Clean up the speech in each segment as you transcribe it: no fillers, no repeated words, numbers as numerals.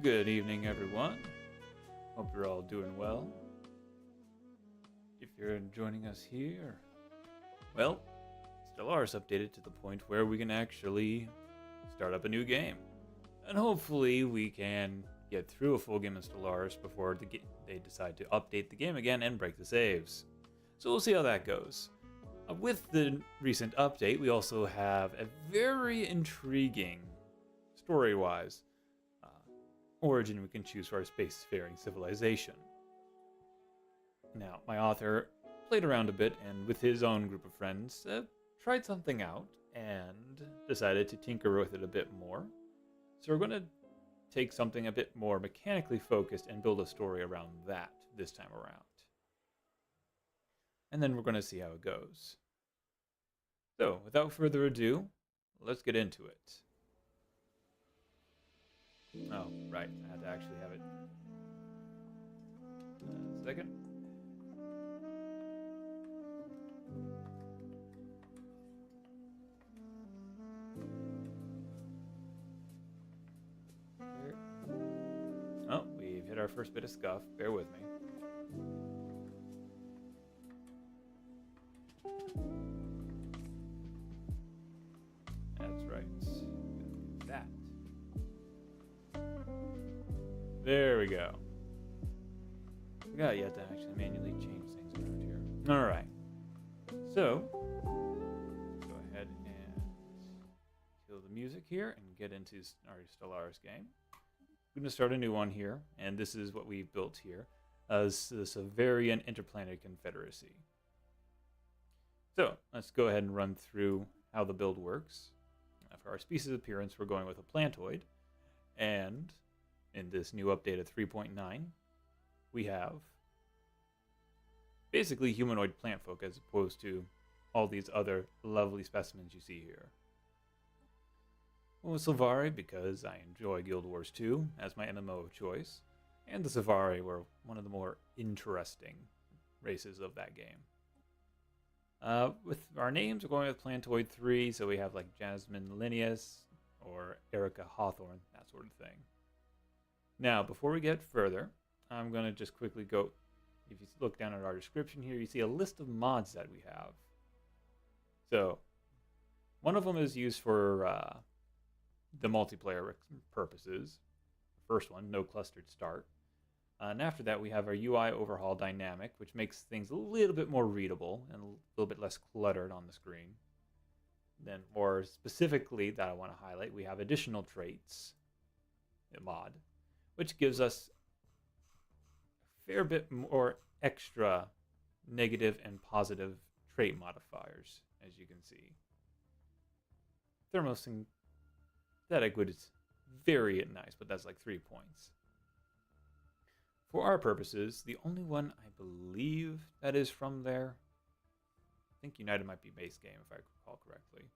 Good evening, everyone. Hope you're all doing well. If you're joining us here, well, Stellaris updated to the point where we can actually start up a new game. And hopefully we can get through a full game of Stellaris before they decide to update the game again and break the saves. So we'll see how that goes. With the recent update, we also have a very intriguing, story-wise, origin we can choose for our spacefaring civilization. Now, my author played around a bit and with his own group of friends tried something out and decided to tinker with it a bit more. So we're going to take something a bit more mechanically focused and build a story around that this time around. And then we're going to see how it goes. So, without further ado, let's get into it. Oh, right. I had to actually have it. A second. There. Oh, we've hit our first bit of scuff. Bear with me. That's right. That. There we go. Yeah, you have to actually manually change things around here. Alright. So, go ahead and kill the music here and get into our Stellaris game. We're going to start a new one here, and this is what we've built here. The Severian Interplanetary Confederacy. So, let's go ahead and run through how the build works. For our species appearance, we're going with a plantoid, and in this new update of 3.9, we have basically humanoid plant folk as opposed to all these other lovely specimens you see here. Well, with Silvari, because I enjoy Guild Wars 2 as my MMO of choice, and the Silvari were one of the more interesting races of that game. With our names, we're going with Plantoid 3, so we have like Jasmine Linnaeus or Erica Hawthorne, that sort of thing. Now, before we get further, I'm going to just quickly go, if you look down at our description here, you see a list of mods that we have. So, one of them is used for the multiplayer purposes. The first one, no clustered start. And after that, we have our UI Overhaul dynamic, which makes things a little bit more readable and a little bit less cluttered on the screen. Then more specifically that I want to highlight, we have additional traits, a mod, which gives us a fair bit more extra negative and positive trait modifiers, as you can see. Thermosynthetic wood is very nice, but that's like 3 points. For our purposes, the only one I believe that is from there, I think United might be base game if I recall correctly.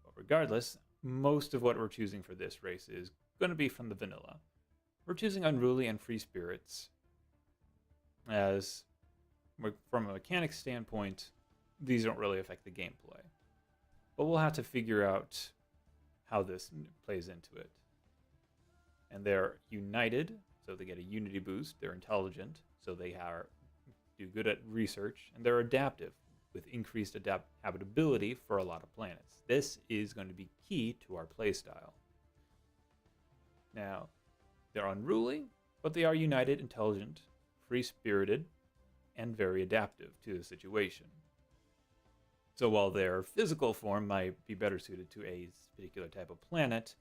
But regardless, most of what we're choosing for this race is going to be from the vanilla. We're choosing Unruly and Free Spirits, as from a mechanics standpoint, these don't really affect the gameplay. But we'll have to figure out how this plays into it. And they're united, so they get a unity boost. They're intelligent, so they do good at research. And they're adaptive, with increased habitability for a lot of planets. This is going to be key to our playstyle. Now, they're unruly, but they are united, intelligent, free-spirited, and very adaptive to the situation. So while their physical form might be better suited to a particular type of planet,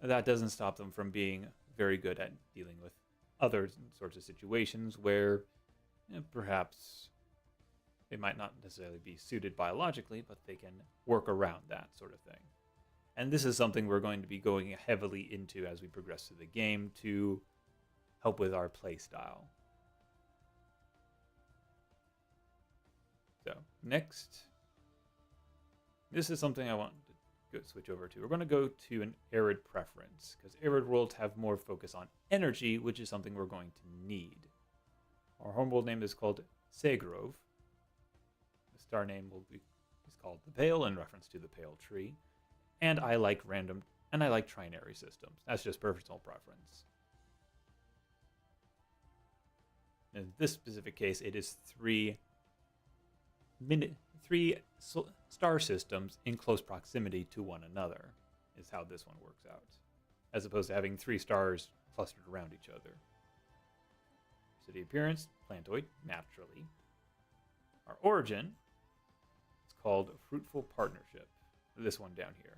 that doesn't stop them from being very good at dealing with other sorts of situations where perhaps they might not necessarily be suited biologically, but they can work around that sort of thing. And this is something we're going to be going heavily into as we progress through the game to help with our play style. So next, this is something I want to switch over to. We're going to go to an arid preference, because arid worlds have more focus on energy, which is something we're going to need. Our homeworld name is called Segrove. The star name is called the Pale, in reference to the Pale Tree. And I like trinary systems. That's just personal preference. In this specific case, it is three star systems in close proximity to one another, is how this one works out, as opposed to having 3 stars clustered around each other. City appearance, plantoid, naturally. Our origin is called Fruitful Partnership. This one down here.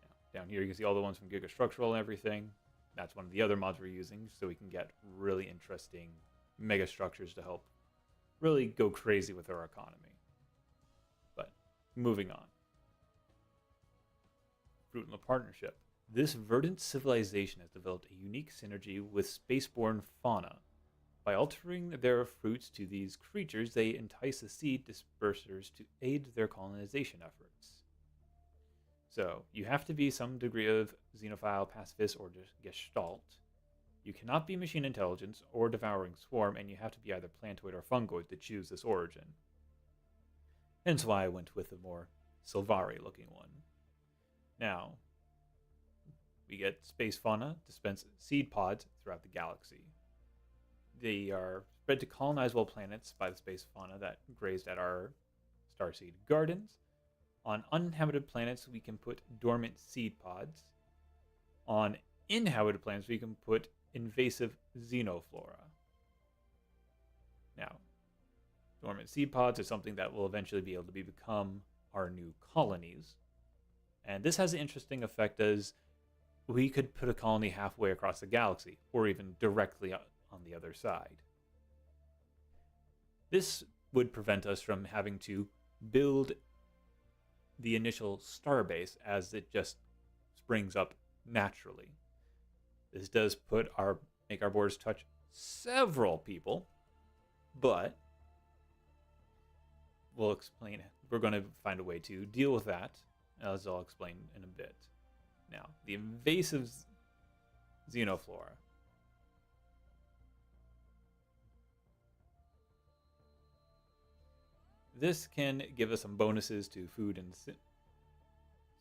Now, down here you can see all the ones from Gigastructural and everything. That's one of the other mods we're using, so we can get really interesting mega structures to help really go crazy with our economy. But moving on. Fruitful Partnership. This verdant civilization has developed a unique synergy with spaceborne fauna. By altering their fruits to these creatures, they entice the seed dispersers to aid their colonization efforts. So, you have to be some degree of xenophile, pacifist, or gestalt. You cannot be machine intelligence or devouring swarm, and you have to be either plantoid or fungoid to choose this origin. Hence why I went with the more Sylvari-looking one. Now, we get space fauna dispense seed pods throughout the galaxy. They are spread to colonizable planets by the space fauna that grazed at our starseed gardens. On uninhabited planets, we can put dormant seed pods. On inhabited planets, we can put invasive xenoflora. Now, dormant seed pods are something that will eventually be able to become our new colonies. And this has an interesting effect, as we could put a colony halfway across the galaxy, or even directly on the other side. This would prevent us from having to build the initial starbase, as it just springs up naturally. This does make our borders touch several people, but we'll explain it. We're going to find a way to deal with that, as I'll explain in a bit. Now, the invasive xenoflora. This can give us some bonuses to food and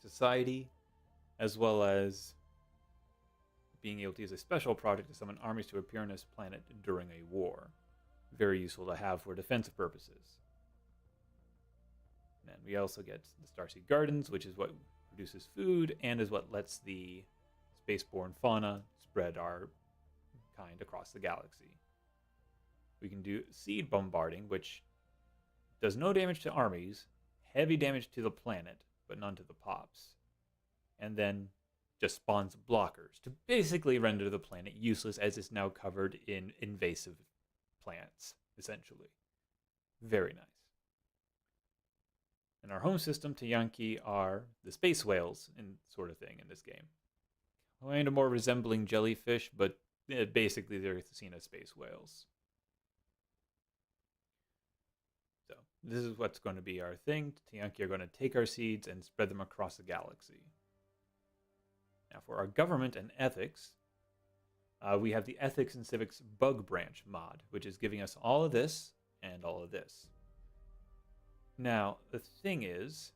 society, as well as being able to use a special project to summon armies to appear on this planet during a war. Very useful to have for defensive purposes. And then we also get the Starseed Gardens, which is what produces food and is what lets the spaceborne fauna spread our kind across the galaxy. We can do seed bombarding, which does no damage to armies, heavy damage to the planet, but none to the pops. And then just spawns blockers to basically render the planet useless as it's now covered in invasive plants, essentially. Very nice. In our home system, Tiyanki are the space whales and sort of thing in this game. Kind of more resembling jellyfish, but basically they're seen as space whales. So this is what's going to be our thing. Tiyanki are going to take our seeds and spread them across the galaxy. Now for our government and ethics, we have the Ethics and Civics Bug Branch mod, which is giving us all of this and all of this. Now, the thing is,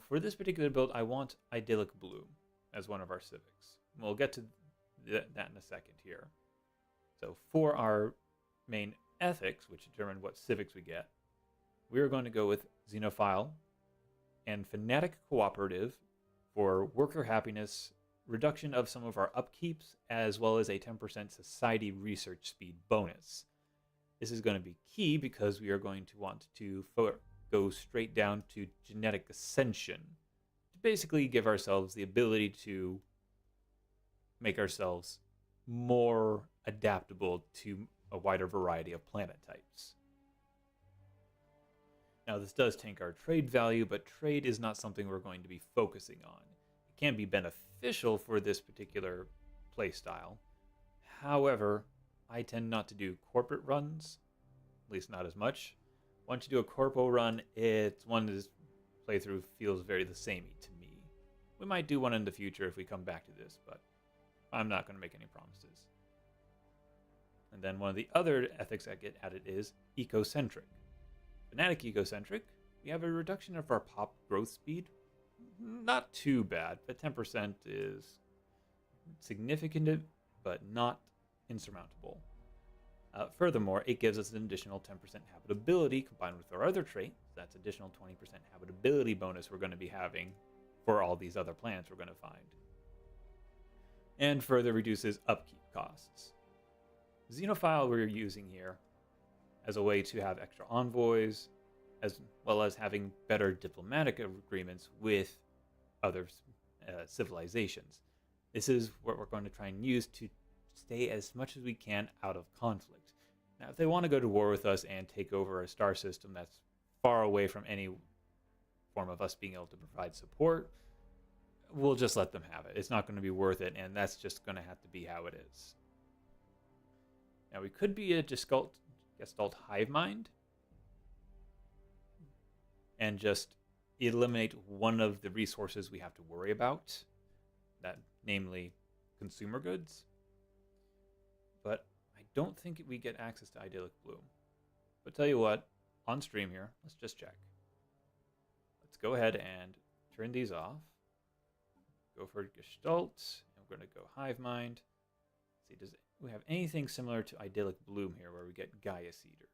for this particular build, I want Idyllic Bloom as one of our civics. We'll get to that in a second here. So for our main ethics, which determine what civics we get, we're going to go with Xenophile and Fanatic Cooperative for worker happiness, reduction of some of our upkeeps, as well as a 10% society research speed bonus. This is going to be key because we are going to want to go straight down to genetic ascension to basically give ourselves the ability to make ourselves more adaptable to a wider variety of planet types. Now, this does tank our trade value, but trade is not something we're going to be focusing on. It can be beneficial for this particular playstyle. However, I tend not to do corporate runs, at least not as much. Once you do a corpo run, this playthrough feels very the samey to me. We might do one in the future if we come back to this, but I'm not going to make any promises. And then one of the other ethics that get added is ecocentric. Fanatic ecocentric, we have a reduction of our pop growth speed. Not too bad, but 10% is significant, but not insurmountable. Furthermore, it gives us an additional 10% habitability combined with our other trait. That's additional 20% habitability bonus we're going to be having for all these other planets we're going to find. And further reduces upkeep costs. Xenophile we're using here as a way to have extra envoys, as well as having better diplomatic agreements with other civilizations. This is what we're going to try and use to stay as much as we can out of conflict. Now, if they want to go to war with us and take over a star system that's far away from any form of us being able to provide support, we'll just let them have it. It's not going to be worth it, and that's just going to have to be how it is. Now, we could be a Gestalt hive mind and just eliminate one of the resources we have to worry about, that namely consumer goods. But I don't think we get access to Idyllic Bloom. But tell you what, on stream here, let's just check. Let's go ahead and turn these off. Go for Gestalt, and we're going to go hive mind. See, does we have anything similar to Idyllic Bloom here where we get Gaia Seeders?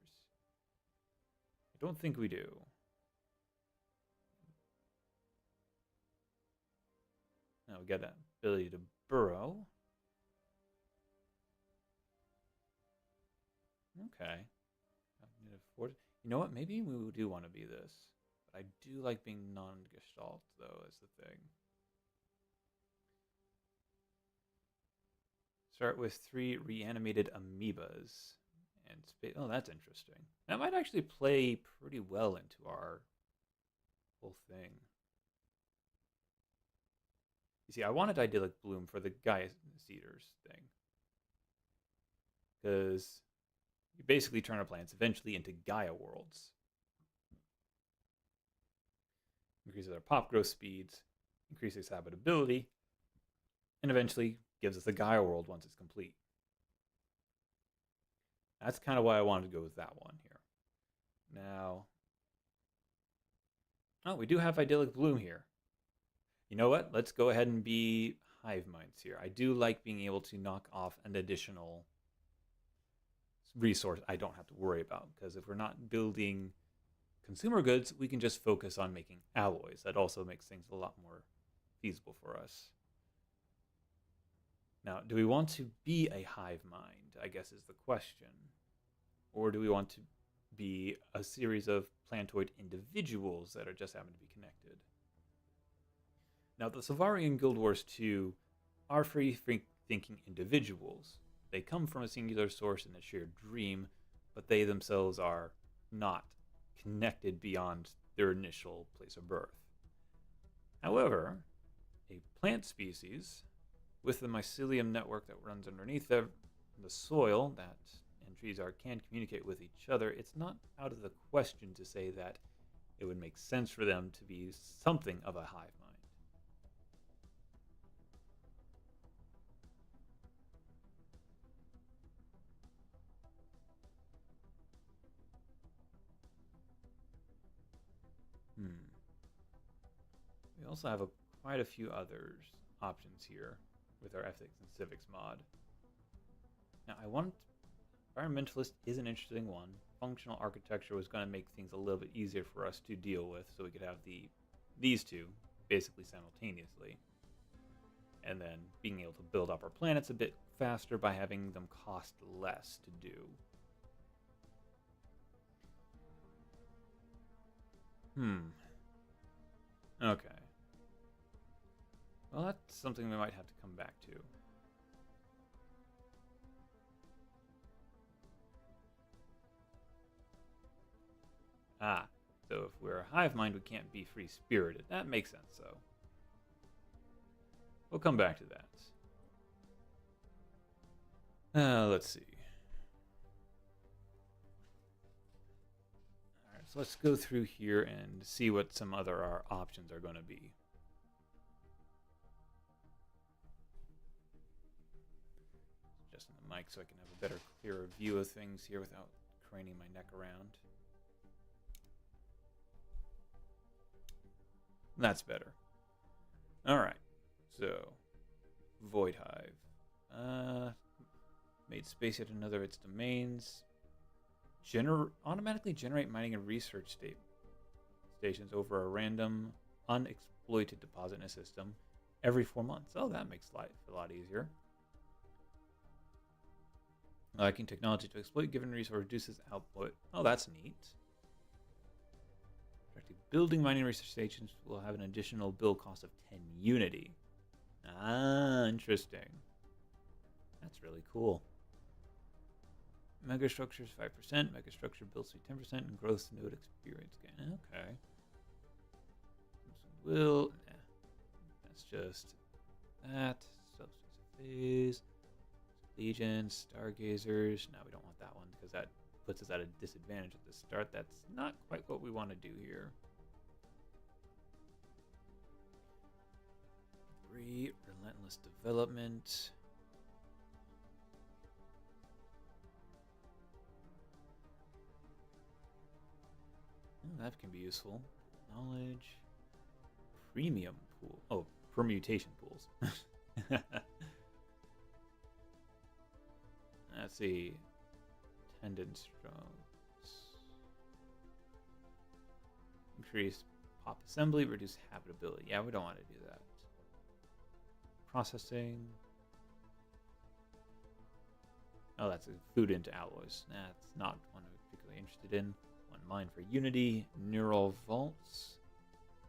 I don't think we do. Now we got that ability to burrow. Okay. You know what? Maybe we do want to be this. But I do like being non-Gestalt, though, as the thing. Start with 3 reanimated amoebas. Oh, that's interesting. That might actually play pretty well into our whole thing. You see, I wanted Idyllic Bloom for the Gaia Seeders thing. Because you basically turn our planets eventually into Gaia worlds. Increases our pop growth speeds, increases habitability, and eventually gives us a Gaia world once it's complete. That's kind of why I wanted to go with that one here. Now, oh, we do have Idyllic Bloom here. You know what? Let's go ahead and be hive minds here. I do like being able to knock off an additional resource I don't have to worry about, because if we're not building consumer goods, we can just focus on making alloys. That also makes things a lot more feasible for us. Now, do we want to be a hive mind, I guess is the question. Or do we want to be a series of plantoid individuals that are just happen to be connected. Now, the Sylvari in Guild Wars 2 are free-thinking individuals. They come from a singular source and a shared dream, but they themselves are not connected beyond their initial place of birth. However, a plant species with the mycelium network that runs underneath the soil that and trees can communicate with each other, it's not out of the question to say that it would make sense for them to be something of a hive mind. We also have quite a few other options here with our ethics and civics mod. Now, environmentalist is an interesting one. Functional architecture was going to make things a little bit easier for us to deal with, so we could have these two basically simultaneously. And then being able to build up our planets a bit faster by having them cost less to do. Okay. Well, that's something we might have to come back to. So if we're a hive mind, we can't be free-spirited. That makes sense, though. We'll come back to that. Let's see. Alright, so let's go through here and see what some other our options are going to be. Just in the mic so I can have a better, clearer view of things here without craning my neck around. That's better. Alright, so Void Hive. Made space yet another of its domains. Automatically generate mining and research stations over a random unexploited deposit in a system every 4 months. Oh, that makes life a lot easier. Liking technology to exploit given resource reduces output. Oh, that's neat. Building mining research stations will have an additional build cost of 10 unity. Interesting. That's really cool. Megastructures 5%, megastructure build speed 10%, and growth node experience gain. Okay. That's just that. Substance phase. Legions, stargazers. No, we don't want that one because that puts us at a disadvantage at the start. That's not quite what we want to do here. Relentless development. That can be useful. Knowledge. Premium pool. Oh, permutation pools. Let's see. Tendons drones. Increase pop assembly, reduce habitability. Yeah, we don't want to do that. Processing. Oh, that's a food into alloys. That's not one I'm particularly interested in. One mine for Unity. Neural vaults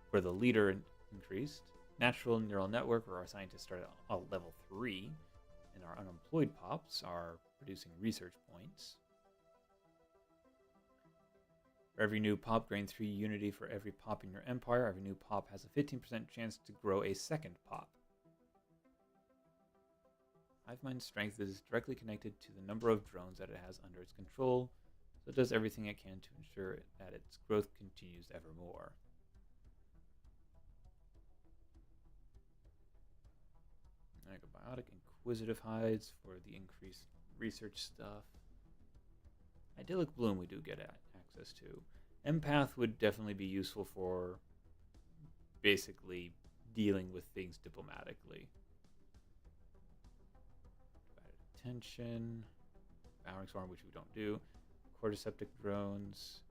for the leader increased. Natural neural network where our scientists start at level 3. And our unemployed pops are producing research points. For every new pop, gain 3 Unity for every pop in your empire. Every new pop has a 15% chance to grow a second pop. HiveMind's strength is directly connected to the number of drones that it has under its control, so it does everything it can to ensure that its growth continues evermore. Biotic Inquisitive hides for the increased research stuff. Idyllic Bloom we do get access to. Empath would definitely be useful for basically dealing with things diplomatically. Attention. Bowering Swarm, which we don't do. Cordyceptic drones.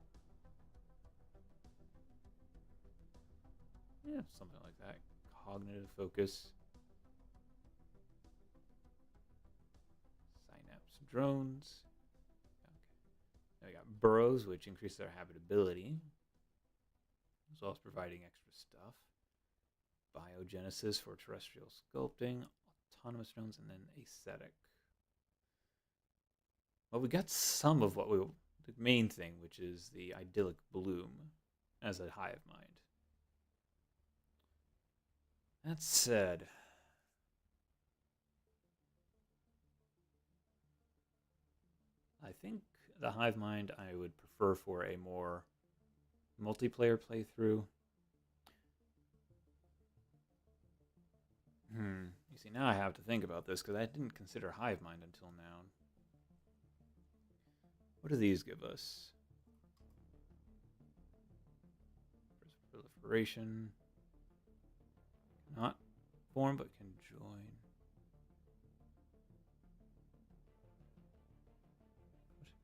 Yeah, something like that. Cognitive focus. Synapse drones. Okay. I got burrows, which increase their habitability, as well as providing extra stuff. Biogenesis for terrestrial sculpting, autonomous drones, and then aesthetic. Well, we got some of what the main thing, which is the idyllic bloom as a hive mind. That said, I think the hive mind I would prefer for a more multiplayer playthrough. You see, now I have to think about this because I didn't consider hive mind until now. What do these give us? Proliferation. Not form, but can join.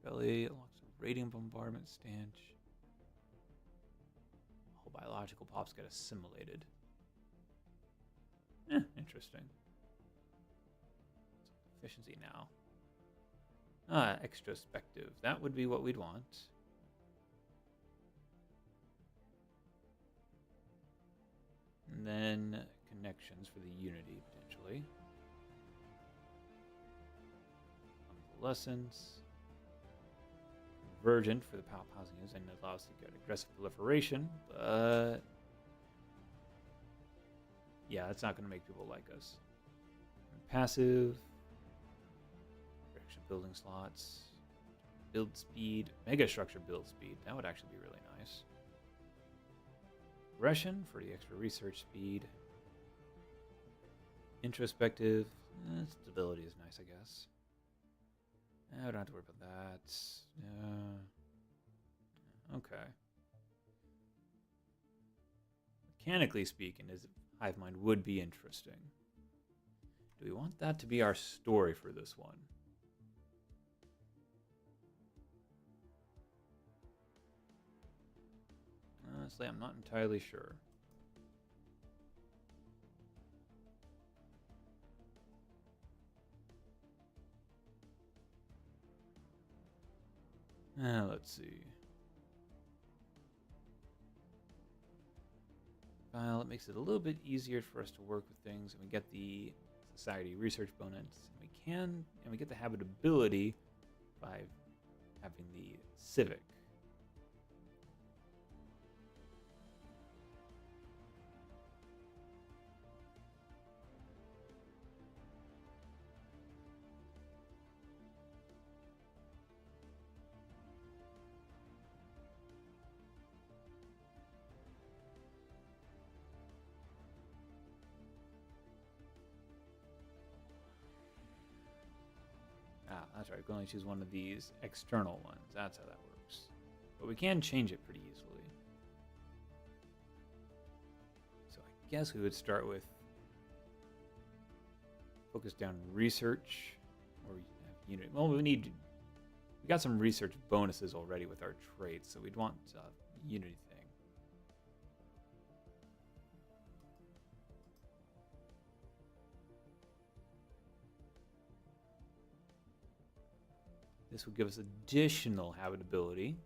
Belly, lots of radiant bombardment stanch. All biological pops get assimilated. Interesting. Efficiency now. Extrospective. That would be what we'd want. And then connections for the Unity, potentially. Convalescence. Convergent for the PAL housing use and allows to get aggressive proliferation, but yeah, that's not going to make people like us. And passive. Direction building slots. Build speed. Megastructure build speed. That would actually be really nice. Aggression for the extra research speed. Introspective. Stability is nice, I guess. I don't have to worry about that. Okay. Mechanically speaking, hive mind would be interesting. Do we want that to be our story for this one? Honestly, I'm not entirely sure. Let's see. File, it makes it a little bit easier for us to work with things, and we get the society research bonus, and we get the habitability by having the civic. That's right, we can only choose one of these external ones. That's how that works. But we can change it pretty easily. So I guess we would start with focus down research or unity. Well, we got some research bonuses already with our traits, so we'd want unity thing. This would give us additional habitability,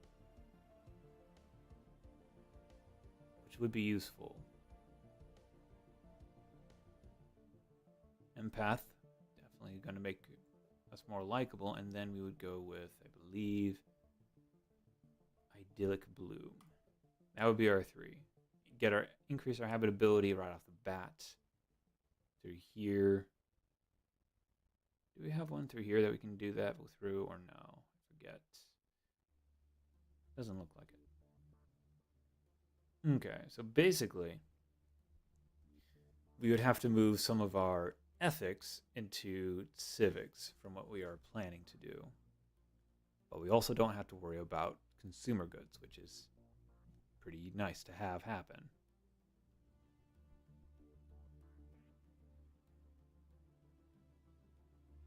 which would be useful. Empath, definitely going to make us more likable, and then we would go with, I believe, idyllic bloom. That would be our 3. Increase our habitability right off the bat through here. Do we have one through here that we can do that through, or no? I forget. Doesn't look like it. Okay, so basically, we would have to move some of our ethics into civics from what we are planning to do. But we also don't have to worry about consumer goods, which is pretty nice to have happen.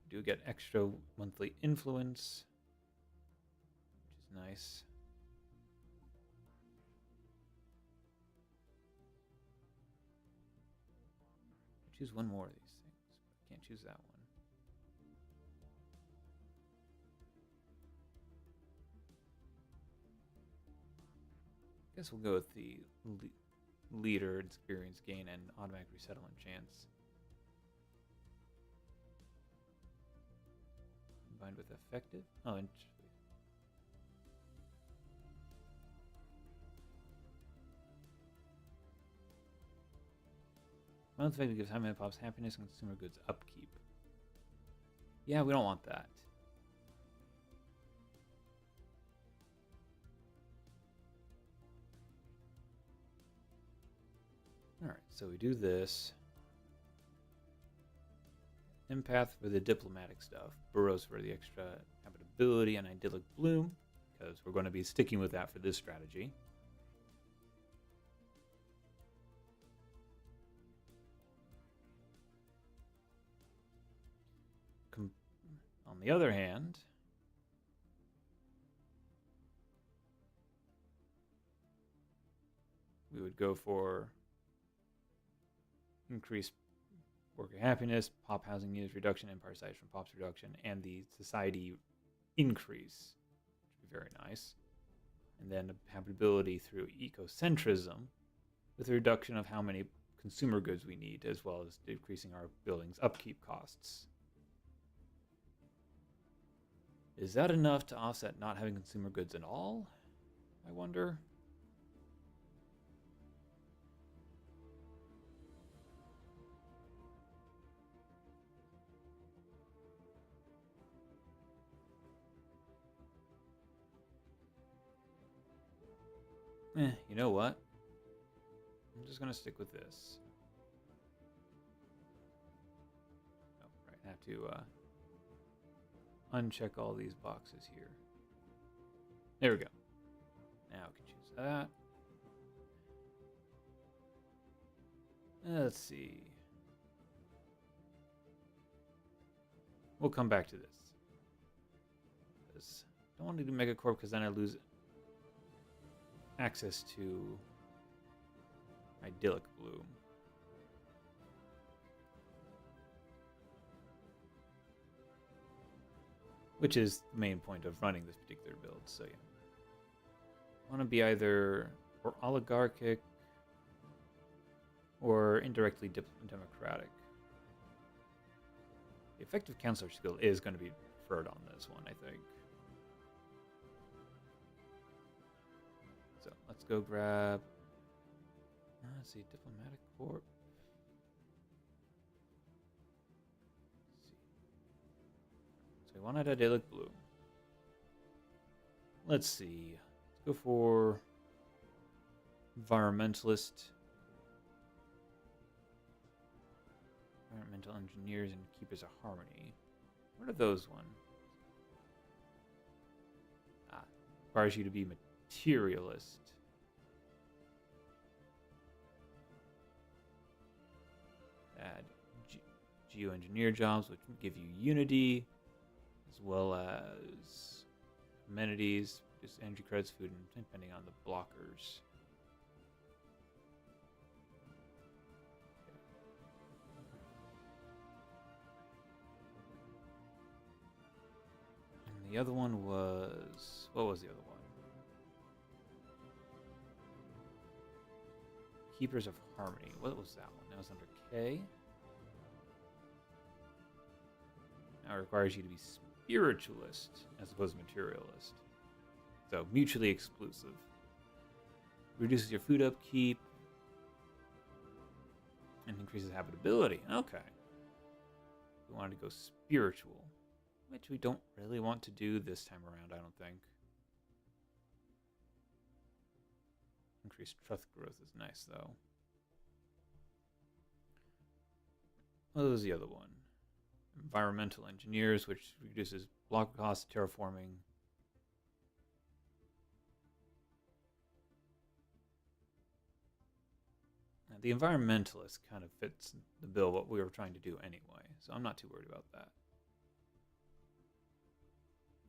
Do get extra monthly influence, which is nice. Choose one more of these things, but I can't choose that one. guess we'll go with the leader experience gain and automatic resettlement chance. Combined with effective. Oh, interesting. Most effective gives high pops happiness and consumer goods upkeep. Yeah, we don't want that. Alright, so we do this. Empath for the diplomatic stuff. Burrows for the extra habitability and idyllic bloom, because we're going to be sticking with that for this strategy. On the other hand, we would go for increased worker happiness, pop housing units reduction, empire size from pops reduction, and the society increase, which would be very nice. And then habitability through ecocentrism, with a reduction of how many consumer goods we need, as well as decreasing our buildings' upkeep costs. Is that enough to offset not having consumer goods at all? I wonder. You know what? I'm just going to stick with this. Oh, right. I have to uncheck all these boxes here. There we go. Now I can choose that. Let's see. We'll come back to this. I don't want to do Megacorp because then I lose access to idyllic bloom. Which is the main point of running this particular build, so yeah. I want to be either or oligarchic or indirectly democratic. The effective counselor skill is going to be preferred on this one, I think. So let's go grab, let's see, diplomatic corp. So we wanted idyllic bloom. Let's see. Let's go for environmentalist, environmental engineers, and keepers of harmony. What are those ones? Requires you to be materialist. Add geoengineer jobs, which give you unity, as well as amenities, just energy credits, food, and depending on the blockers. And the other one was, what was the other one? Keepers of Harmony. What was that one? That was under K. Now it requires you to be spiritualist as opposed to materialist. So mutually exclusive. Reduces your food upkeep and increases habitability. Okay. We wanted to go spiritual, which we don't really want to do this time around, I don't think. Increased trust growth is nice, though. What was the other one? Environmental engineers, which reduces block costs, terraforming. Now, the environmentalist kind of fits the bill what we were trying to do anyway, so I'm not too worried about that.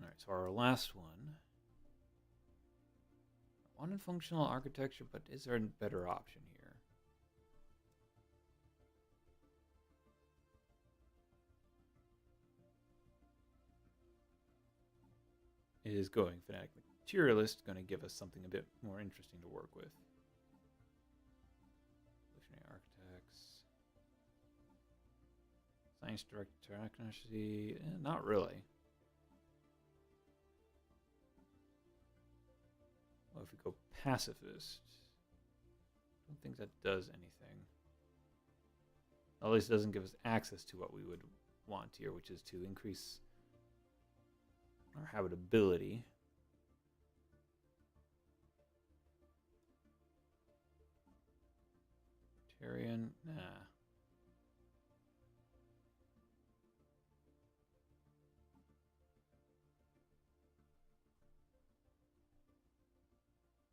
Alright, so our last one. I wanted functional architecture, but is there a better option here? It is going phonetic tier list is going to give us something a bit more interesting to work with. Evolutionary architects. Science director accuracy. Not really. Well, if we go pacifist, I don't think that does anything. At least it doesn't give us access to what we would want here, which is to increase our habitability. Tyrion, nah.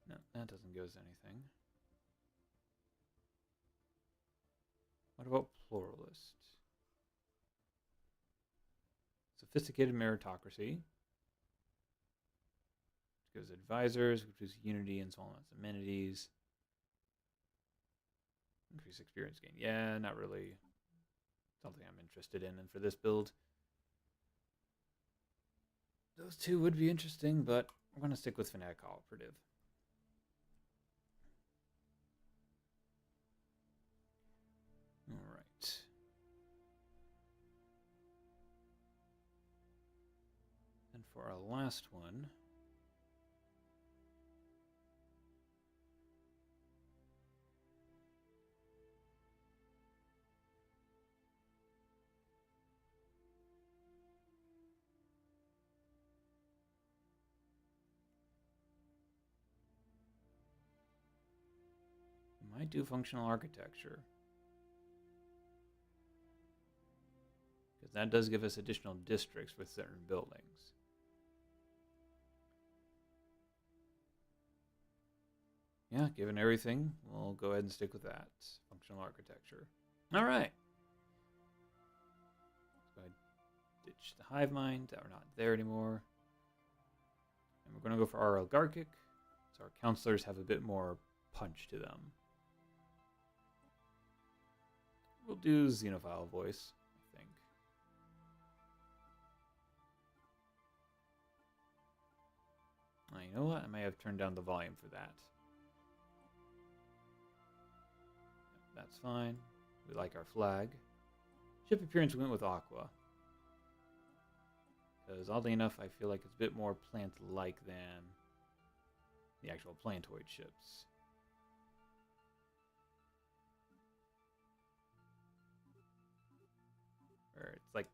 No, that doesn't give us anything. What about pluralist? Sophisticated meritocracy. Which gives advisors, which is unity and so on, that's amenities. Increase experience gain. Yeah, not really something I'm interested in. And for this build, those two would be interesting, but we're going to stick with Fnatic Cooperative. All right. And for our last one, we might do functional architecture. Because that does give us additional districts with certain buildings. Yeah, given everything, we'll go ahead and stick with that. Functional architecture. All right. So I ditch the hive mind. We're not there anymore. And we're going to go for our oligarchic. So our counselors have a bit more punch to them. We'll do Xenophile voice, I think. You know what? I may have turned down the volume for that. That's fine. We like our flag. Ship appearance went with Aqua. Because oddly enough, I feel like it's a bit more plant-like than the actual plantoid ships. Or it's like,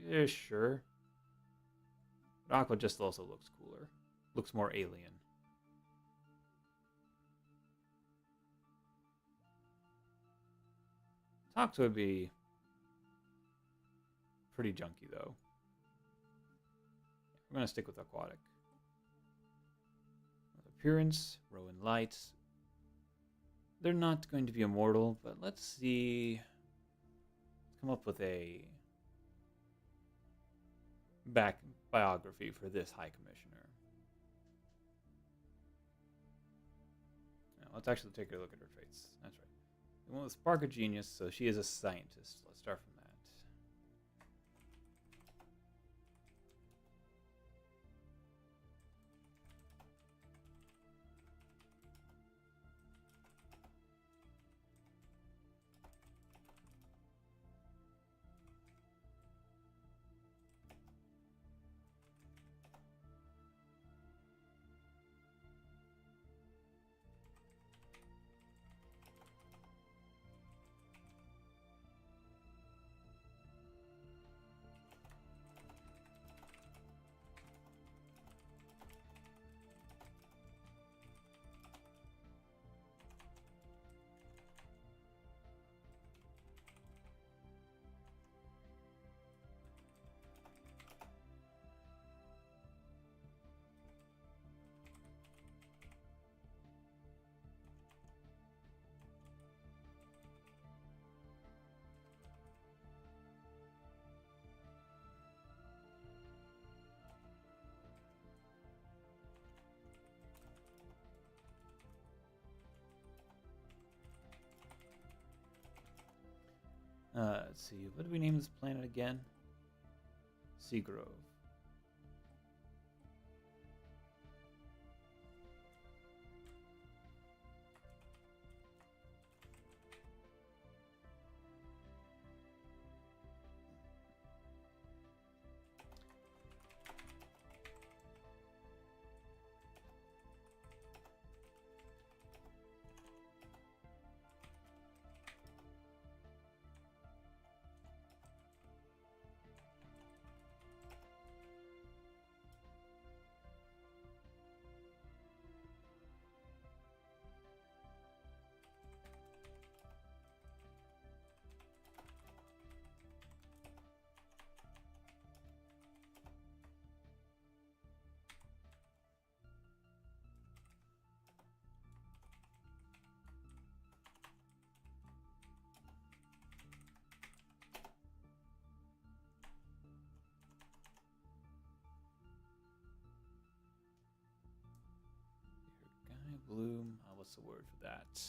yeah, sure. But Aqua just also looks cooler. Looks more alien. Tox would be pretty junky, though. We're going to stick with aquatic. Appearance, Rowan Lights. They're not going to be immortal, but let's see. Let's come up with a back biography for this High Commissioner. Now, let's actually take a look at her traits. That's right. We went with Spark of Genius, so she is a scientist. Let's start from that. Let's see, what do we name this planet again? Seagrove. bloom. What's the word for that?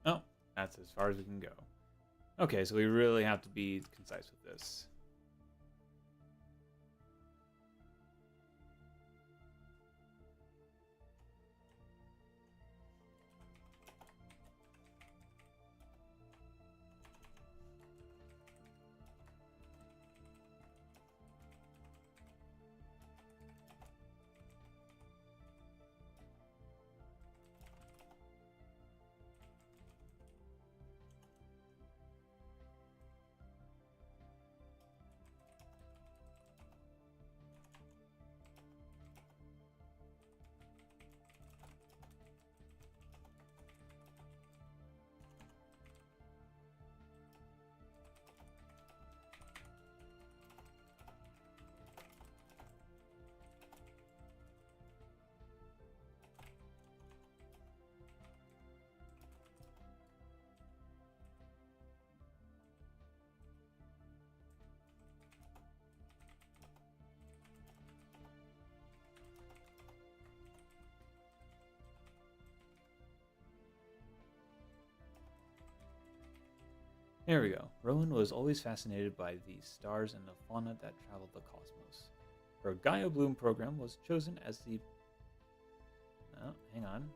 Oh, that's as far as we can go. Okay, so we really have to be concise with this. There we go. Rowan was always fascinated by the stars and the fauna that traveled the cosmos. Her Gaia Bloom program was chosen as the... Oh, hang on.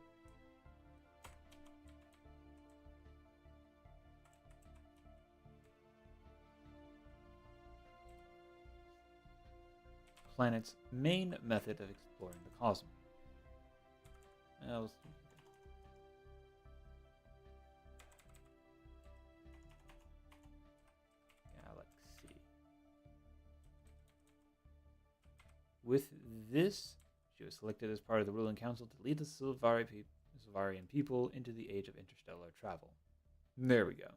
Planet's main method of exploring the cosmos. Galaxy. With this, she was selected as part of the ruling council to lead the Silvarian people into the age of interstellar travel. There we go.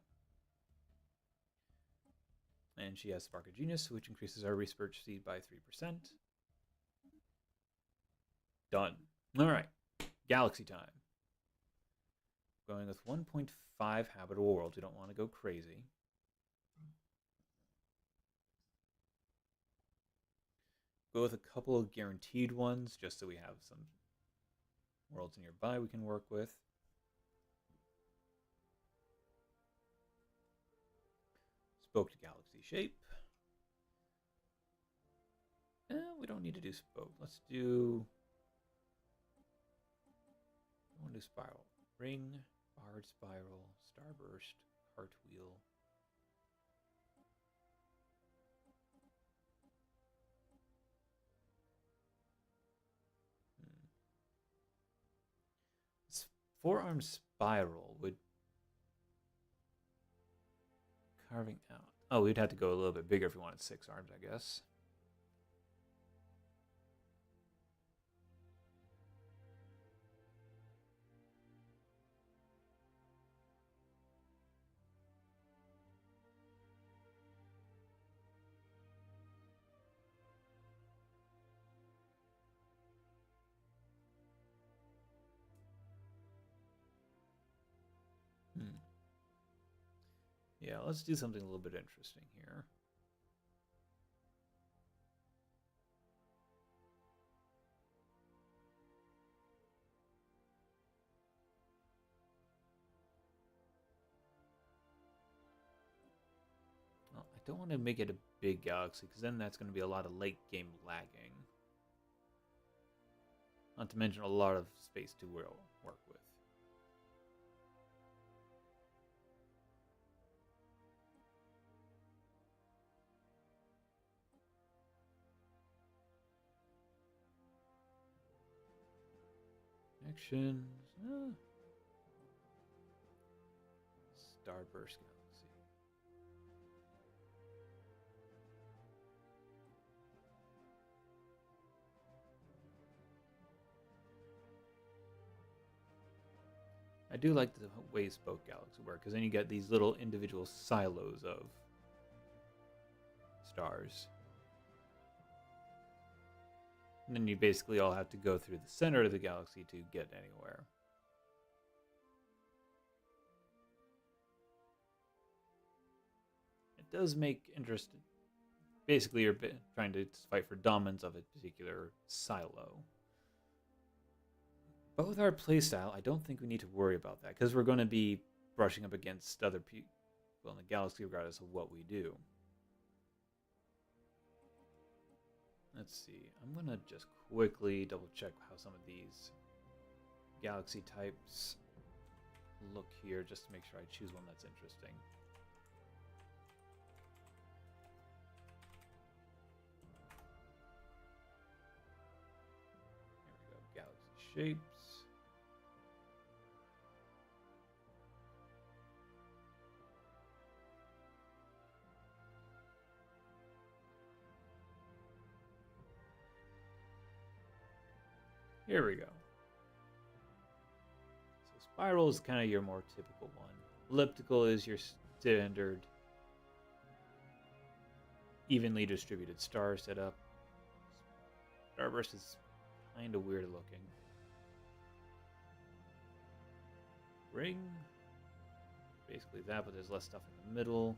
And she has Spark of Genius, which increases our research speed by 3%. Done. All right. Galaxy time. Going with 1.5 habitable worlds. We don't want to go crazy. Go with a couple of guaranteed ones, just so we have some worlds nearby we can work with. Spoke to galaxy shape. We don't need to do spoke. Let's do... I want to do spiral. Ring, barred spiral, starburst, cartwheel. Four-arm spiral would... Carving out. Oh, we'd have to go a little bit bigger if we wanted 6 arms, I guess. Yeah, let's do something a little bit interesting here. Well, I don't want to make it a big galaxy, because then that's going to be a lot of late game lagging. Not to mention a lot of space to work with. Actions. Starburst Galaxy. do like the way Spoke Galaxy work, because then you get these little individual silos of stars. And then you basically all have to go through the center of the galaxy to get anywhere. It does make interesting. Basically, you're trying to fight for dominance of a particular silo. But with our playstyle, I don't think we need to worry about that, because we're going to be brushing up against other people in the galaxy regardless of what we do. Let's see. I'm going to just quickly double check how some of these galaxy types look here, just to make sure I choose one that's interesting. Here we go. Galaxy shapes. Here we go. So spiral is kind of your more typical one. Elliptical is your standard evenly distributed star setup. Starburst is kind of weird looking. Ring, basically that, but there's less stuff in the middle.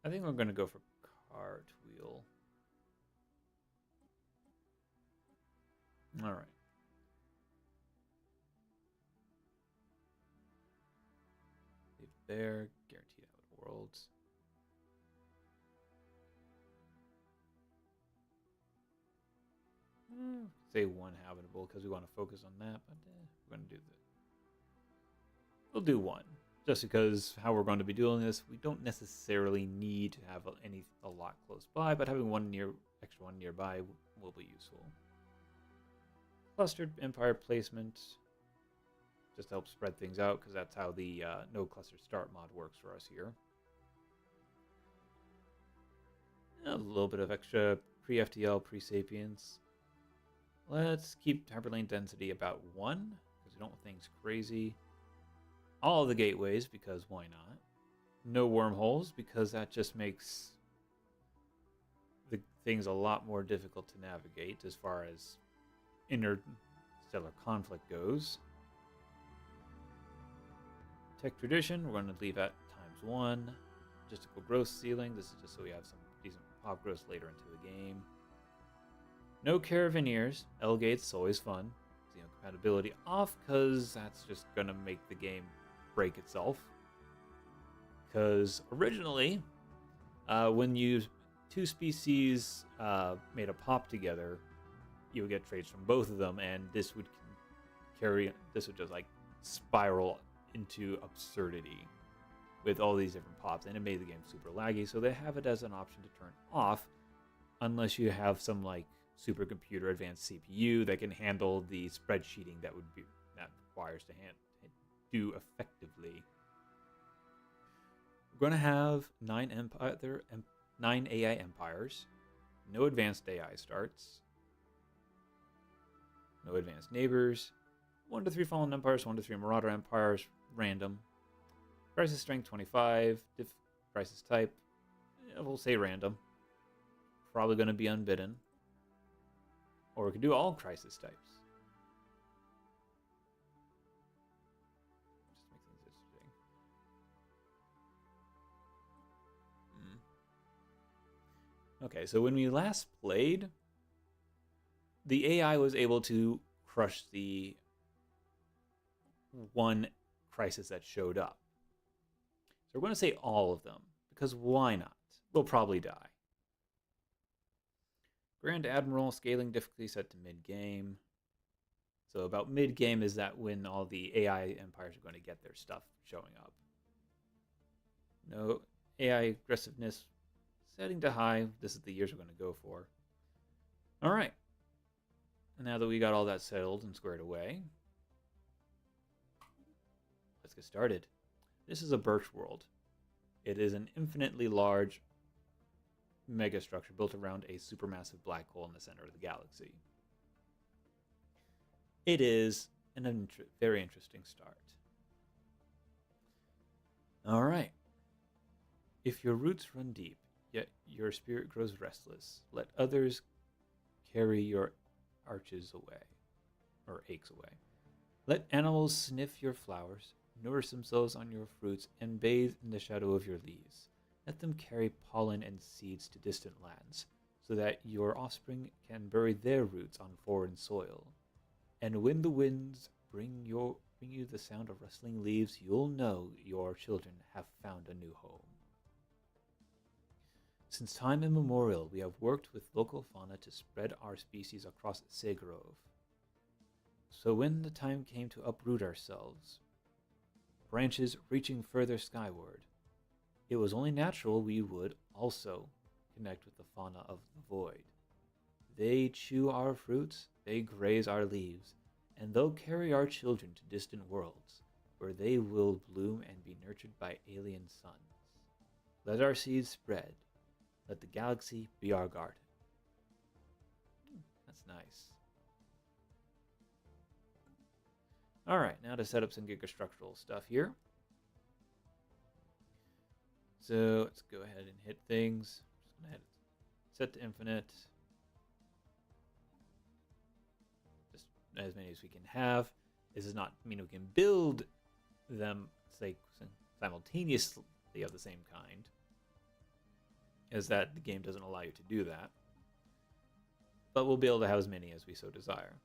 I think we're going to go for cartwheel. All right. Leave there. Guaranteed out worlds. Say one habitable because we want to focus on that, but we're going to do that. We'll do one. Just because how we're going to be doing this, we don't necessarily need to have a lot close by, but having extra one nearby will be useful. Clustered empire placement, just to help spread things out, because that's how the no cluster start mod works for us here. A little bit of extra pre-FTL, pre-sapience. Let's keep hyperlane density about 1, because we don't want things crazy. All of the gateways, because why not? No wormholes, because that just makes the things a lot more difficult to navigate as far as interstellar conflict goes. Tech tradition, we're going to leave at ×1. Logistical growth ceiling, this is just so we have some decent pop growth later into the game. No caravaneers, L gates, always fun. Compatibility off, because that's just going to make the game break itself. Because originally, when two species made a pop together, you would get traits from both of them, and this would just like spiral into absurdity with all these different pops, and it made the game super laggy. So they have it as an option to turn off, unless you have some like supercomputer advanced CPU that can handle the spreadsheeting that requires to do effectively. We're going to have 9 AI empires, no advanced AI starts, no advanced neighbors, 1 to 3 fallen empires, 1 to 3 marauder empires, random. Crisis strength 25, crisis type, we'll say random. Probably going to be unbidden. Or we could do all crisis types. Just make things interesting. Okay, so when we last played, the AI was able to crush the one crisis that showed up. So we're going to say all of them, because why not? We'll probably die. Grand Admiral, scaling difficulty set to mid-game. So about mid-game is that when all the AI empires are going to get their stuff showing up. No AI aggressiveness Setting to high. This is the years we're going to go for. All right. Now that we got all that settled and squared away, let's get started. This is a birch world. It is an infinitely large megastructure built around a supermassive black hole in the center of the galaxy. It is a very interesting start. All right. If your roots run deep, yet your spirit grows restless, let others carry your arches away, or aches away. Let animals sniff your flowers, nourish themselves on your fruits, and bathe in the shadow of your leaves. Let them carry pollen and seeds to distant lands, so that your offspring can bury their roots on foreign soil. And when the winds bring you the sound of rustling leaves, you'll know your children have found a new home. Since time immemorial, we have worked with local fauna to spread our species across Segrove. So when the time came to uproot ourselves, branches reaching further skyward, it was only natural we would also connect with the fauna of the void. They chew our fruits, they graze our leaves, and they'll carry our children to distant worlds, where they will bloom and be nurtured by alien suns. Let our seeds spread. Let the galaxy be our garden. That's nice. Alright, now to set up some Gigastructural stuff here. So let's go ahead and hit things. Just gonna hit set to infinite. Just as many as we can have. This does not mean we can build them, say, simultaneously of the same kind, as that the game doesn't allow you to do that. But we'll be able to have as many as we so desire.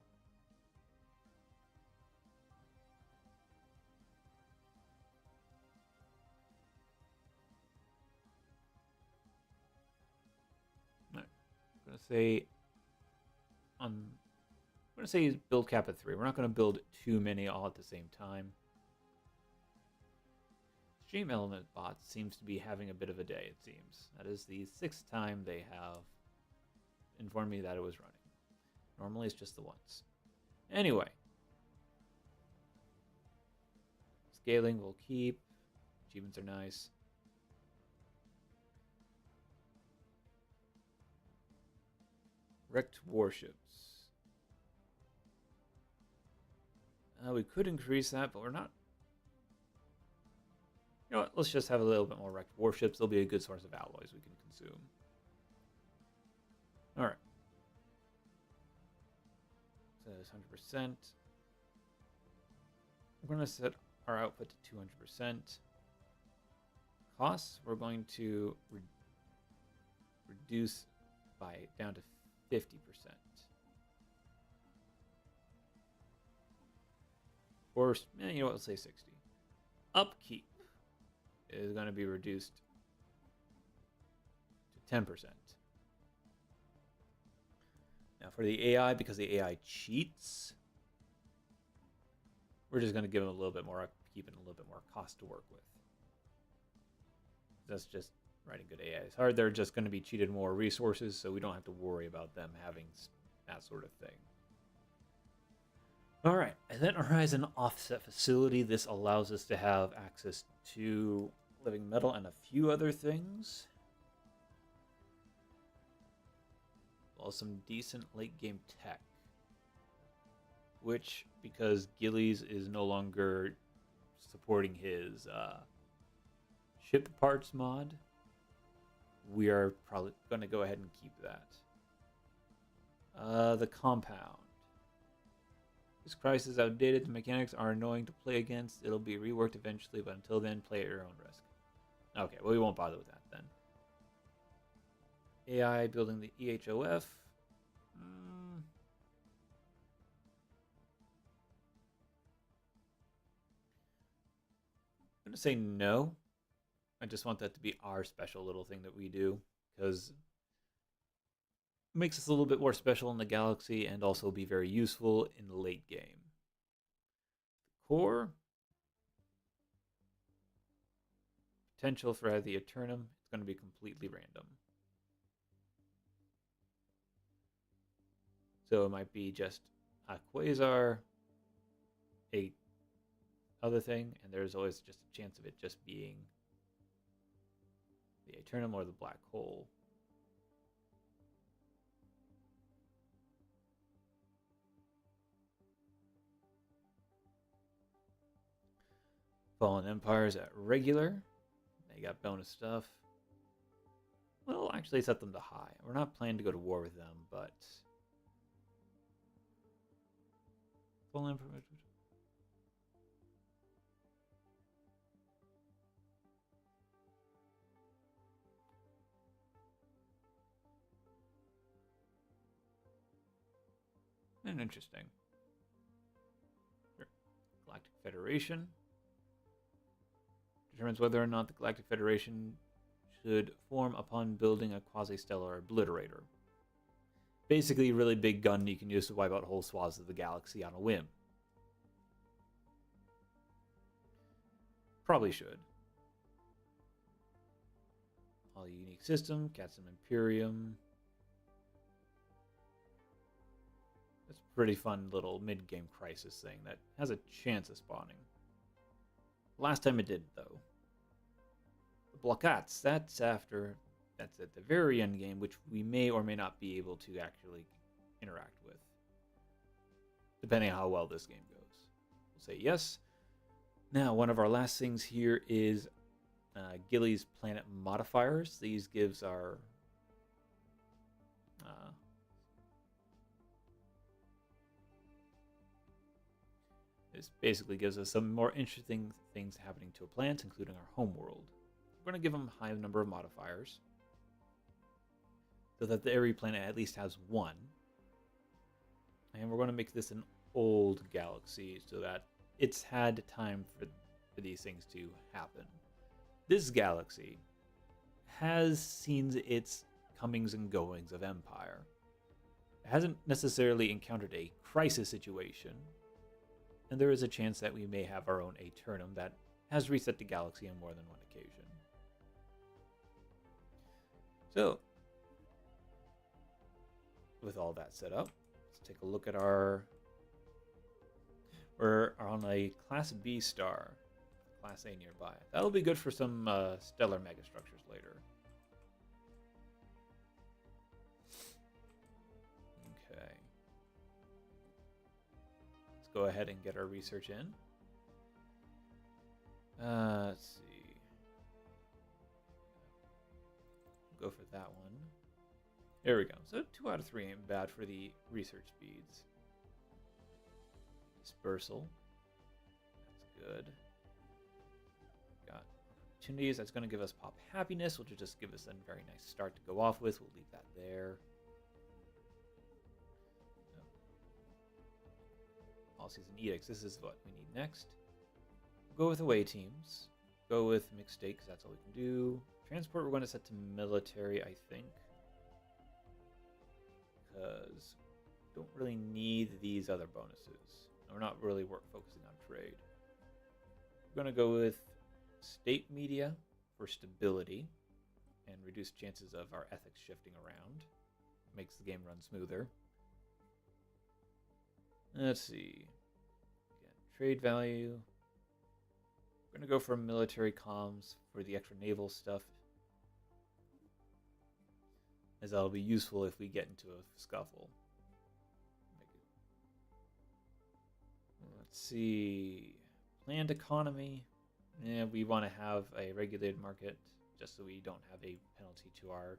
Right. I'm going to say build cap at 3. We're not going to build too many all at the same time. Stream element bot seems to be having a bit of a day, it seems. That is the 6th time they have informed me that it was running. Normally it's just the once. Anyway. Scaling will keep. Achievements are nice. Wrecked warships. We could increase that, but we're not. You know what? Let's just have a little bit more wrecked warships. They'll be a good source of alloys we can consume. All right. So it's 100%. We're going to set our output to 200%. Costs, we're going to reduce down to 50%. Or, you know what, let's say 60. Upkeep is going to be reduced to 10%. Now for the AI, because the AI cheats, we're just going to give them a little bit more upkeep and a little bit more cost to work with. That's just writing good AI. It's hard. They're just going to be cheated more resources, so we don't have to worry about them having that sort of thing. All right, Event Horizon Offset Facility. This allows us to have access to living metal and a few other things. Well, some decent late game tech. Which, because Guilli's is no longer supporting his ship parts mod, we are probably going to go ahead and keep that. The compound. This crisis is outdated. The mechanics are annoying to play against. It'll be reworked eventually, but until then, play at your own risk. Okay, well, we won't bother with that then. AI building the EHOF. I'm going to say no. I just want that to be our special little thing that we do, because it makes us a little bit more special in the galaxy and also be very useful in the late game. Core. Potential for the Eternum. It's going to be completely random. So it might be just a quasar, a other thing, and there's always just a chance of it just being the Aeternum or the black hole. Fallen Empires at regular. They got bonus stuff. We'll actually set them to high. We're not planning to go to war with them, but Fallen Empires. And interesting. Sure. Galactic Federation determines whether or not the Galactic Federation should form upon building a quasi-stellar obliterator. Basically, a really big gun you can use to wipe out whole swaths of the galaxy on a whim. Probably should. All unique system, Katsum Imperium. It's a pretty fun little mid-game crisis thing that has a chance of spawning. Last time it did, though. The Blockats, that's at the very end game, which we may or may not be able to actually interact with, depending on how well this game goes. We'll say yes. Now, one of our last things here is Guilli's planet modifiers. These gives our this basically gives us some more interesting things happening to a planet, including our home world. We're going to give them a high number of modifiers, so that every planet at least has one. And we're going to make this an old galaxy, so that it's had time for these things to happen. This galaxy has seen its comings and goings of empire. It hasn't necessarily encountered a crisis situation, and there is a chance that we may have our own Aeternum that has reset the galaxy on more than one occasion. So, with all that set up, let's take a look at our... We're on a Class B star, Class A nearby. That'll be good for some stellar megastructures later. Okay. Let's go ahead and get our research in. Let's see. Go for that one. There we go. So 2 out of 3 ain't bad for the research speeds. Dispersal. That's good. Got opportunities. That's going to give us pop happiness, which will just give us a very nice start to go off with. We'll leave that there. Policies and edicts. This is what we need next. We'll go with away teams. Go with mixed state because that's all we can do. Transport we're going to set to military, I think. Because we don't really need these other bonuses. We're not really focusing on trade. We're going to go with state media for stability and reduce chances of our ethics shifting around. Makes the game run smoother. Let's see. Again, trade value. We're going to go for military comms for the extra naval stuff, as that'll be useful if we get into a scuffle. Let's see. Planned economy. Yeah, we want to have a regulated market just so we don't have a penalty to our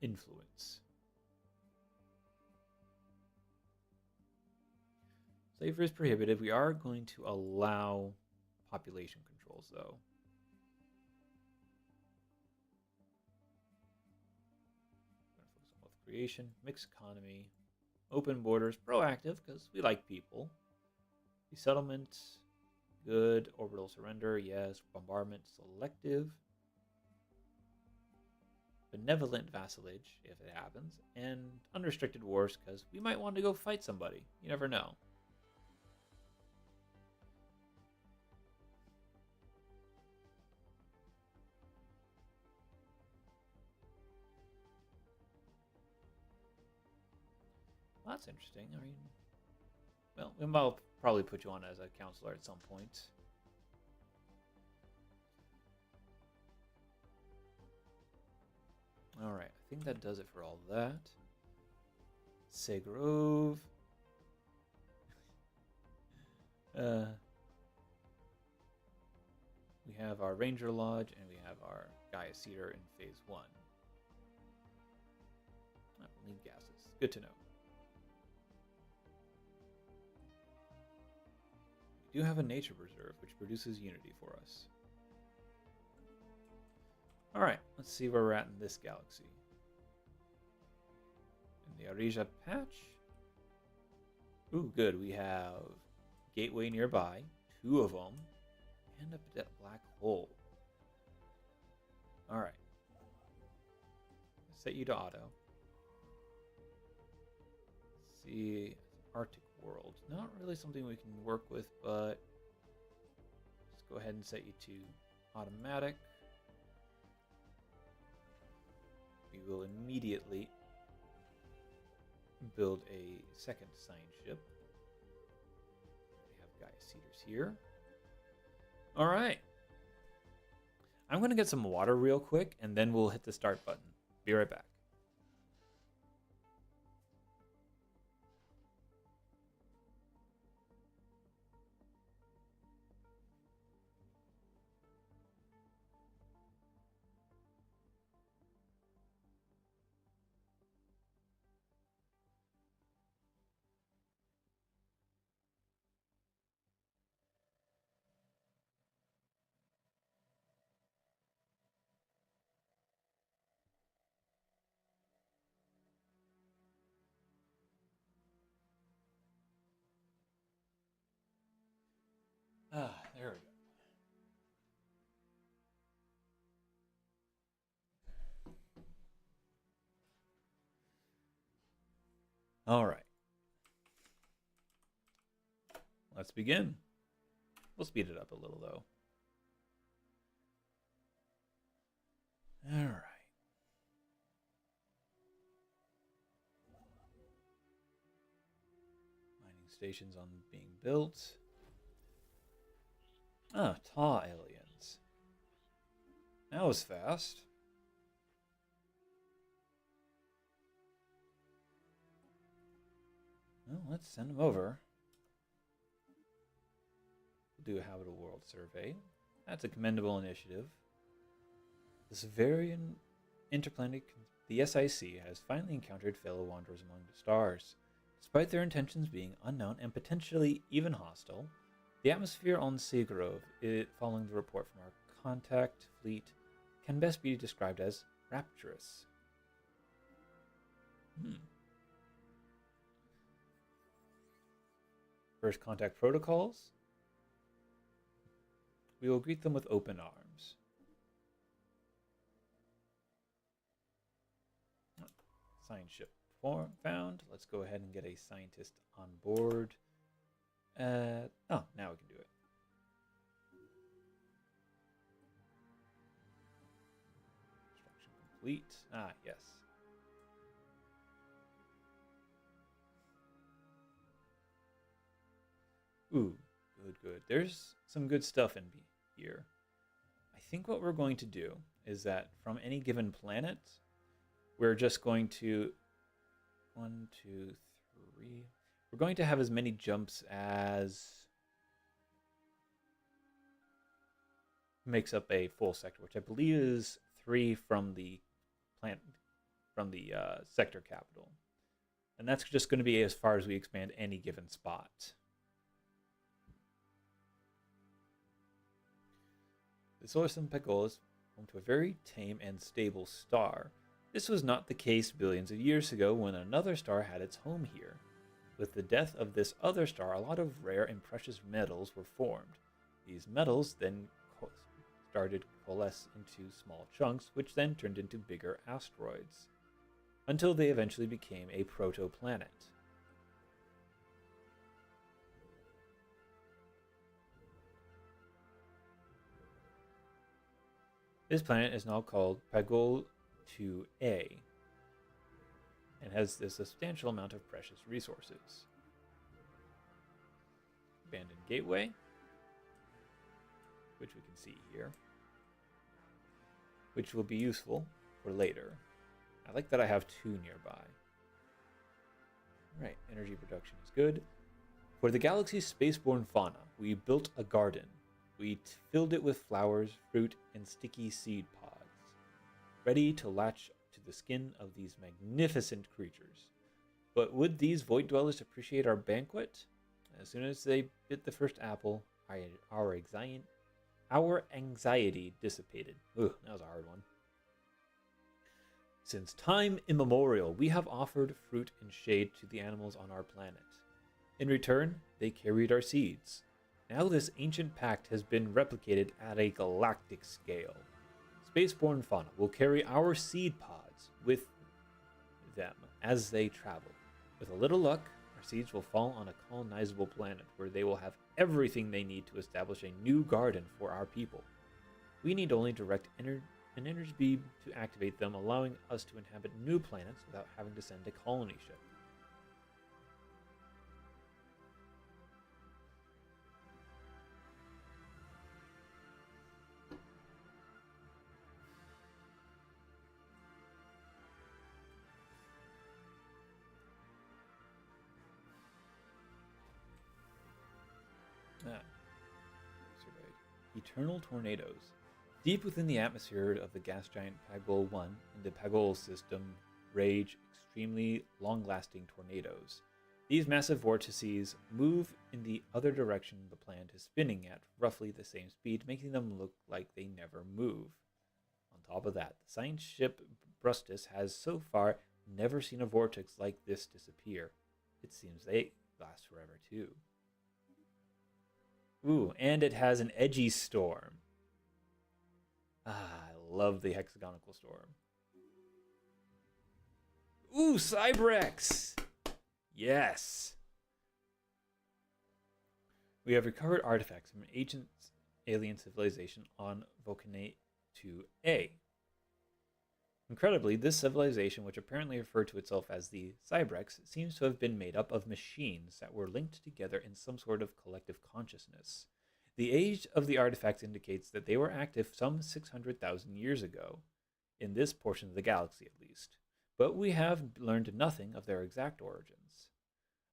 influence. Slavery is prohibited. We are going to allow population controls, though. Focus on wealth creation, mixed economy, open borders, proactive because we like people. Resettlement, good. Orbital surrender, yes. Bombardment, selective. Benevolent vassalage, if it happens. And unrestricted wars, because we might want to go fight somebody. You never know. that's interesting. I mean, well, we might probably put you on as a counselor at some point. Alright, I think that does it for all that. Segrove. We have our Ranger Lodge, and we have our Gaia Cedar in Phase 1. Oh, lean gases. Good to know. We do have a nature reserve, which produces unity for us. Alright, let's see where we're at in this galaxy. In the Arija patch. Ooh, good. We have Gateway nearby, 2 of them, and a black hole. Alright. Set you to auto. See, Arctic world. Not really something we can work with, but just go ahead and set you to automatic. We will immediately build a second sign ship. We have Gaia Cedars here. All right. I'm going to get some water real quick, and then we'll hit the start button. Be right back. Ah, there we go. All right. Let's begin. We'll speed it up a little, though. All right. Mining stations on being built. Ah, Taw aliens. That was fast. Well, let's send them over. We'll do a habitable world survey. That's a commendable initiative. The Severian interplanet, the SIC, has finally encountered fellow wanderers among the stars. Despite their intentions being unknown and potentially even hostile, the atmosphere on Segrove, following the report from our contact fleet, can best be described as rapturous. First contact protocols. We will greet them with open arms. Science ship found. Let's go ahead and get a scientist on board. Oh, now we can do it. Construction complete. Ah, yes. Ooh, good. There's some good stuff in here. I think what we're going to do is that from any given planet, we're just going to 1, 2, 3. We're going to have as many jumps as makes up a full sector, which I believe is 3 from the sector capital, and that's just going to be as far as we expand any given spot. The solar system Pegol is home to a very tame and stable star. This was not the case billions of years ago when another star had its home here. With the death of this other star, a lot of rare and precious metals were formed. These metals then started to coalesce into small chunks, which then turned into bigger asteroids, until they eventually became a protoplanet. This planet is now called Pegol 2A. and has a substantial amount of precious resources. Abandoned gateway, which we can see here, which will be useful for later. I like that I have two nearby. Right, energy production is good. For the galaxy's spaceborne fauna, we built a garden. We filled it with flowers, fruit, and sticky seed pods, ready to latch to the skin of these magnificent creatures. But would these void dwellers appreciate our banquet? As soon as they bit the first apple, our anxiety dissipated. Ugh, that was a hard one. Since time immemorial, we have offered fruit and shade to the animals on our planet. In return, they carried our seeds. Now this ancient pact has been replicated at a galactic scale. Spaceborne fauna will carry our seed pods with them as they travel. With a little luck, our seeds will fall on a colonizable planet where they will have everything they need to establish a new garden for our people. We need only direct an energy beam to activate them, allowing us to inhabit new planets without having to send a colony ship. Eternal tornadoes. Deep within the atmosphere of the gas giant Pagol 1 in the Pagol system rage extremely long-lasting tornadoes. These massive vortices move in the other direction the planet is spinning at roughly the same speed, making them look like they never move. On top of that, the science ship Brustus has so far never seen a vortex like this disappear. It seems they last forever too. Ooh, and it has an edgy storm. Ah, I love the hexagonal storm. Ooh, Cybrex! Yes! We have recovered artifacts from an ancient alien civilization on Vulcanate 2A. Incredibly, this civilization, which apparently referred to itself as the Cybrex, seems to have been made up of machines that were linked together in some sort of collective consciousness. The age of the artifacts indicates that they were active some 600,000 years ago, in this portion of the galaxy at least, but we have learned nothing of their exact origins.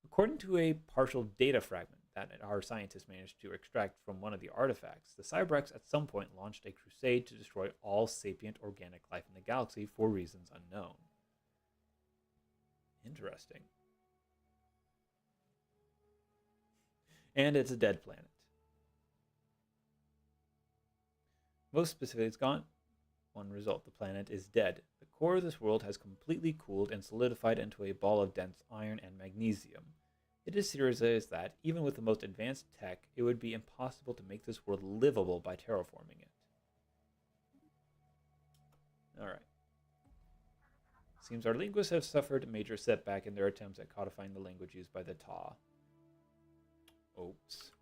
According to a partial data fragment that our scientists managed to extract from one of the artifacts, the Cybrex at some point launched a crusade to destroy all sapient organic life in the galaxy for reasons unknown. Interesting. And it's a dead planet. Most specifically, it's got one result. The planet is dead. The core of this world has completely cooled and solidified into a ball of dense iron and magnesium. It is serious as that, even with the most advanced tech, it would be impossible to make this world livable by terraforming it. Alright. Seems our linguists have suffered a major setback in their attempts at codifying the language used by the Ta. Oops.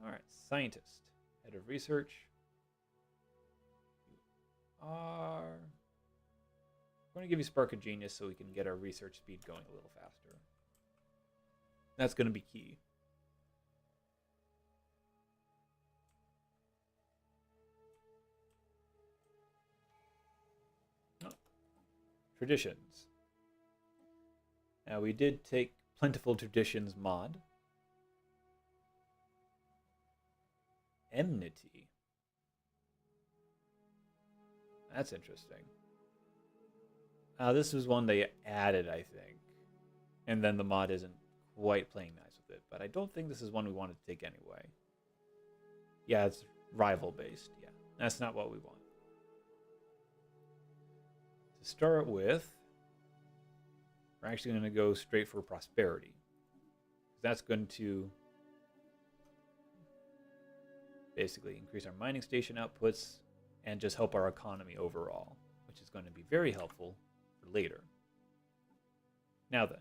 Alright, scientist. Head of research. You are... I'm going to give you Spark of Genius so we can get our research speed going a little faster. That's going to be key. Oh. Traditions. Now we did take Plentiful Traditions mod. Enmity. That's interesting. This was one they added, I think. And then the mod isn't quite playing nice with it. But I don't think this is one we wanted to take anyway. Yeah, it's rival-based. Yeah, that's not what we want. To start with, we're actually going to go straight for prosperity. That's going to basically increase our mining station outputs and just help our economy overall, which is going to be very helpful for later. Now then,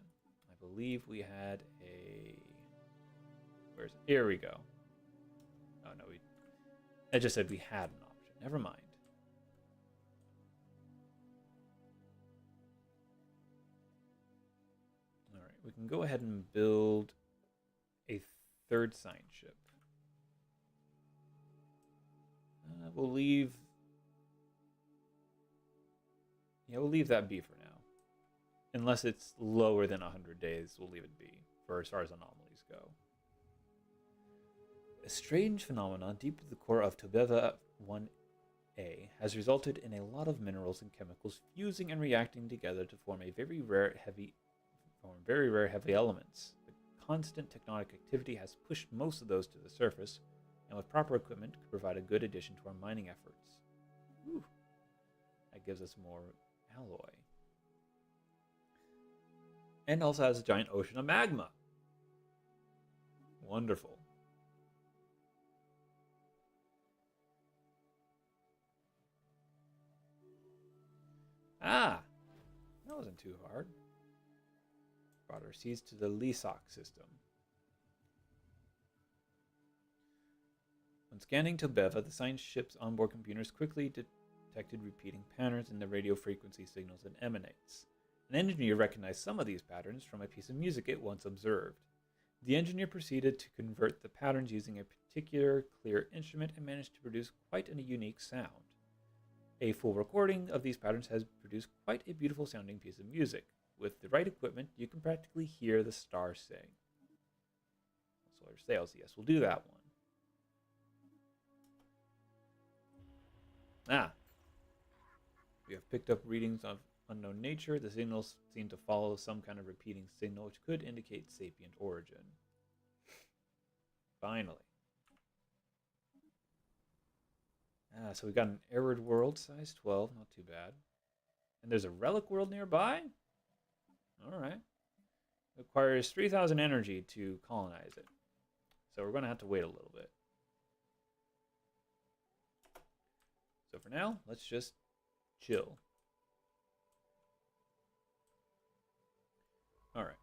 I believe we had a... Where's it? Here we go. Oh no, I just said we had an option. Never mind. can go ahead and build a third science ship. We'll leave that be for now. Unless it's lower than 100 days, we'll leave it be, for as far as anomalies go. A strange phenomenon deep to the core of Tobeva 1A has resulted in a lot of minerals and chemicals fusing and reacting together to form very rare heavy elements. The constant tectonic activity has pushed most of those to the surface, and with proper equipment could provide a good addition to our mining efforts. Whew. That gives us more alloy. And also has a giant ocean of magma. Wonderful. Ah! That wasn't too hard. Brought our seeds to the Lisak system. When scanning Tobeva, the science ship's onboard computers quickly detected repeating patterns in the radio frequency signals it emanates. An engineer recognized some of these patterns from a piece of music it once observed. The engineer proceeded to convert the patterns using a particular clear instrument and managed to produce quite a unique sound. A full recording of these patterns has produced quite a beautiful sounding piece of music. With the right equipment, you can practically hear the stars sing. Solar sails, yes, we'll do that one. We have picked up readings of unknown nature. The signals seem to follow some kind of repeating signal, which could indicate sapient origin. Finally. So we got an arid world, size 12, not too bad. And there's a relic world nearby? Alright. It requires 3,000 energy to colonize it. So we're going to have to wait a little bit. So for now, let's just chill. Alright,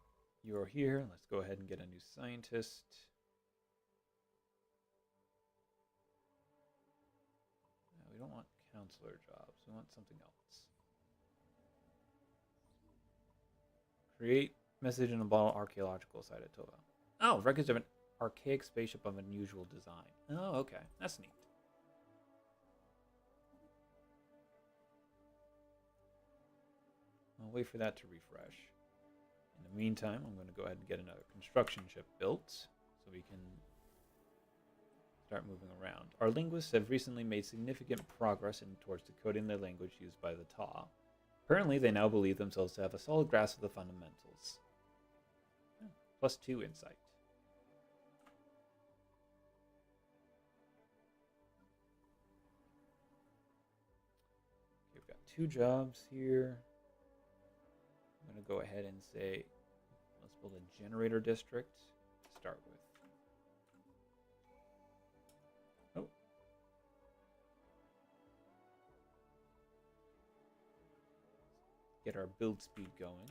you're here. Let's go ahead and get a new scientist. No, we don't want counselor jobs. We want something else. Create message in a bottle archaeological site at Tova. Oh, records of an archaic spaceship of unusual design. Oh, okay. That's neat. I'll wait for that to refresh. In the meantime, I'm going to go ahead and get another construction ship built so we can start moving around. Our linguists have recently made significant progress towards decoding the language used by the Ta. Apparently, they now believe themselves to have a solid grasp of the fundamentals. +2 insight. Okay, we've got 2 jobs here. I'm going to go ahead and say, let's build a generator district to start with. Oh. Get our build speed going.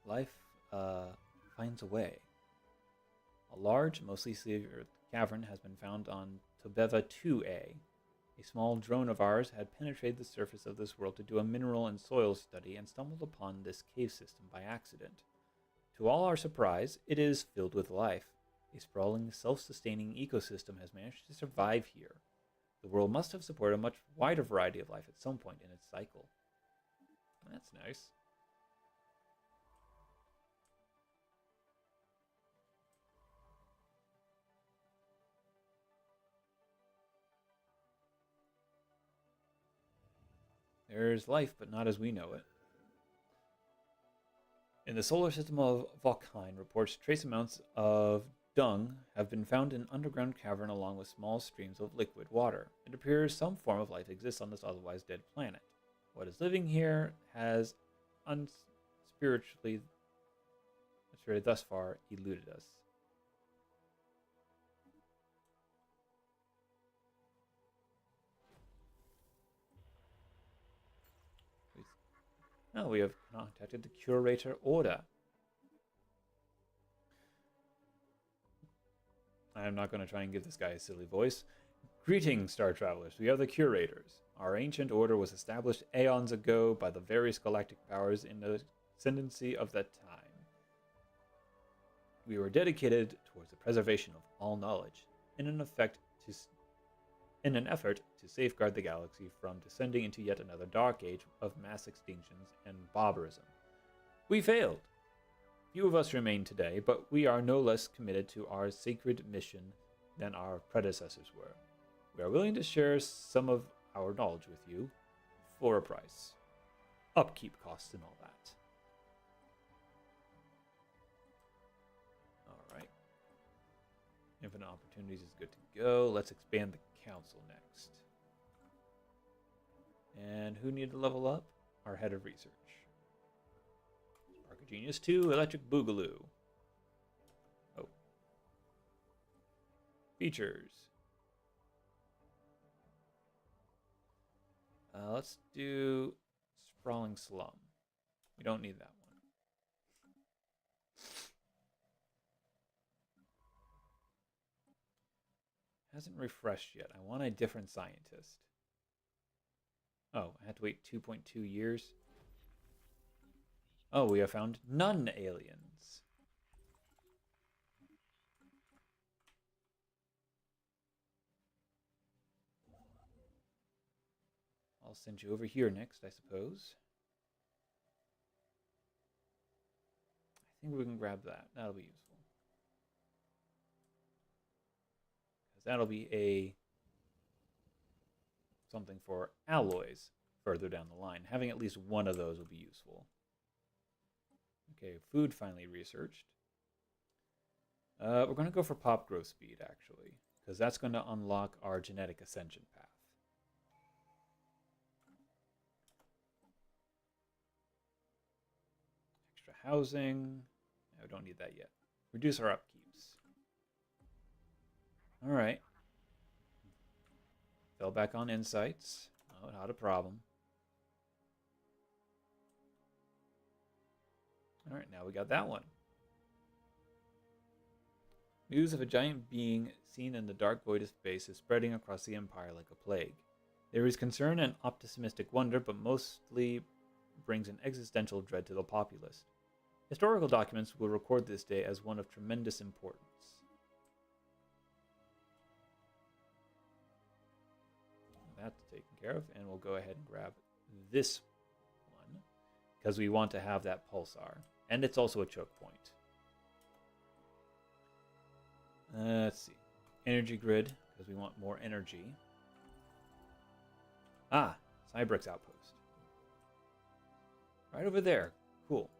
Life finds a way. A large, mostly sealed cavern has been found on Tobeva 2A. A small drone of ours had penetrated the surface of this world to do a mineral and soil study and stumbled upon this cave system by accident. To all our surprise, it is filled with life. A sprawling, self-sustaining ecosystem has managed to survive here. The world must have supported a much wider variety of life at some point in its cycle. That's nice. There's life, but not as we know it. In the solar system of Valkyne, reports trace amounts of dung have been found in an underground cavern along with small streams of liquid water. It appears some form of life exists on this otherwise dead planet. What is living here has unspiritually thus far eluded us. Oh, we have contacted the Curator Order. I'm not going to try and give this guy a silly voice. Greetings, Star Travelers. We are the Curators. Our ancient order was established aeons ago by the various galactic powers in the ascendancy of that time. We were dedicated towards the preservation of all knowledge, in an effort to safeguard the galaxy from descending into yet another dark age of mass extinctions and barbarism. We failed. Few of us remain today, but we are no less committed to our sacred mission than our predecessors were. We are willing to share some of our knowledge with you for a price. Upkeep costs and all that. Alright. Infinite opportunities is good to go. Let's expand the council next. And who needed to level up? Our head of research. Spark of Genius 2, Electric Boogaloo. Oh. Features. Let's do Sprawling Slum. We don't need that one. Hasn't refreshed yet. I want a different scientist. Oh, I had to wait 2.2 years. Oh, we have found none aliens. I'll send you over here next, I suppose. I think we can grab that. That'll be useful. Because that'll be something for alloys further down the line. Having at least one of those will be useful. Okay, food finally researched. We're going to go for pop growth speed, actually, because that's going to unlock our genetic ascension path. Extra housing. No, we don't need that yet. Reduce our upkeeps. All right. Fell back on insights. Oh, not a problem. All right, now we got that one. News of a giant being seen in the dark void of space is spreading across the Empire like a plague. There is concern and optimistic wonder, but mostly brings an existential dread to the populace. Historical documents will record this day as one of tremendous importance. That's taken care of, and we'll go ahead and grab this one because we want to have that pulsar, and it's also a choke point. Let's see, energy grid because we want more energy. Ah, Cybrix outpost, right over there. Cool.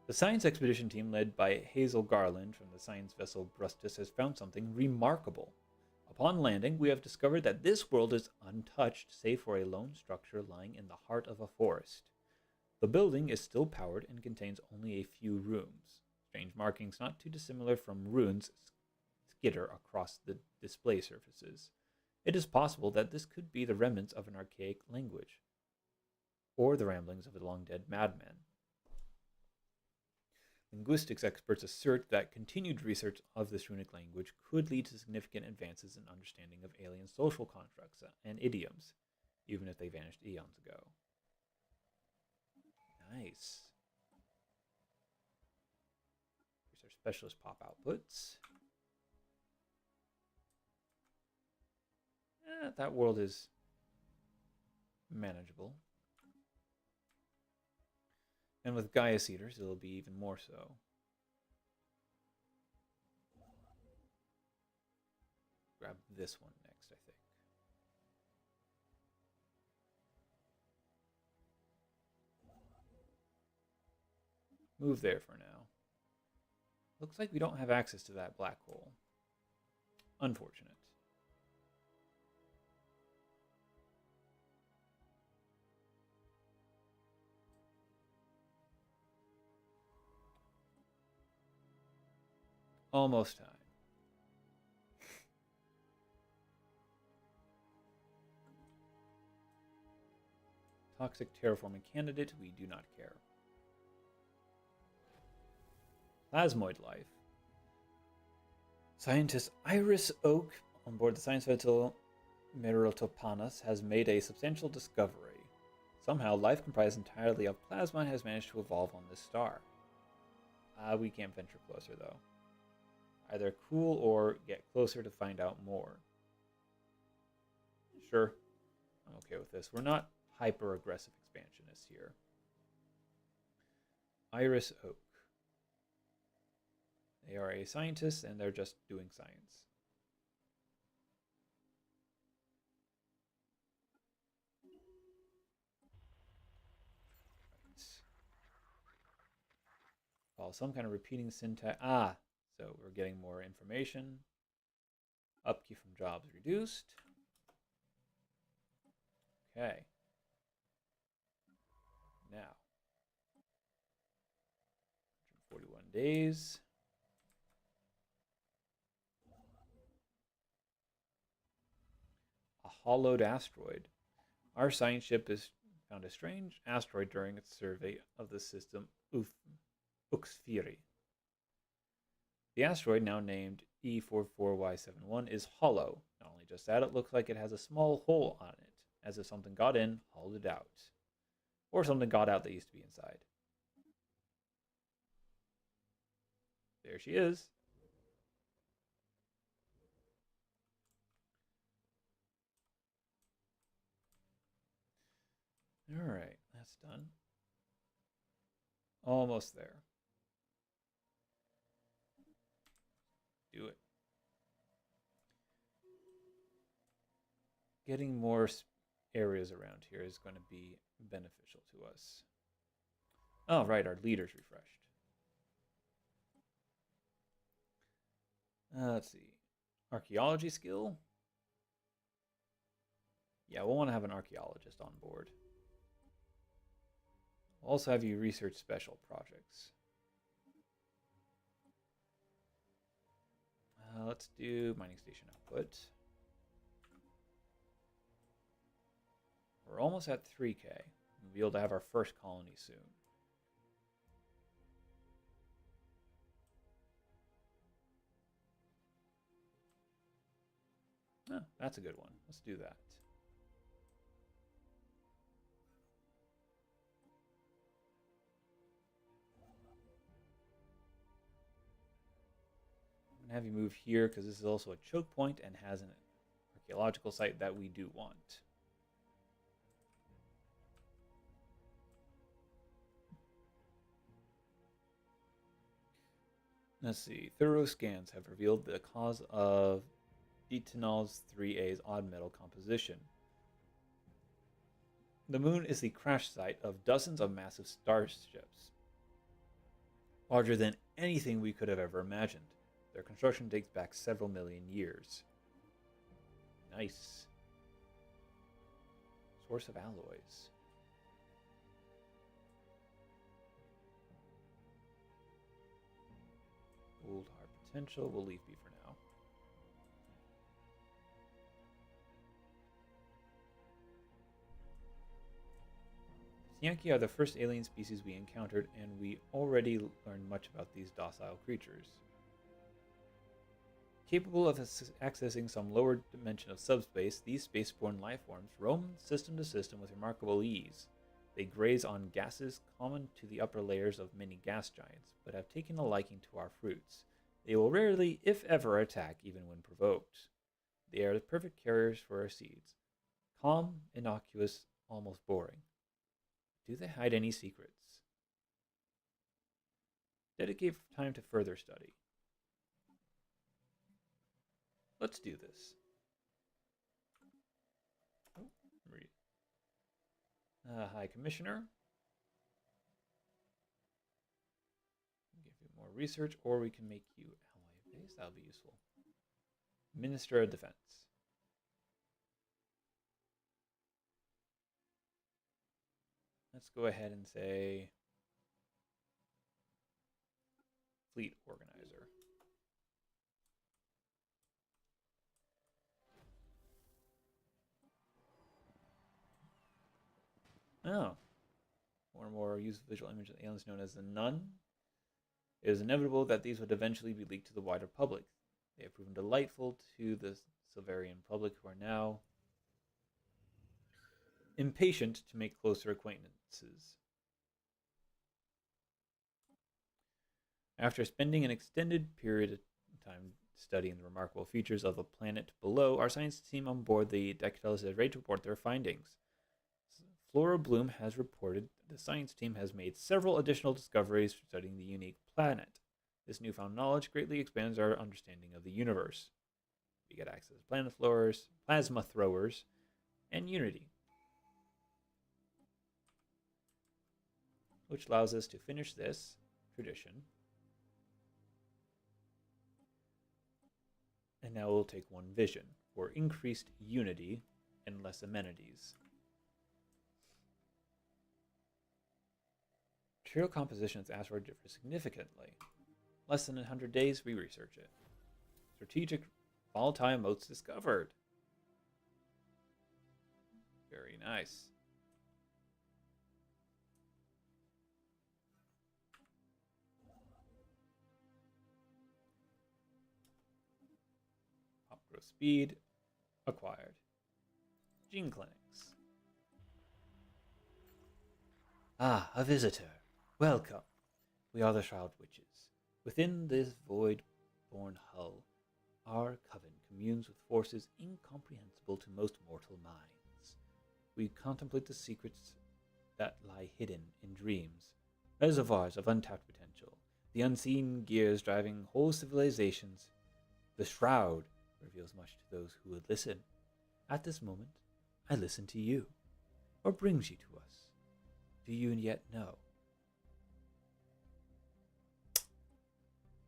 The science expedition team led by Hazel Garland from the science vessel Brustus has found something remarkable. Upon landing, we have discovered that this world is untouched save for a lone structure lying in the heart of a forest. The building is still powered and contains only a few rooms. Strange markings not too dissimilar from runes skitter across the display surfaces. It is possible that this could be the remnants of an archaic language, or the ramblings of a long-dead madman. Linguistics experts assert that continued research of this runic language could lead to significant advances in understanding of alien social constructs and idioms, even if they vanished eons ago. Nice. Here's our specialist pop outputs. That world is manageable. And with Gaius Eaters, it'll be even more so. Grab this one next, I think. Move there for now. Looks like we don't have access to that black hole. Unfortunate. Almost time. Toxic terraforming candidate, we do not care. Plasmoid life. Scientist Iris Oak on board the science vessel Merotopanus has made a substantial discovery. Somehow, life comprised entirely of plasma has managed to evolve on this star. We can't venture closer, though. Either cool or get closer to find out more. Sure, I'm okay with this. We're not hyper-aggressive expansionists here. Iris Oak. They are a scientist, and they're just doing science. Follow some kind of repeating syntax. So we're getting more information. Upkeep from jobs reduced. Okay. Now. 141 days. A hollowed asteroid. Our science ship has found a strange asteroid during its survey of the system Uxphiri. The asteroid, now named E44Y71, is hollow. Not only just that, it looks like it has a small hole on it, as if something got in, hauled it out. Or something got out that used to be inside. There she is. Alright, that's done. Almost there. Do it. Getting more areas around here is going to be beneficial to us. Oh, right, our leader's refreshed. Let's see. Archaeology skill? Yeah, we'll want to have an archaeologist on board. We'll also have you research special projects. Let's do mining station output. We're almost at 3K. We'll be able to have our first colony soon. Oh, that's a good one. Let's do that. I'm going to have you move here because this is also a choke point and has an archaeological site that we do want. Let's see. Thorough scans have revealed the cause of Detonal's 3A's odd metal composition. The moon is the crash site of dozens of massive starships, larger than anything we could have ever imagined. Their construction dates back several million years. Nice. Source of alloys. Gold hard potential. We'll leave B for now. Yankee are the first alien species we encountered, and we already learned much about these docile creatures. Capable of accessing some lower dimension of subspace, these spaceborne lifeforms roam system to system with remarkable ease. They graze on gases common to the upper layers of many gas giants, but have taken a liking to our fruits. They will rarely, if ever, attack even when provoked. They are the perfect carriers for our seeds. Calm, innocuous, almost boring. Do they hide any secrets? Dedicate time to further study. Let's do this. Oh, read. High Commissioner. Give you more research, or we can make you ally base. That'll be useful. Minister of Defense. Let's go ahead and say Fleet Organizer. Oh. More and more use visual image of aliens known as the Nun. It is inevitable that these would eventually be leaked to the wider public. They have proven delightful to the Silverian public, who are now impatient to make closer acquaintances. After spending an extended period of time studying the remarkable features of the planet below, our science team on board the Dectalis is ready to report their findings. Flora Bloom has reported that the science team has made several additional discoveries studying the unique planet. This newfound knowledge greatly expands our understanding of the universe. We get access to planet flowers, plasma throwers, and Unity, which allows us to finish this tradition. And now we'll take one vision for increased unity and less amenities. Material composition of the asteroid differs significantly. Less than 100 days, we research it. Strategic volatile motes discovered. Very nice. Growth speed acquired. Gene clinics. Ah, a visitor. Welcome. We are the Shroud Witches. Within this void-born hull, our coven communes with forces incomprehensible to most mortal minds. We contemplate the secrets that lie hidden in dreams, reservoirs of untapped potential, the unseen gears driving whole civilizations. The Shroud reveals much to those who would listen. At this moment, I listen to you. What brings you to us? Do you yet know?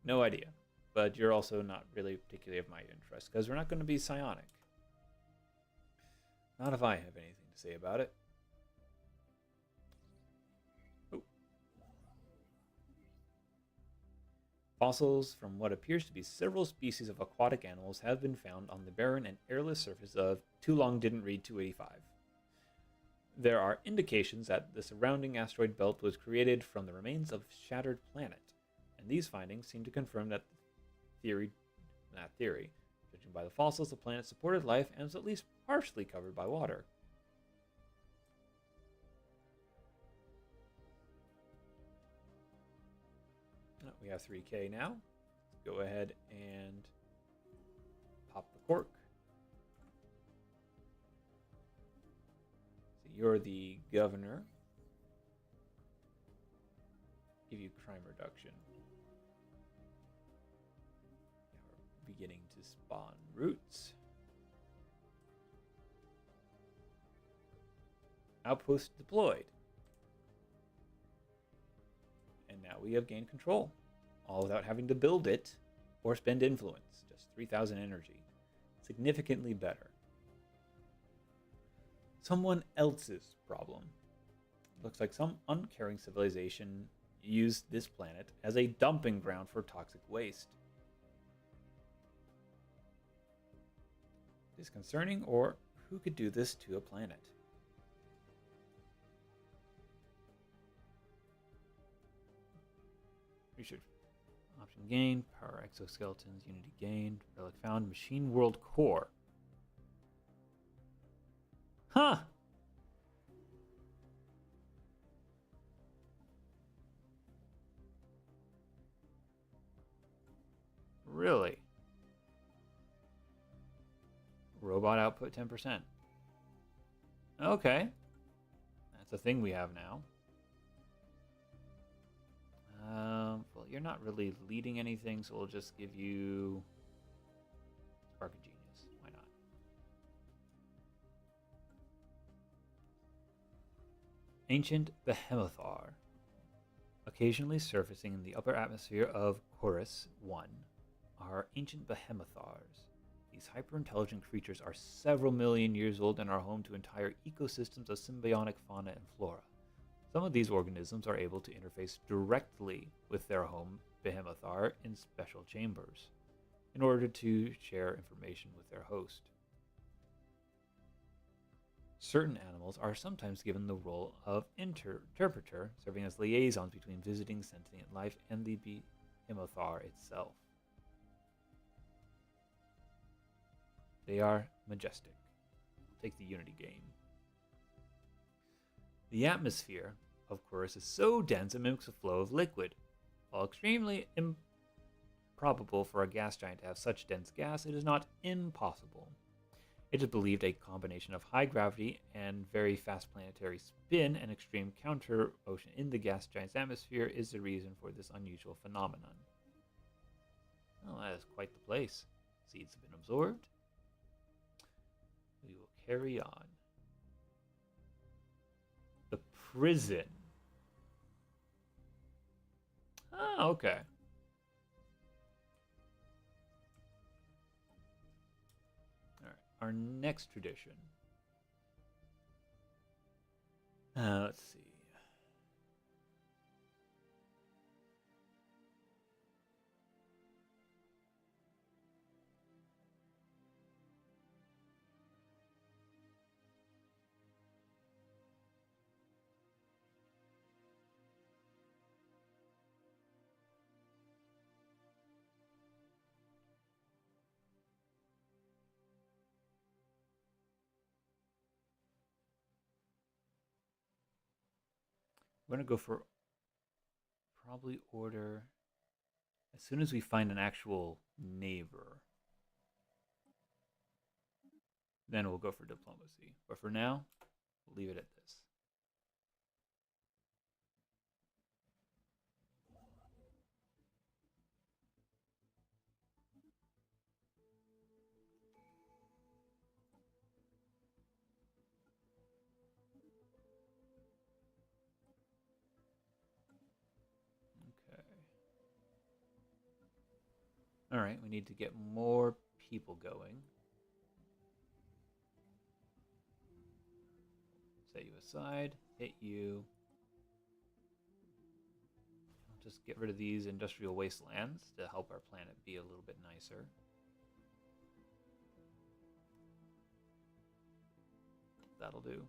No idea, but you're also not really particularly of my interest, because we're not going to be psionic. Not if I have anything to say about it. Oh. Fossils from what appears to be several species of aquatic animals have been found on the barren and airless surface of Too Long Didn't Read 285. There are indications that the surrounding asteroid belt was created from the remains of a shattered planet, and these findings seem to confirm that theory. Judging by the fossils, the planet supported life and was at least partially covered by water. We have 3K now. Let's go ahead and pop the cork. So you're the governor. Give you crime reduction. Now we're beginning to spawn roots. Outpost deployed. And now we have gained control. All without having to build it or spend influence. Just 3,000 energy. Significantly better. Someone else's problem. Looks like some uncaring civilization used this planet as a dumping ground for toxic waste. Disconcerting, or who could do this to a planet? Research. Option gained, power exoskeletons, unity gained, relic found, machine world core. Huh! Really? Robot output 10%. Okay. That's a thing we have now. Well, you're not really leading anything, so we'll just give you Spark of Genius. Why not? Ancient Behemothar. Occasionally surfacing in the upper atmosphere of Chorus 1 are ancient Behemothars. These hyper-intelligent creatures are several million years old and are home to entire ecosystems of symbiotic fauna and flora. Some of these organisms are able to interface directly with their home Behemothar in special chambers, in order to share information with their host. Certain animals are sometimes given the role of interpreter, serving as liaisons between visiting sentient life and the Behemothar itself. They are majestic. Take the unity gain. The atmosphere, of course, is so dense it mimics a flow of liquid. While extremely improbable for a gas giant to have such dense gas, it is not impossible. It is believed a combination of high gravity and very fast planetary spin and extreme counter motion in the gas giant's atmosphere is the reason for this unusual phenomenon. Oh, that is quite the place. Seeds have been absorbed. We will carry on. The prison. Oh, okay. All right. Our next tradition. Let's see. We're going to go for probably order as soon as we find an actual neighbor. Then we'll go for diplomacy. But for now, we'll leave it at this. Okay. All right, we need to get more people going. Set you aside, hit you. I'll just get rid of these industrial wastelands to help our planet be a little bit nicer. That'll do.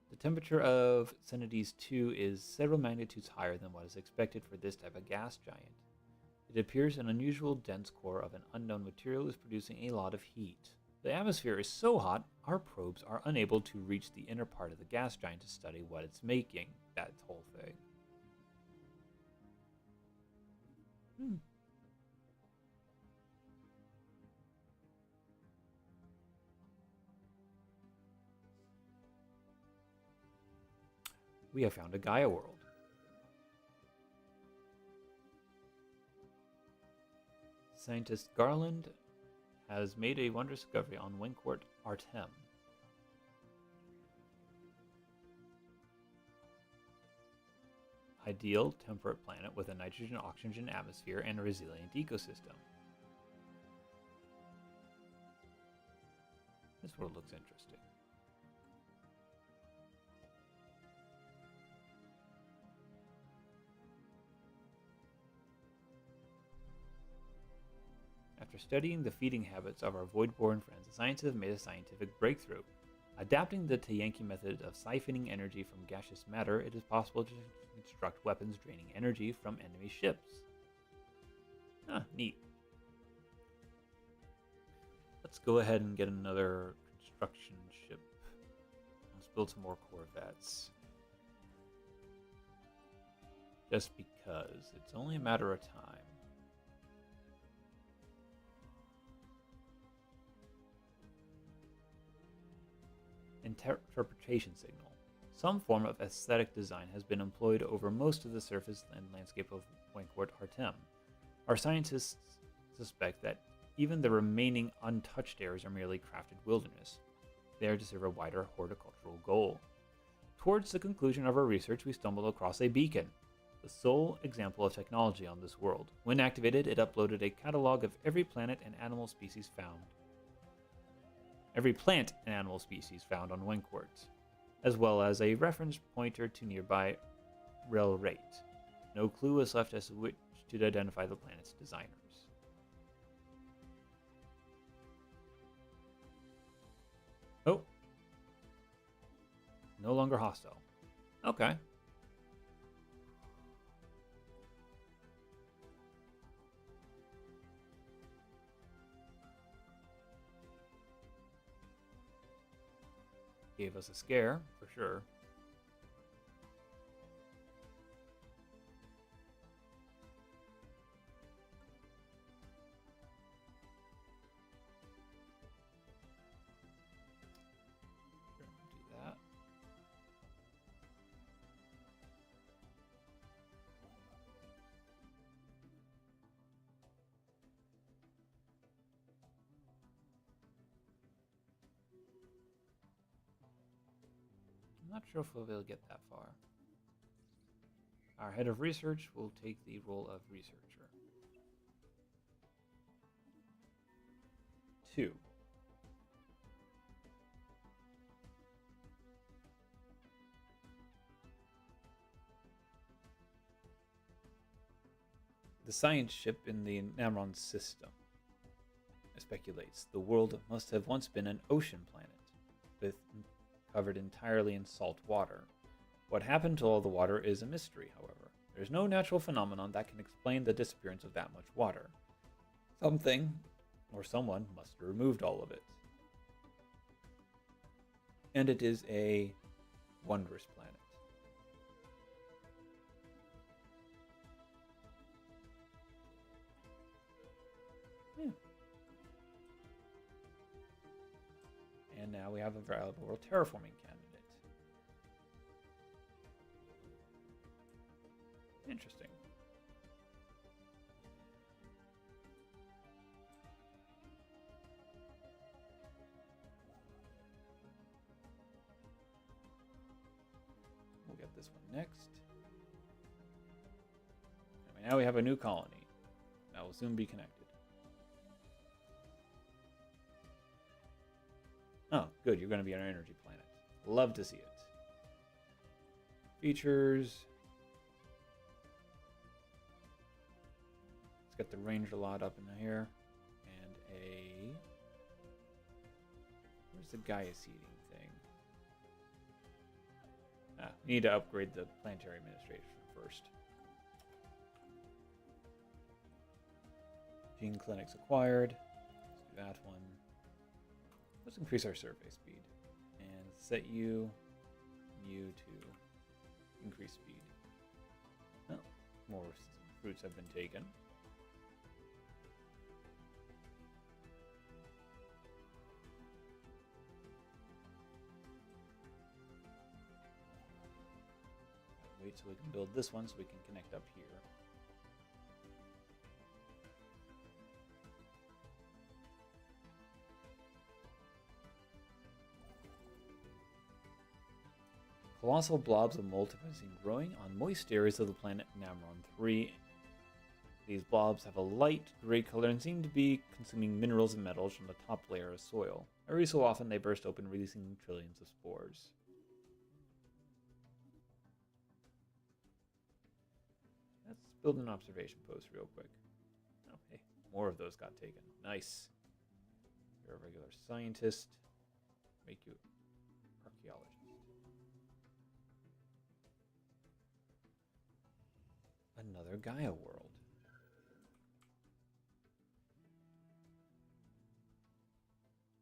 The temperature of Cenides 2 is several magnitudes higher than what is expected for this type of gas giant. It appears an unusual dense core of an unknown material is producing a lot of heat. The atmosphere is so hot, our probes are unable to reach the inner part of the gas giant to study what it's making, that whole thing. We have found a Gaia world. Scientist Garland has made a wondrous discovery on Wincourt Artem. Ideal temperate planet with a nitrogen-oxygen atmosphere and a resilient ecosystem. This world looks interesting. After studying the feeding habits of our void-born friends, the scientists have made a scientific breakthrough. Adapting the Tayanki method of siphoning energy from gaseous matter, it is possible to construct weapons draining energy from enemy ships. Ah, neat. Let's go ahead and get another construction ship. Let's build some more Corvettes. Just because. It's only a matter of time. Interpretation signal. Some form of aesthetic design has been employed over most of the surface and landscape of Wincourt Artem. Our scientists suspect that even the remaining untouched areas are merely crafted wilderness. They are to serve a wider horticultural goal. Towards the conclusion of our research, we stumbled across a beacon, the sole example of technology on this world. When activated, it uploaded a catalog of every planet and animal species found. Every plant and animal species found on Wincourt, as well as a reference pointer to nearby rail rate. No clue was left as to which to identify the planet's designers. Oh. No longer hostile. Okay. Gave us a scare, for sure. not sure if we'll be able to get that far. Our head of research will take the role of researcher. 2. The science ship in the Namron system speculates the world must have once been an ocean planet, covered entirely in salt water. What happened to all the water is a mystery, however. There's no natural phenomenon that can explain the disappearance of that much water. Something, or someone, must have removed all of it. And it is a wondrous planet. And now we have a valuable terraforming candidate. Interesting. We'll get this one next. And now we have a new colony that will soon be connected. Oh, good. You're going to be an energy planet. Love to see it. Features. Let's get the ranger lot up in here. And a... Where's the Gaia seeding thing? Ah, we need to upgrade the planetary administration first. Gene clinics acquired. Let's do that one. Let's increase our survey speed and set you to increase speed. Oh, more fruits have been taken. Wait so we can build this one so we can connect up here. Colossal blobs of mold have been seen growing on moist areas of the planet Namron 3. These blobs have a light gray color and seem to be consuming minerals and metals from the top layer of soil. Every so often they burst open, releasing trillions of spores. Let's build an observation post real quick. Oh, hey, more of those got taken. Nice. You're a regular scientist. Make you archaeologist. Another Gaia world.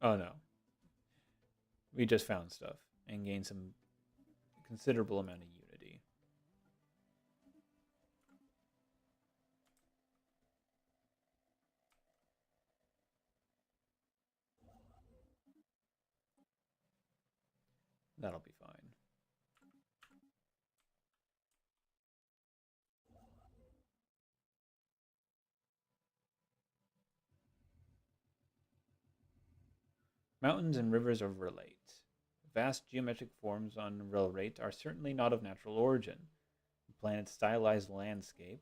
Oh no. We just found stuff and gained some considerable amount of unity. That'll be fine. Mountains and rivers of Relate. Vast geometric forms on Relate are certainly not of natural origin. The planet's stylized landscape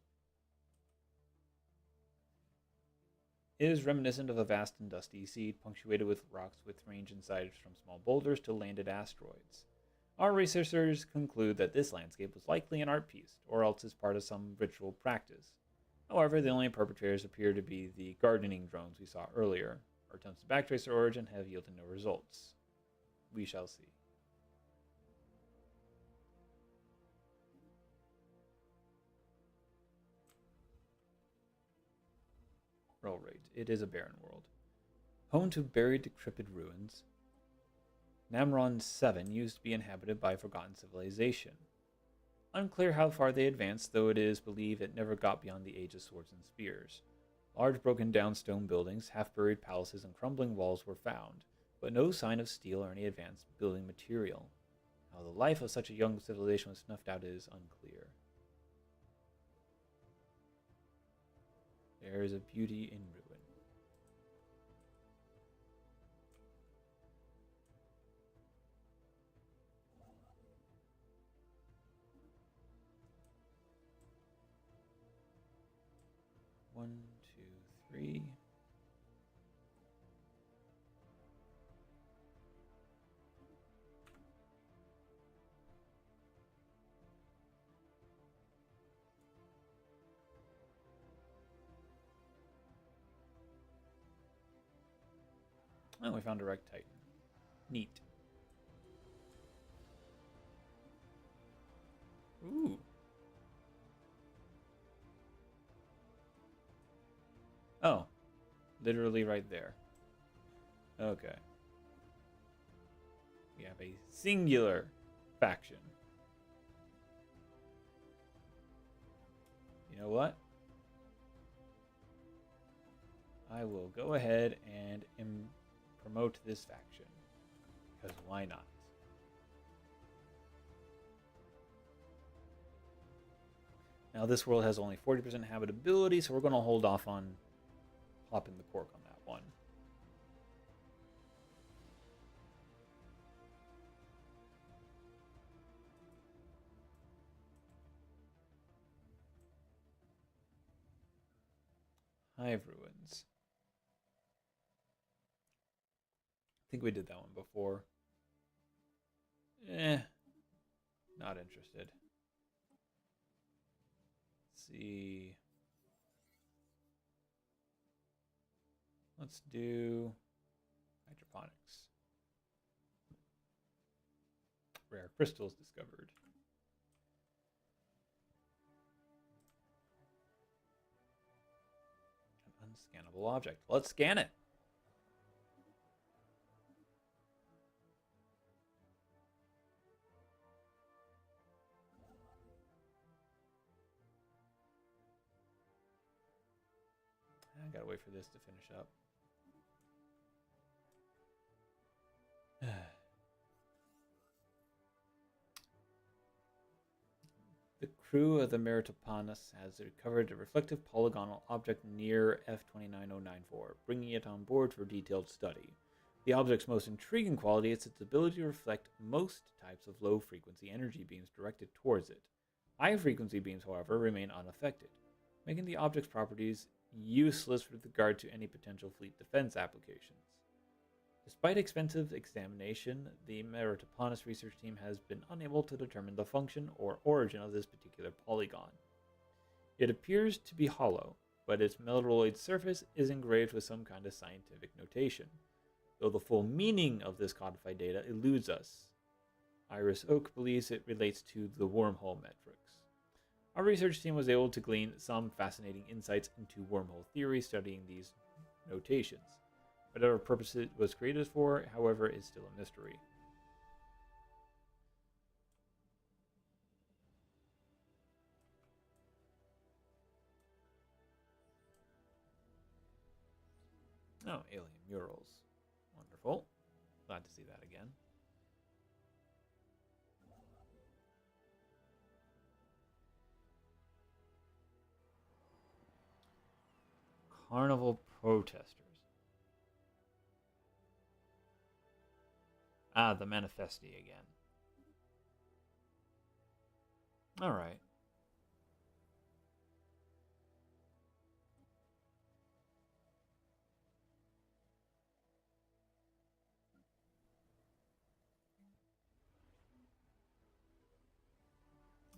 is reminiscent of a vast and dusty sea, punctuated with rocks with range in size from small boulders to landed asteroids. Our researchers conclude that this landscape was likely an art piece, or else is part of some ritual practice. However, the only perpetrators appear to be the gardening drones we saw earlier. Our attempts to backtrace their origin have yielded no results. We shall see. Roll rate. It is a barren world. Home to buried decrepit ruins, Namron 7 used to be inhabited by a forgotten civilization. Unclear how far they advanced, though it is believed it never got beyond the age of swords and spears. Large broken-down stone buildings, half-buried palaces, and crumbling walls were found, but no sign of steel or any advanced building material. How the life of such a young civilization was snuffed out is unclear. There is a beauty in ruin. 2, 3. Oh, we found a Direct Titan. Neat. Ooh. Oh, literally right there. Okay. We have a singular faction. You know what? I will go ahead and promote this faction. Because why not? Now this world has only 40% habitability, so we're going to hold off on popping the cork on that one. Hive Ruins. I think we did that one before. Not interested. Let's see. Let's do hydroponics. Rare crystals discovered. An unscannable object. Let's scan it. I gotta wait for this to finish up. The crew of the Meritoponus has recovered a reflective polygonal object near F29094, bringing it on board for detailed study. The object's most intriguing quality is its ability to reflect most types of low-frequency energy beams directed towards it. High-frequency beams, however, remain unaffected, making the object's properties useless with regard to any potential fleet defense applications. Despite expensive examination, the Meritoponus research team has been unable to determine the function or origin of this particular polygon. It appears to be hollow, but its metalloid surface is engraved with some kind of scientific notation, though the full meaning of this codified data eludes us. Iris Oak believes it relates to the wormhole metrics. Our research team was able to glean some fascinating insights into wormhole theory studying these notations. Whatever purpose it was created for, however, is still a mystery. Oh, alien murals. Wonderful. Glad to see that again. Carnival protesters. Ah, the Manifesti again. Alright.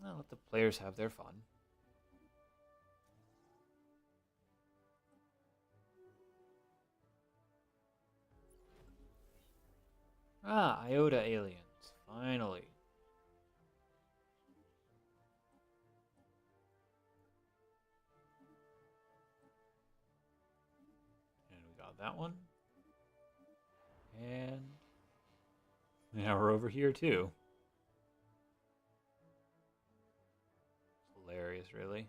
I'll let the players have their fun. Ah, Iota aliens. Finally. And we got that one. And now we're over here too. It's hilarious, really.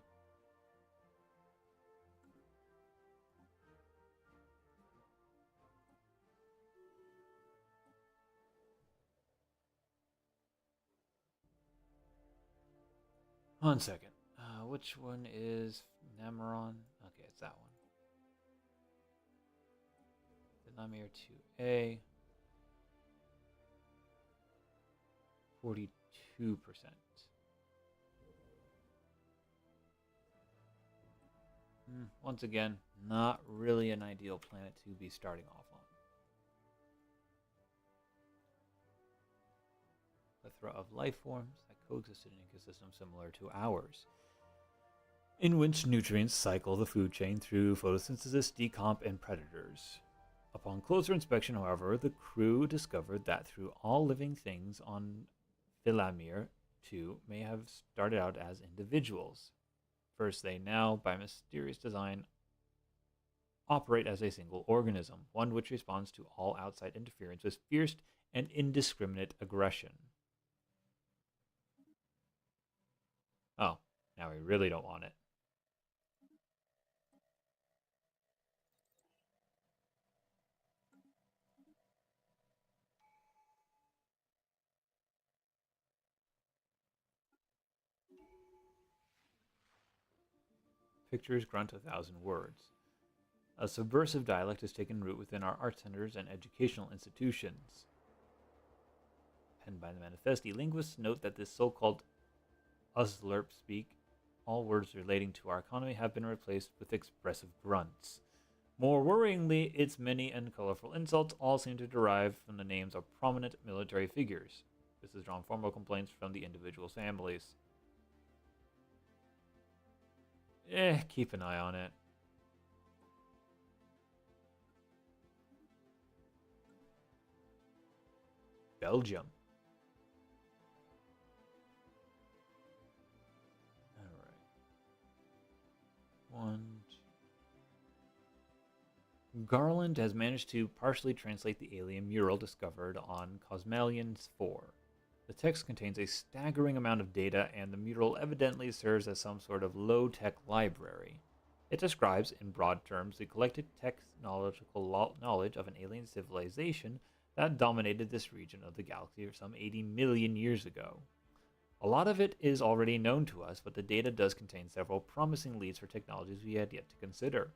One second. Which one is Nameron? Okay, it's that one. The Namir 2A. 42%. Once again, not really an ideal planet to be starting off on. Plethora of life forms that coexisted in an ecosystem similar to ours, in which nutrients cycle the food chain through photosynthesis, decomp, and predators. Upon closer inspection, however, the crew discovered that through all living things on Philamir 2 may have started out as individuals. First, they now, by mysterious design, operate as a single organism, one which responds to all outside interference with fierce and indiscriminate aggression. Oh, now we really don't want it. Pictures grunt 1,000 words. A subversive dialect has taken root within our art centers and educational institutions. Penned by the Manifesti, linguists note that this so-called Uslurp speak, all words relating to our economy have been replaced with expressive grunts. More worryingly, its many and colorful insults all seem to derive from the names of prominent military figures. This has drawn formal complaints from the individual families. Keep an eye on it. Belgium. Alright. Garland has managed to partially translate the alien mural discovered on Cosmalian 4. The text contains a staggering amount of data, and the mural evidently serves as some sort of low-tech library. It describes, in broad terms, the collected technological knowledge of an alien civilization that dominated this region of the galaxy some 80 million years ago. A lot of it is already known to us, but the data does contain several promising leads for technologies we had yet to consider.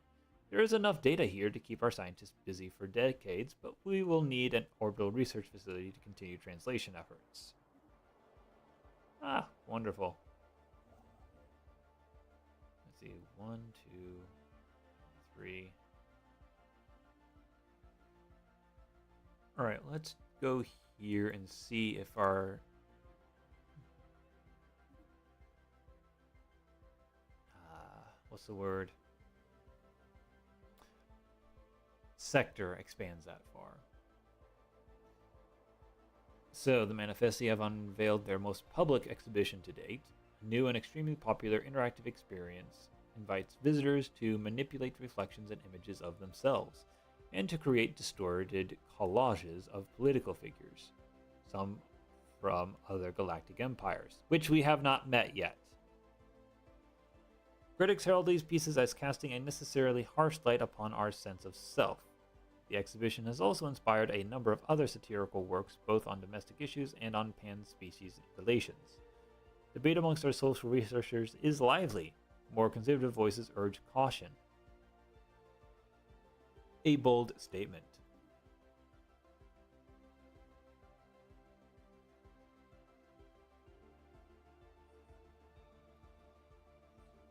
There is enough data here to keep our scientists busy for decades, but we will need an orbital research facility to continue translation efforts. Ah, wonderful. Let's see, 1, 2, 3. Alright, let's go here and see if our... what's the word? Sector expands that far. So, the Manifesti have unveiled their most public exhibition to date. A new and extremely popular interactive experience invites visitors to manipulate reflections and images of themselves, and to create distorted collages of political figures, some from other galactic empires, which we have not met yet. Critics herald these pieces as casting a necessarily harsh light upon our sense of self. The exhibition has also inspired a number of other satirical works, both on domestic issues and on pan-species relations. Debate amongst our social researchers is lively. More conservative voices urge caution. A bold statement.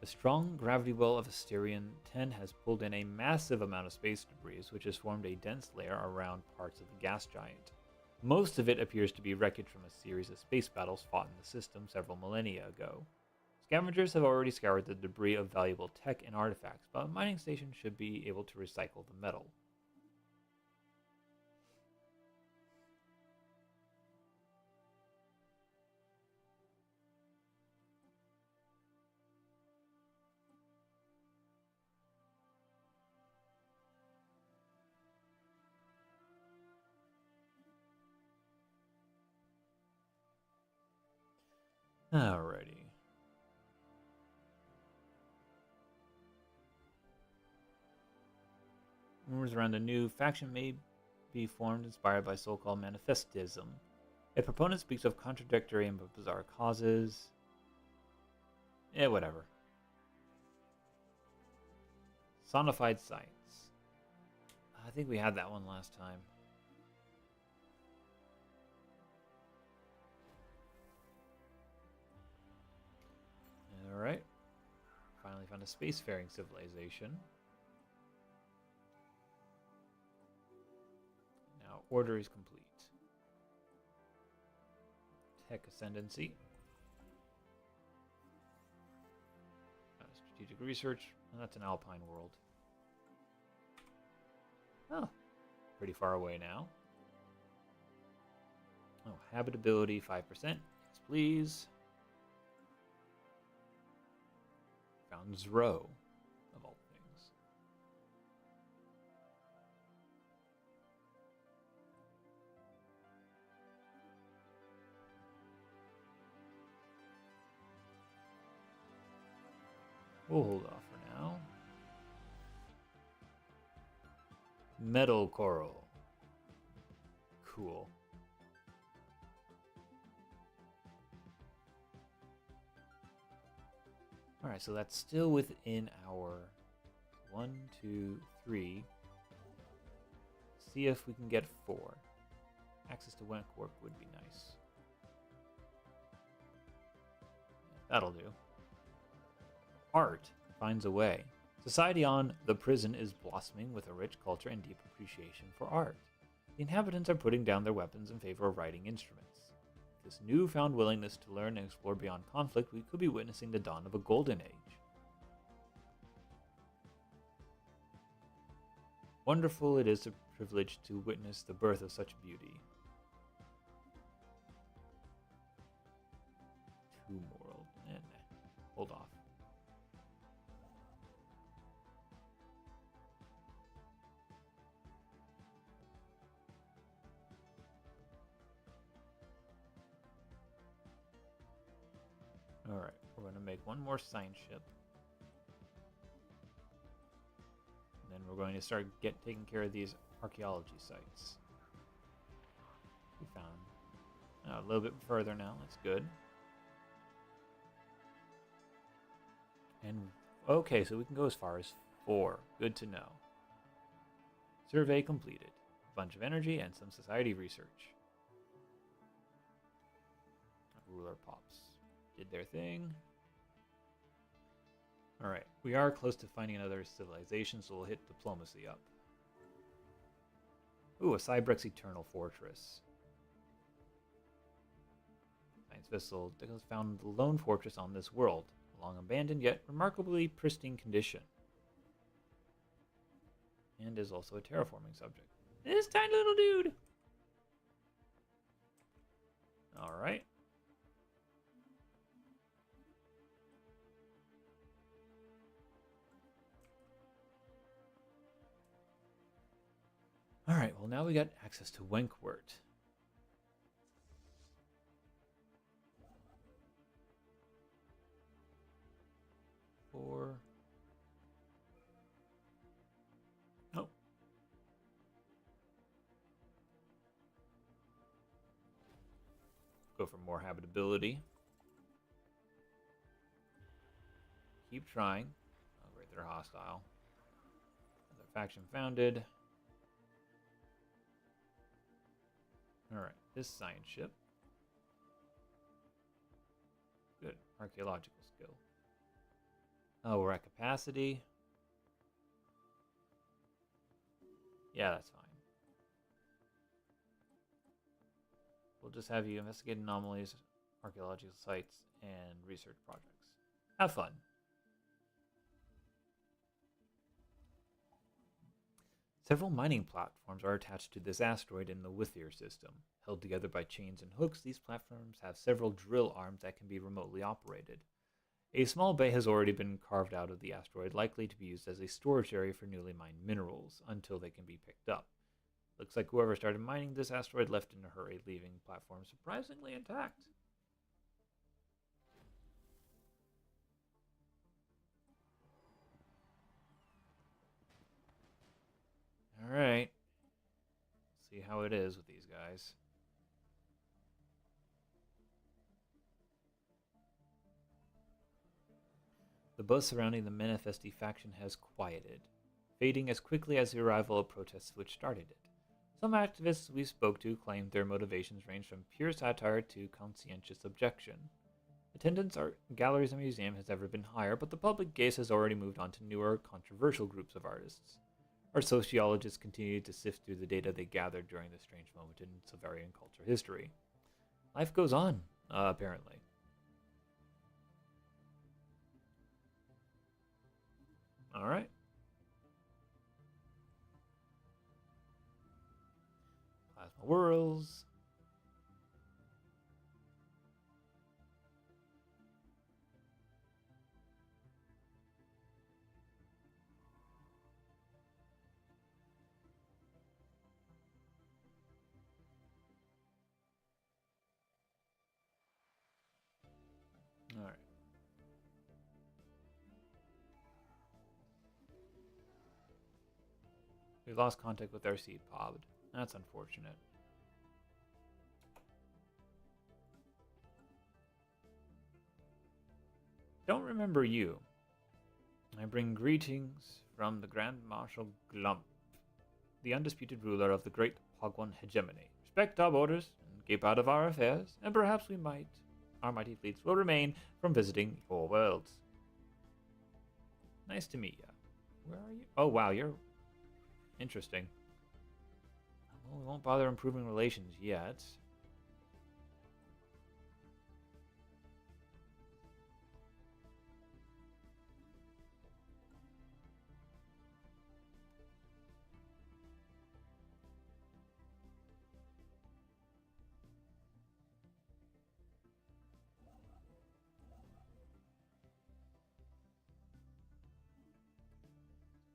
The strong gravity well of Asterion 10 has pulled in a massive amount of space debris, which has formed a dense layer around parts of the gas giant. Most of it appears to be wreckage from a series of space battles fought in the system several millennia ago. Scavengers have already scoured the debris of valuable tech and artifacts, but a mining station should be able to recycle the metal. Alrighty. Rumors around a new faction may be formed inspired by so-called manifestism. A proponent speaks of contradictory and bizarre causes. Whatever. Sonified sites. I think we had that one last time. Alright. Finally we found a spacefaring civilization. Now, order is complete. Tech ascendancy. Strategic research, and that's an alpine world. Oh, pretty far away now. Oh, habitability 5%. Yes, please. Found Zro, of all things. We'll hold off for now. Metal coral. Cool. Alright, so that's still within our 1, 2, 3. See if we can get 4. Access to Wentwork would be nice. Yeah, that'll do. Art finds a way. Society on the prison is blossoming with a rich culture and deep appreciation for art. The inhabitants are putting down their weapons in favor of writing instruments. With this newfound willingness to learn and explore beyond conflict, we could be witnessing the dawn of a golden age. Wonderful it is a privilege to witness the birth of such beauty. Tomb world. Nah. Hold off. Alright, we're going to make one more science ship. And then we're going to start taking care of these archaeology sites. We found a little bit further now, that's good. And, okay, so we can go as far as 4. Good to know. Survey completed. A bunch of energy and some society research. Ruler pops. Did their thing. Alright, we are close to finding another civilization, so we'll hit diplomacy up. Ooh, a Cybrex Eternal Fortress. Science Vessel found the lone fortress on this world, long abandoned yet remarkably pristine condition. And is also a terraforming subject. This tiny little dude! Alright. Alright, well now we got access to Wenkwort. Oh. Go for more habitability. Keep trying. Oh great, they're hostile. Another faction founded. Alright, this science ship. Good. Archaeological skill. Oh, we're at capacity. Yeah, that's fine. We'll just have you investigate anomalies, archaeological sites, and research projects. Have fun. Several mining platforms are attached to this asteroid in the Withier system. Held together by chains and hooks, these platforms have several drill arms that can be remotely operated. A small bay has already been carved out of the asteroid, likely to be used as a storage area for newly mined minerals, until they can be picked up. Looks like whoever started mining this asteroid left in a hurry, leaving the platform surprisingly intact. Alright. See how it is with these guys. The buzz surrounding the Manifesti faction has quieted, fading as quickly as the arrival of protests which started it. Some activists we spoke to claimed their motivations ranged from pure satire to conscientious objection. Attendance at galleries and museums has ever been higher, but the public gaze has already moved on to newer, controversial groups of artists. Our sociologists continue to sift through the data they gathered during this strange moment in Silverian culture history. Life goes on, apparently. Alright. Plasma whirls. Alright. We lost contact with our seed pod. That's unfortunate. Don't remember you. I bring greetings from the Grand Marshal Glump, the undisputed ruler of the great Pogwan hegemony. Respect our borders and keep out of our affairs, and perhaps our mighty fleets will remain from visiting your worlds. Nice to meet you. Where are you? Oh, wow, you're interesting. Well, we won't bother improving relations yet.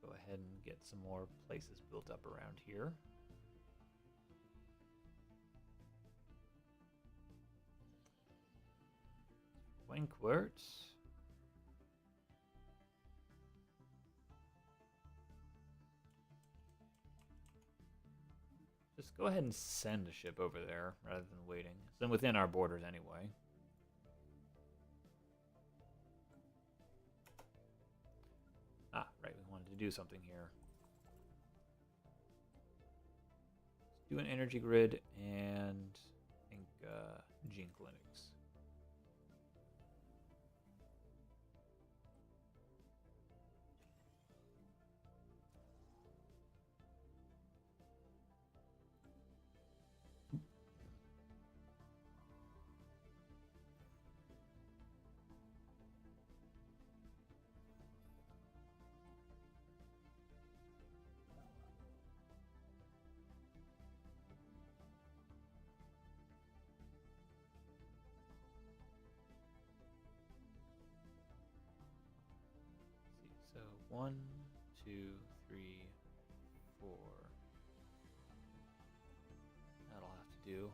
Go ahead and get some more places built up around here. Wankwort. Just go ahead and send a ship over there rather than waiting. It's within our borders anyway. Ah, right, we wanted to do something here. Let's do an energy grid and I think gene clinics. So 1, 2, 3, 4. That'll have to do.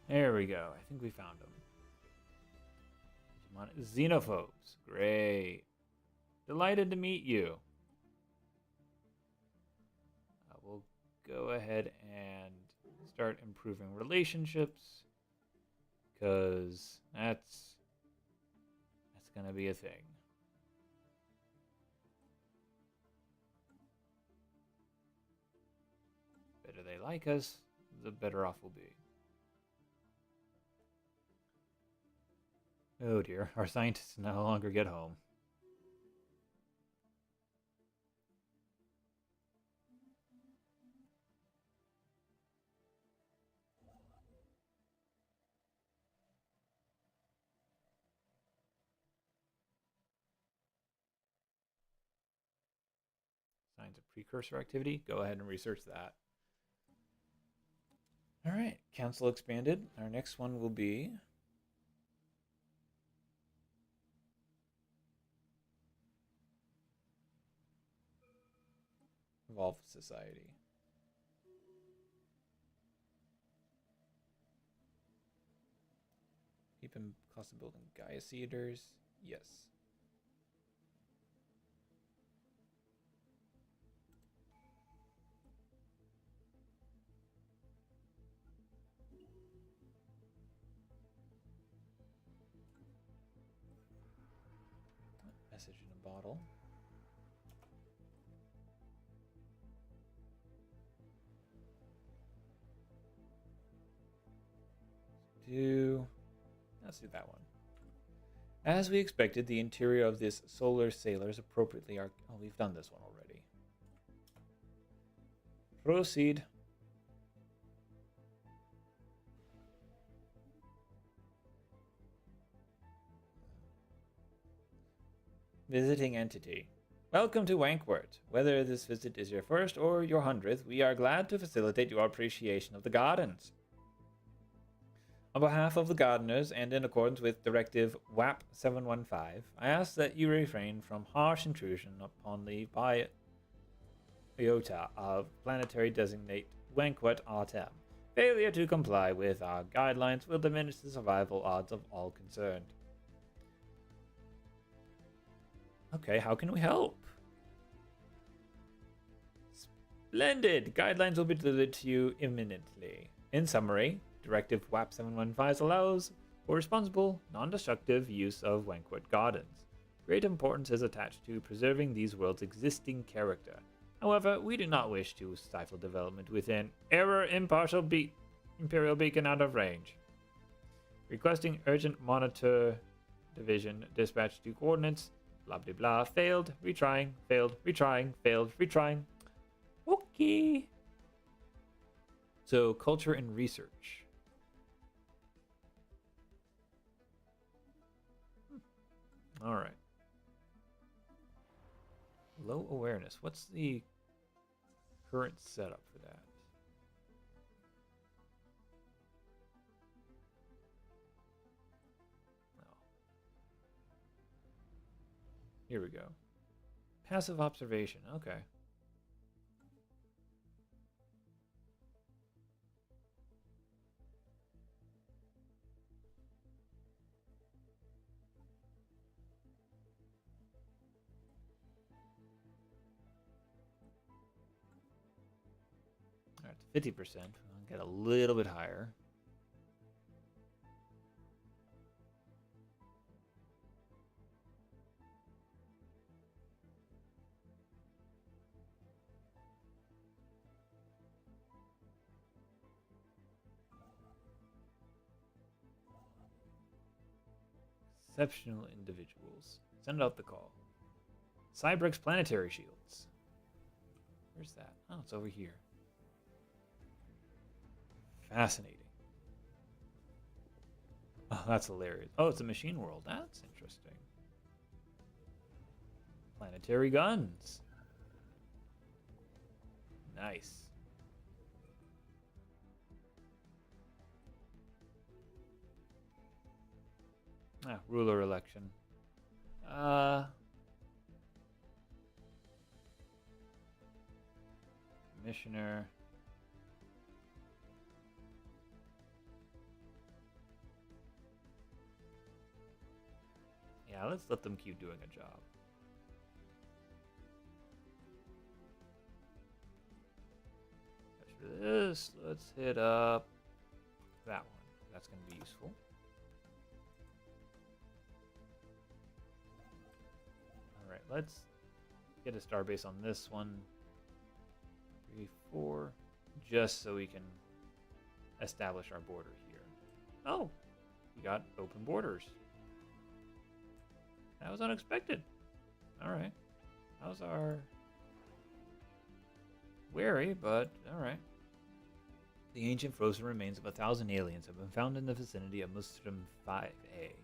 There we go. I think we found them. Xenophobes. Great. Delighted to meet you. We'll go ahead and start improving relationships, because that's going to be a thing. The better they like us, the better off we'll be. Oh dear, our scientists no longer get home. Signs of precursor activity. Go ahead and research that. All right, council expanded. Our next one will be Evolved Society. Even cost of building Gaia Theaters? Yes. Message in a bottle. Let's do that one. As we expected, the interior of this solar sailor is appropriately oh, we've done this one already. Proceed. Visiting entity. Welcome to Wankwort. Whether this visit is your first or your 100th, we are glad to facilitate your appreciation of the gardens. On behalf of the gardeners, and in accordance with Directive WAP 715, I ask that you refrain from harsh intrusion upon the biota of planetary designate Wankwort Artem. Failure to comply with our guidelines will diminish the survival odds of all concerned. Okay, how can we help? Splendid! Guidelines will be delivered to you imminently. In summary, Directive WAP 715 allows for responsible, non-destructive use of Wankwort Gardens. Great importance is attached to preserving these worlds' existing character. However, we do not wish to stifle development within Imperial Beacon out of range. Requesting urgent monitor division dispatch to coordinates. Blah blah blah. Failed. Retrying. Failed. Retrying. Failed. Retrying. Okay. So, culture and research. All right. Low awareness. What's the current setup for that? No. Here we go. Passive observation. Okay. All right, 50%. I'll get a little bit higher. Exceptional individuals. Send out the call. Cybrex planetary shields. Where's that? Oh, it's over here. Fascinating. Oh, that's hilarious. Oh, it's a machine world. That's interesting. Planetary guns. Nice. Ah, ruler election. Commissioner. Yeah, let's let them keep doing a job. After this, let's hit up that one. That's going to be useful. Alright, let's get a starbase on this one. 3, 4. Just so we can establish our border here. Oh, we got open borders. That was unexpected. Alright. How's our... Wary, but alright. The ancient frozen remains of 1,000 aliens have been found in the vicinity of Mustrum 5A.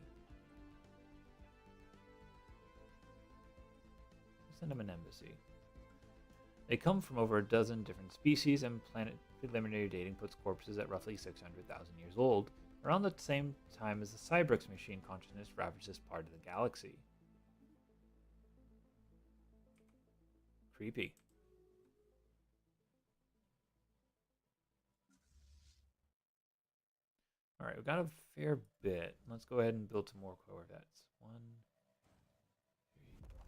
Send them an embassy. They come from over a dozen different species, and planet preliminary dating puts corpses at roughly 600,000 years old, around the same time as the Cybrex machine consciousness ravaged this part of the galaxy. Creepy. Alright, we've got a fair bit. Let's go ahead and build some more corvettes. 1, 3.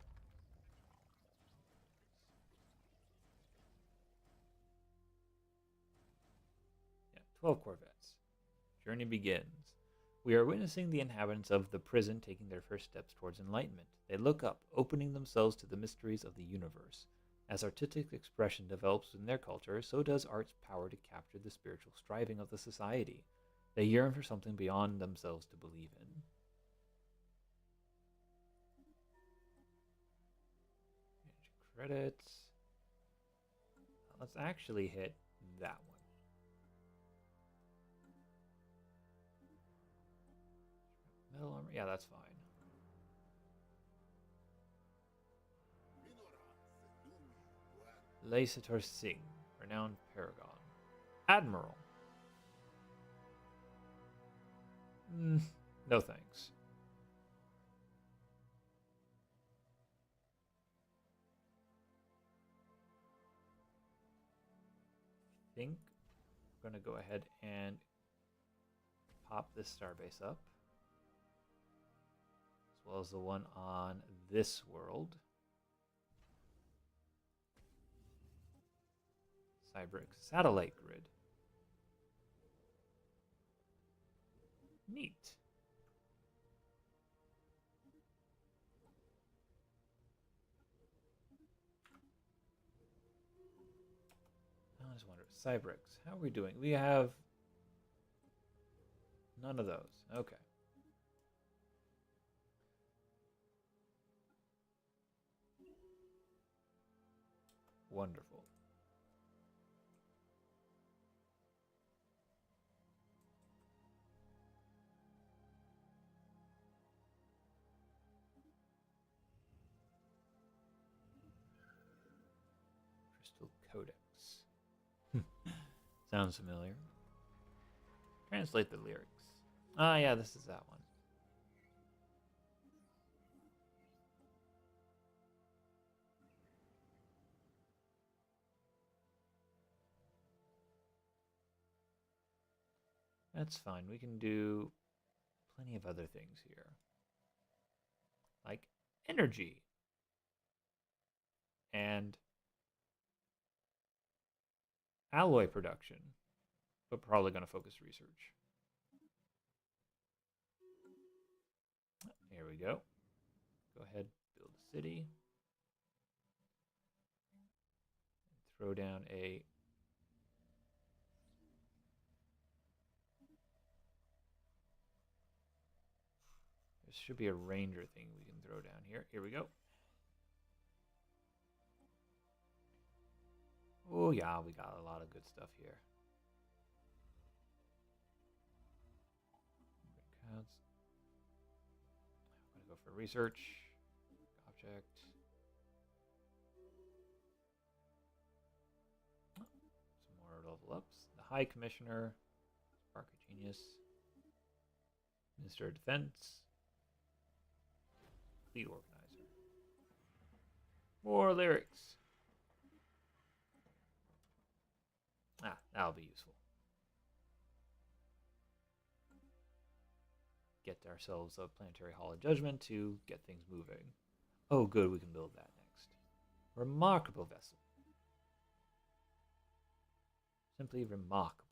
Yeah, 12 corvettes. Journey begins. We are witnessing the inhabitants of the prison taking their first steps towards enlightenment. They look up, opening themselves to the mysteries of the universe. As artistic expression develops in their culture, so does art's power to capture the spiritual striving of the society. They yearn for something beyond themselves to believe in. Credits. Let's actually hit that one. Metal armor? Yeah, that's fine. Leicetor Singh, renowned paragon. Admiral. No thanks. I think we're going to go ahead and pop this starbase up, as well as the one on this world. Cybrix satellite grid. Neat. I just wonder, Cybrix, how are we doing? We have none of those. Okay. Wonderful. Crystal Codex. Sounds familiar. Translate the lyrics. Ah, yeah, this is that one. That's fine. We can do plenty of other things here. Like energy. And alloy production. But probably going to focus research. Here we go. Go ahead, build a city. Throw down a there should be a ranger thing we can throw down here. Here we go. Oh yeah, we got a lot of good stuff here. I'm gonna go for research. Object. Some more level ups. The High Commissioner. Spark of Genius. Minister of Defense. Fleet Organizer. More lyrics. Ah, that'll be useful. Get ourselves a planetary hall of judgment to get things moving. Oh, good, we can build that next. Remarkable vessel. Simply remarkable.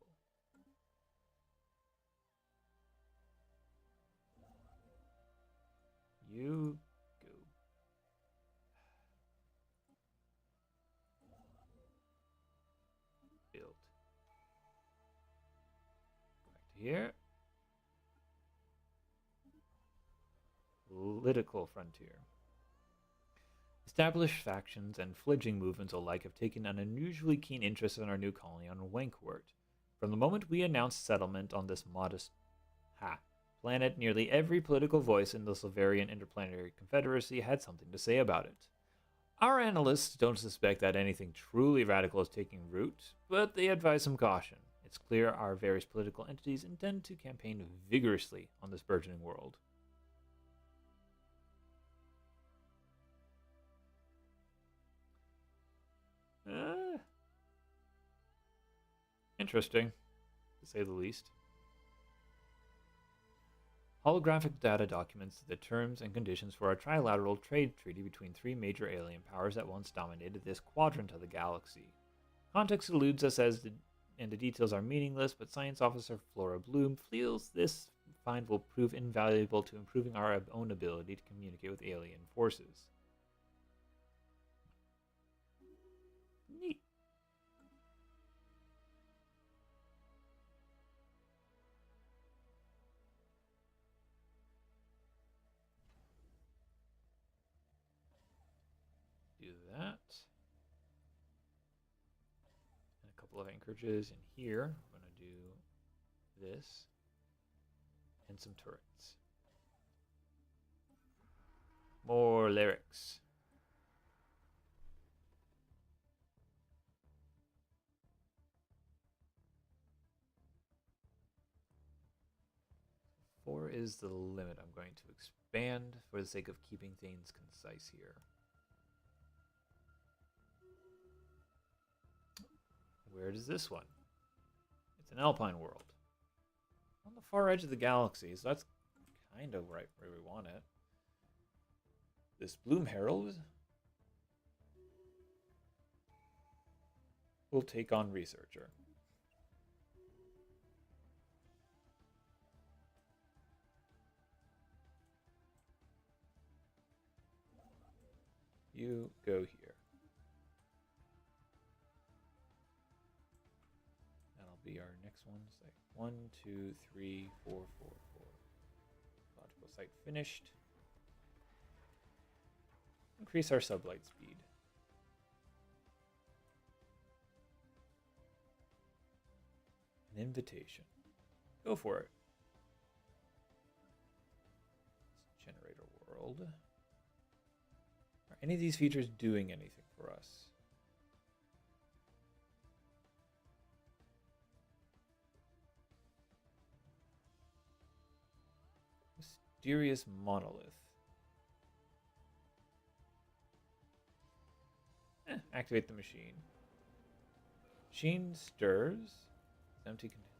You go. Build. Go back to here. Political frontier. Established factions and fledgling movements alike have taken an unusually keen interest in our new colony on Wankwort. From the moment we announced settlement on this modest planet, nearly every political voice in the Silverian Interplanetary Confederacy had something to say about it. Our analysts don't suspect that anything truly radical is taking root, but they advise some caution. It's clear our various political entities intend to campaign vigorously on this burgeoning world. Interesting, to say the least. Holographic data documents the terms and conditions for a trilateral trade treaty between three major alien powers that once dominated this quadrant of the galaxy. Context eludes us and the details are meaningless, but Science Officer Flora Bloom feels this find will prove invaluable to improving our own ability to communicate with alien forces. Neat. Do that. And a couple of anchorages in here. I'm going to do this. And some turrets. More lyrics. Four is the limit. I'm going to expand for the sake of keeping things concise here. Where is this one? It's an alpine world. On the far edge of the galaxy, so that's kind of right where we want it. This Bloom Herald will take on Researcher. You go here. That'll be our next one. Site 1, 2, 3, 4, 4, 4. Logical site finished. Increase our sublight speed. An invitation. Go for it. Generator world. Are any of these features doing anything for us? Mysterious monolith. Activate the machine. Machine stirs. Empty container.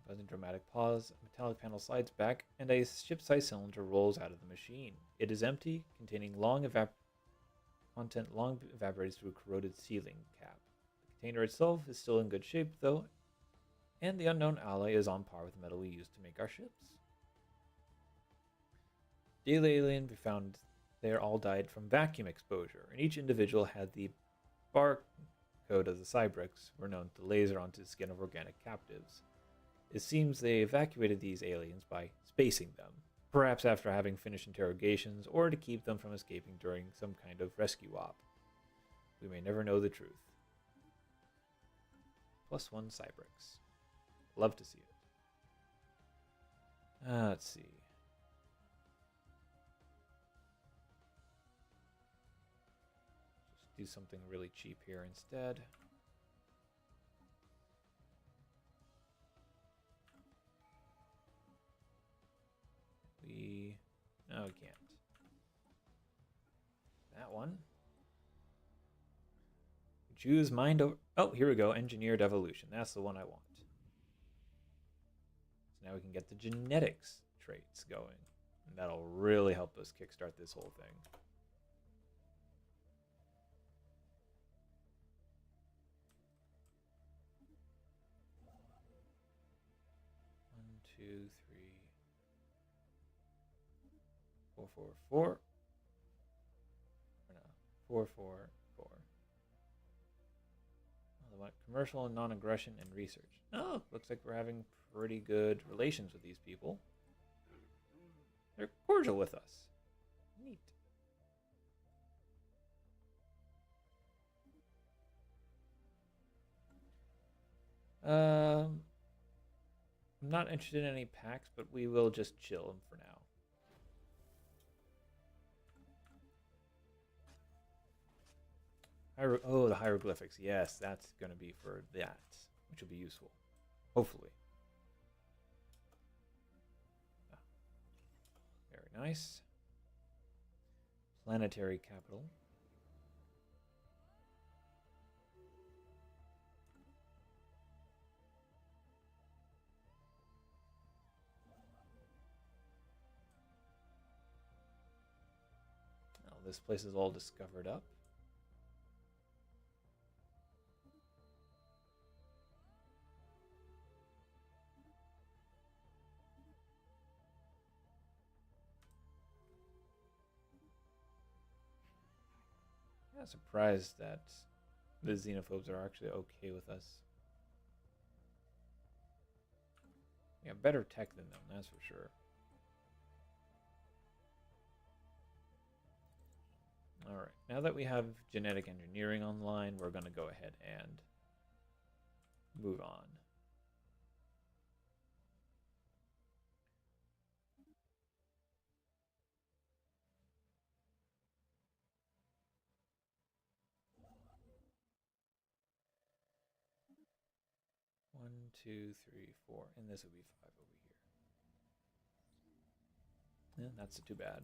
Buzzing dramatic pause. A metallic panel slides back, and a ship-sized cylinder rolls out of the machine. It is empty, containing content long evaporated through a corroded sealing cap. The container itself is still in good shape, though, and the unknown alloy is on par with the metal we used to make our ships. Daily alien we found there all died from vacuum exposure, and each individual had the barcode of the Cybrix were known to laser onto the skin of organic captives. It seems they evacuated these aliens by spacing them, perhaps after having finished interrogations or to keep them from escaping during some kind of rescue op. We may never know the truth. +1 Cybrix. Love to see it. Let's see. Just do something really cheap here instead. No, we can't. That one. Choose mind over... Oh, here we go. Engineered evolution. That's the one I want. So now we can get the genetics traits going. And that'll really help us kickstart this whole thing. One, two, three. 4, 4, 4. Or no, 4, 4, 4. Oh, they want commercial and non-aggression and research. Oh, looks like we're having pretty good relations with these people. They're cordial with us. Neat. I'm not interested in any packs, but we will just chill them for now. Oh, the hieroglyphics. Yes, that's going to be for that, which will be useful. Hopefully. Very nice. Planetary capital. Now, this place is all discovered up. I'm surprised that the xenophobes are actually okay with us. Yeah, better tech than them, that's for sure. Alright, now that we have genetic engineering online, we're going to go ahead and move on. One, two, three, four, and this would be 5 over here. Yeah, that's too bad.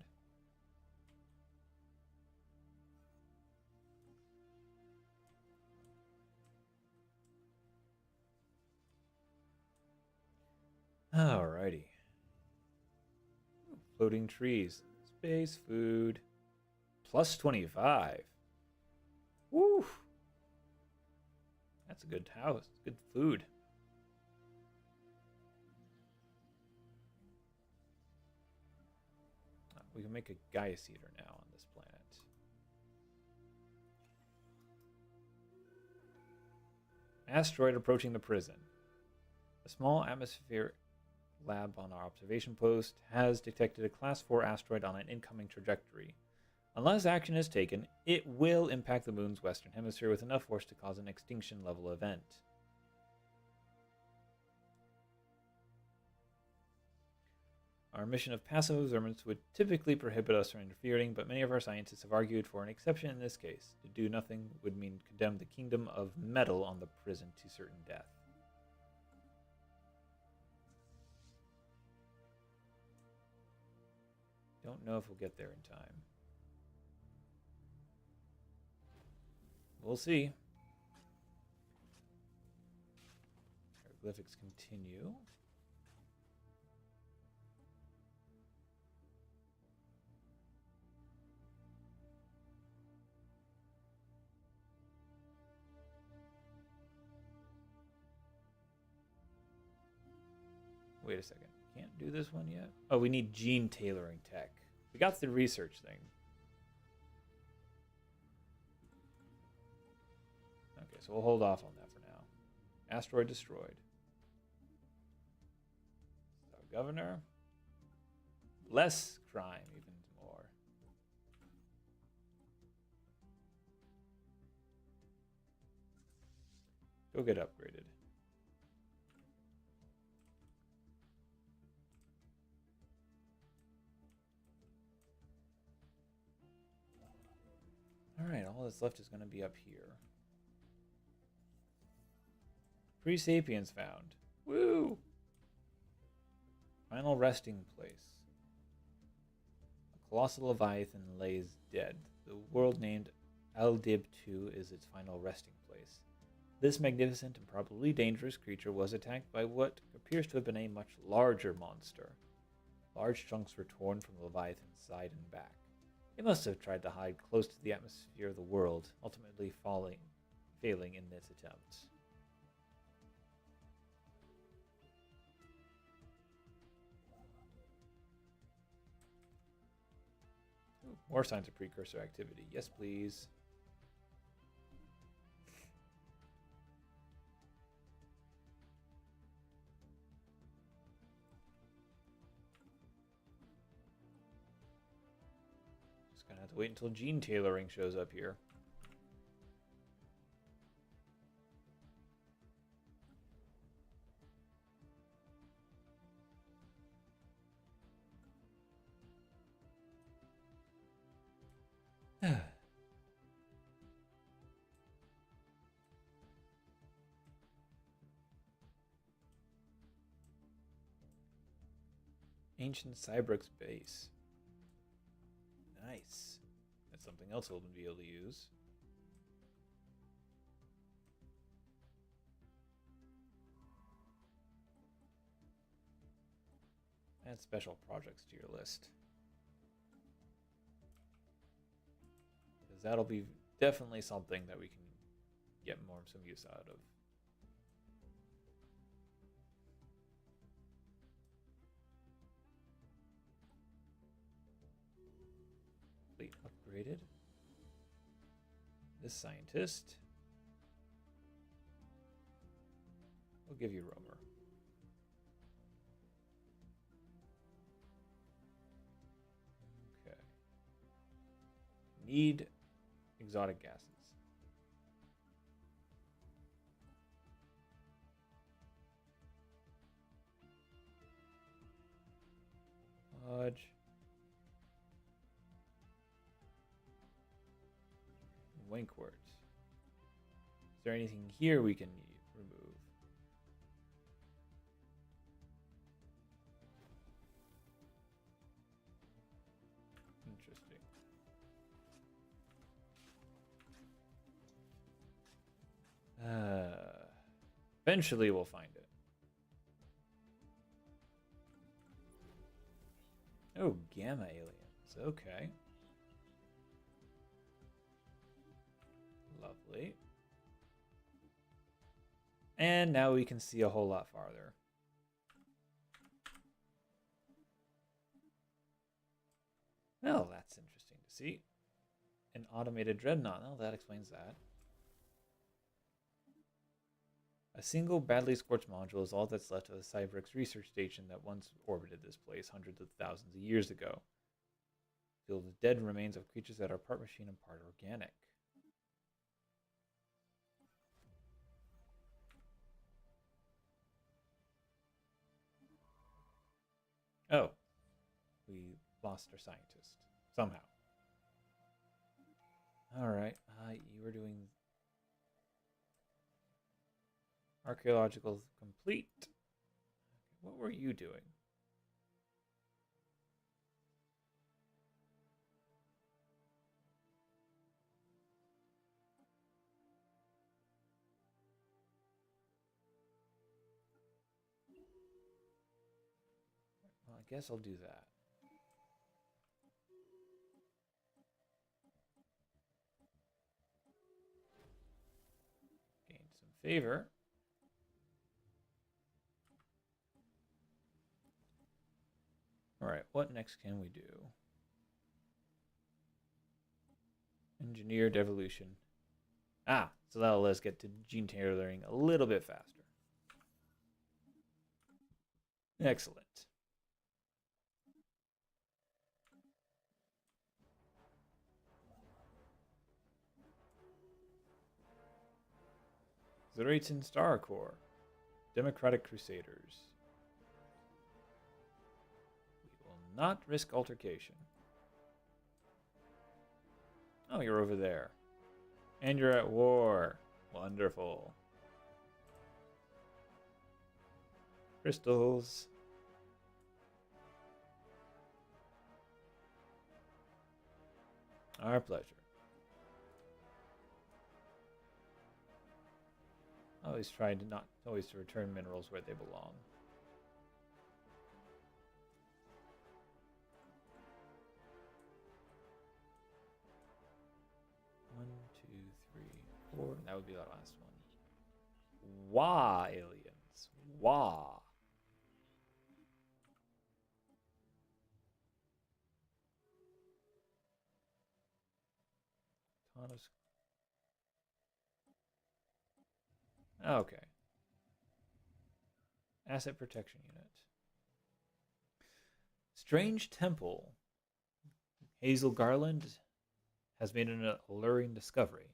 Alrighty. Floating trees. Space food. Plus 25. Woo! That's a good house. Good food. We can make a Gaia Eater now on this planet. Asteroid approaching the prison. A small atmospheric lab on our observation post has detected a Class 4 asteroid on an incoming trajectory. Unless action is taken, it will impact the moon's western hemisphere with enough force to cause an extinction-level event. Our mission of passive observance would typically prohibit us from interfering, but many of our scientists have argued for an exception in this case. To do nothing would mean condemn the kingdom of metal on the prison to certain death. Don't know if we'll get there in time. We'll see. Hieroglyphics continue. Wait a second. Can't do this one yet? Oh, we need gene tailoring tech. We got the research thing. Okay, so we'll hold off on that for now. Asteroid destroyed. So, governor. Less crime, even more. Go get upgraded. Alright, all that's left is going to be up here. Pre-sapiens found. Woo! Final resting place. A colossal leviathan lays dead. The world named Aldib II is its final resting place. This magnificent and probably dangerous creature was attacked by what appears to have been a much larger monster. Large chunks were torn from the leviathan's side and back. It must have tried to hide close to the atmosphere of the world, ultimately failing in this attempt. Ooh, more signs of precursor activity. Yes, please. Gonna have to wait until gene tailoring shows up here. Ancient Cybrix base. Nice. That's something else we'll be able to use. Add special projects to your list. Because that'll be definitely something that we can get some use out of. Fleet upgraded. this scientist. We'll give you Romer. Okay. Need exotic gases. Lodge. Winkworts. Is there anything here we can remove? Interesting. Eventually we'll find it. Oh, gamma aliens. Okay. Lovely. And now we can see a whole lot farther. Well, that's interesting to see. An automated dreadnought. Oh, that explains that. A single badly scorched module is all that's left of the Civics research station that once orbited this place hundreds of thousands of years ago. Filled with dead remains of creatures that are part machine and part organic. Oh, we lost our scientist somehow. All right, you were doing archaeological complete. Okay, what were you doing? Well, I guess I'll do that. Gain some favor. All right, what next can we do? Engineered evolution. Ah, so that'll let us get to gene tailoring a little bit faster. Excellent. Zeraitan Star Corps. Democratic Crusaders. We will not risk altercation. Oh, you're over there. And you're at war. Wonderful. Crystals. Our pleasure. Always trying to always to return minerals where they belong. One, two, three, four. That would be our last one. Wah, aliens. Wah. Thomas. Okay. Asset protection unit. Strange temple. Hazel Garland has made an alluring discovery.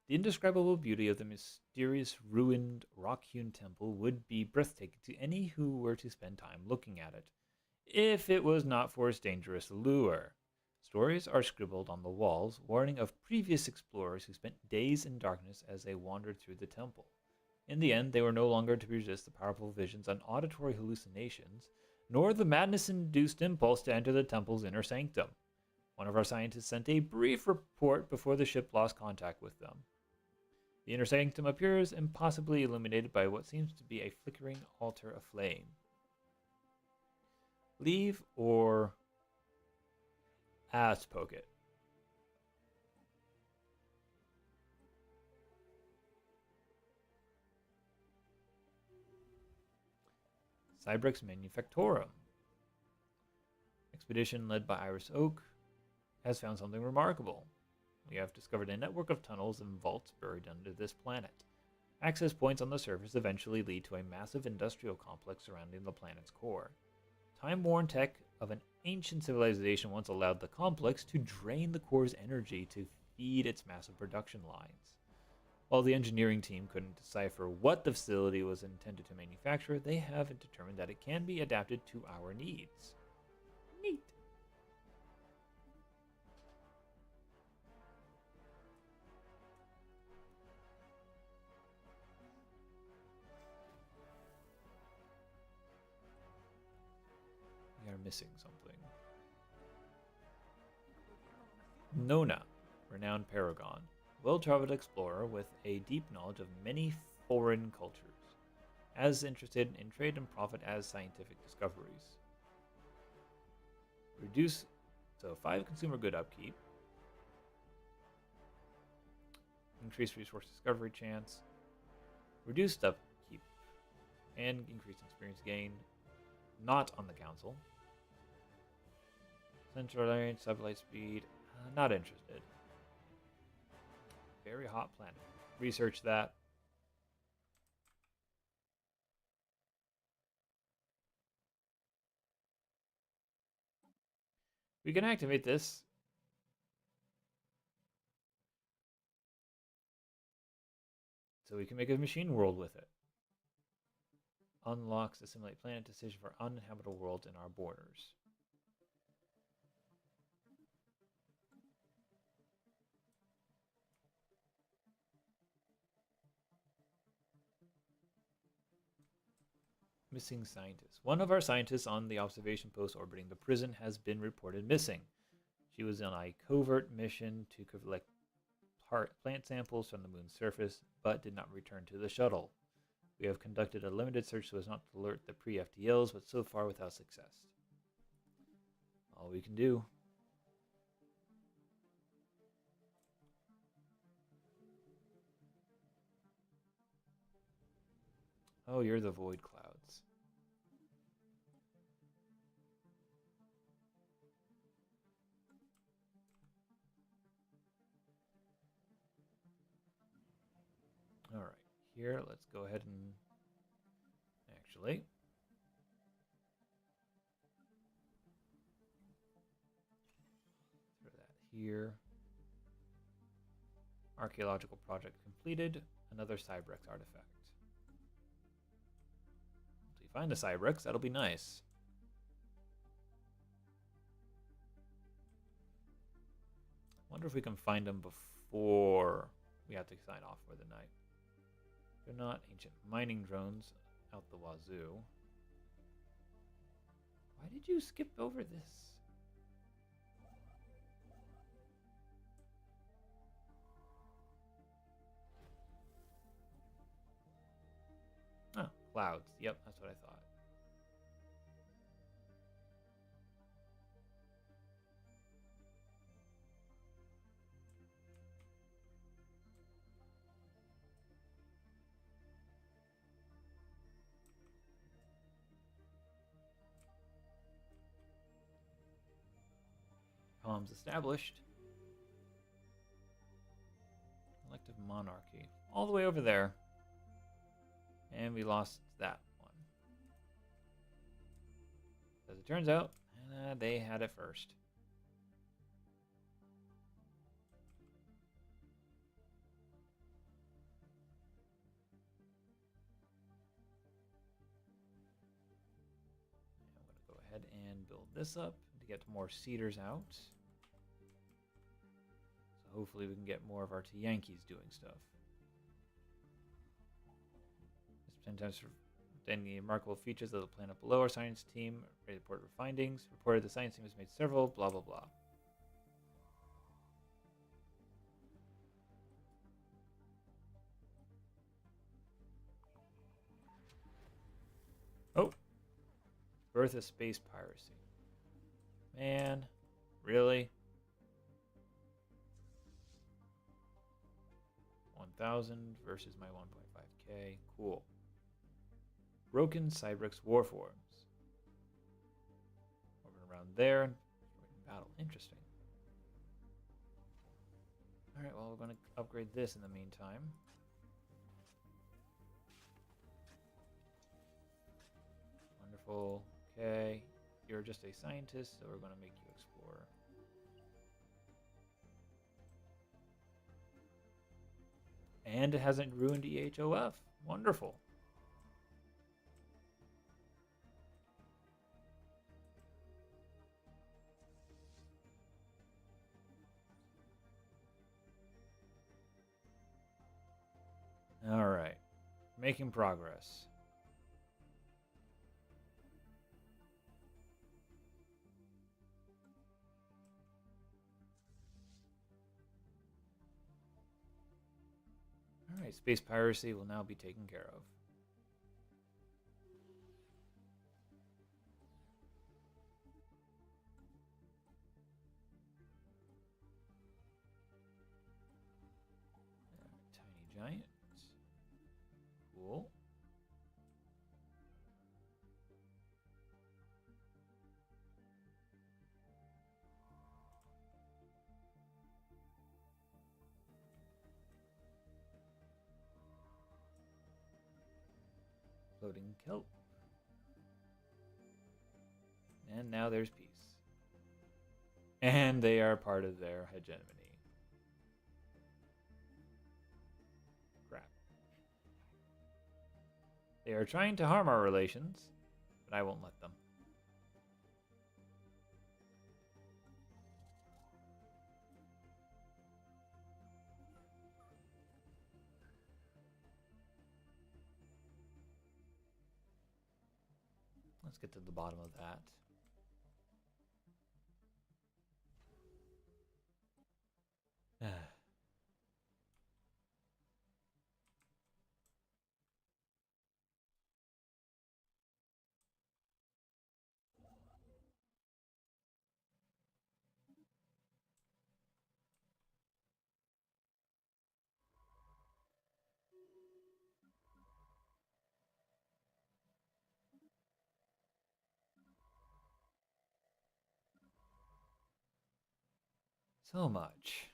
The indescribable beauty of the mysterious ruined rock-hewn temple would be breathtaking to any who were to spend time looking at it, if it was not for its dangerous allure. Stories are scribbled on the walls, warning of previous explorers who spent days in darkness as they wandered through the temple. In the end, they were no longer to resist the powerful visions and auditory hallucinations, nor the madness-induced impulse to enter the temple's inner sanctum. One of our scientists sent a brief report before the ship lost contact with them. The inner sanctum appears impossibly illuminated by what seems to be a flickering altar aflame. Leave or ass poke it? Cybrex Manufactorum. Expedition led by Iris Oak has found something remarkable. We have discovered a network of tunnels and vaults buried under this planet. Access points on the surface eventually lead to a massive industrial complex surrounding the planet's core. Time-worn tech of an ancient civilization once allowed the complex to drain the core's energy to feed its massive production lines. While the engineering team couldn't decipher what the facility was intended to manufacture, they have determined that it can be adapted to our needs. Neat. We are missing something. Nona, renowned paragon, well-traveled explorer with a deep knowledge of many foreign cultures, as interested in trade and profit as scientific discoveries. Reduce, 5 consumer good upkeep, increased resource discovery chance, reduced upkeep, and increased experience gain. Not on the council. Central range, sublight speed, not interested. Very hot planet. Research that. We can activate this. So we can make a machine world with it. Unlocks the simulate planet decision for uninhabitable worlds in our borders. Missing scientist. One of our scientists on the observation post orbiting the prison has been reported missing. She was on a covert mission to collect plant samples from the moon's surface, but did not return to the shuttle. We have conducted a limited search so as not to alert the pre-FTLs, but so far without success. All we can do. Oh, you're the void clouds. All right, here, let's go ahead and actually throw that here. Archaeological project completed. Another Cybrex artifact. If we find a Cybrex, that'll be nice. Wonder if we can find them before we have to sign off for the night. They're not ancient mining drones out the wazoo. Why did you skip over this? Oh, clouds. Yep, that's what I thought. Comms established. Elective monarchy. All the way over there. And we lost that one. As it turns out, they had it first. I'm going to go ahead and build this up to get more cedars out. So hopefully we can get more of our Yankees doing stuff. Sometimes the remarkable features of the planet below. Our science team reported findings. Reported the science team has made several blah blah blah. Oh, birth of space piracy. Man, really? 1,000 versus my 1.5k. Cool. Broken Cybrex warforms. Over around there. Battle. Interesting. Alright, well, we're going to upgrade this in the meantime. Wonderful. Okay. You're just a scientist, so we're going to make you explorer. And it hasn't ruined EHOF. Wonderful. All right. Making progress. All right, space piracy will now be taken care of. Tiny giant. Cool. Floating kelp. And now there's peace. And they are part of their hegemony. Crap. They are trying to harm our relations, but I won't let them. Let's get to the bottom of that. So much.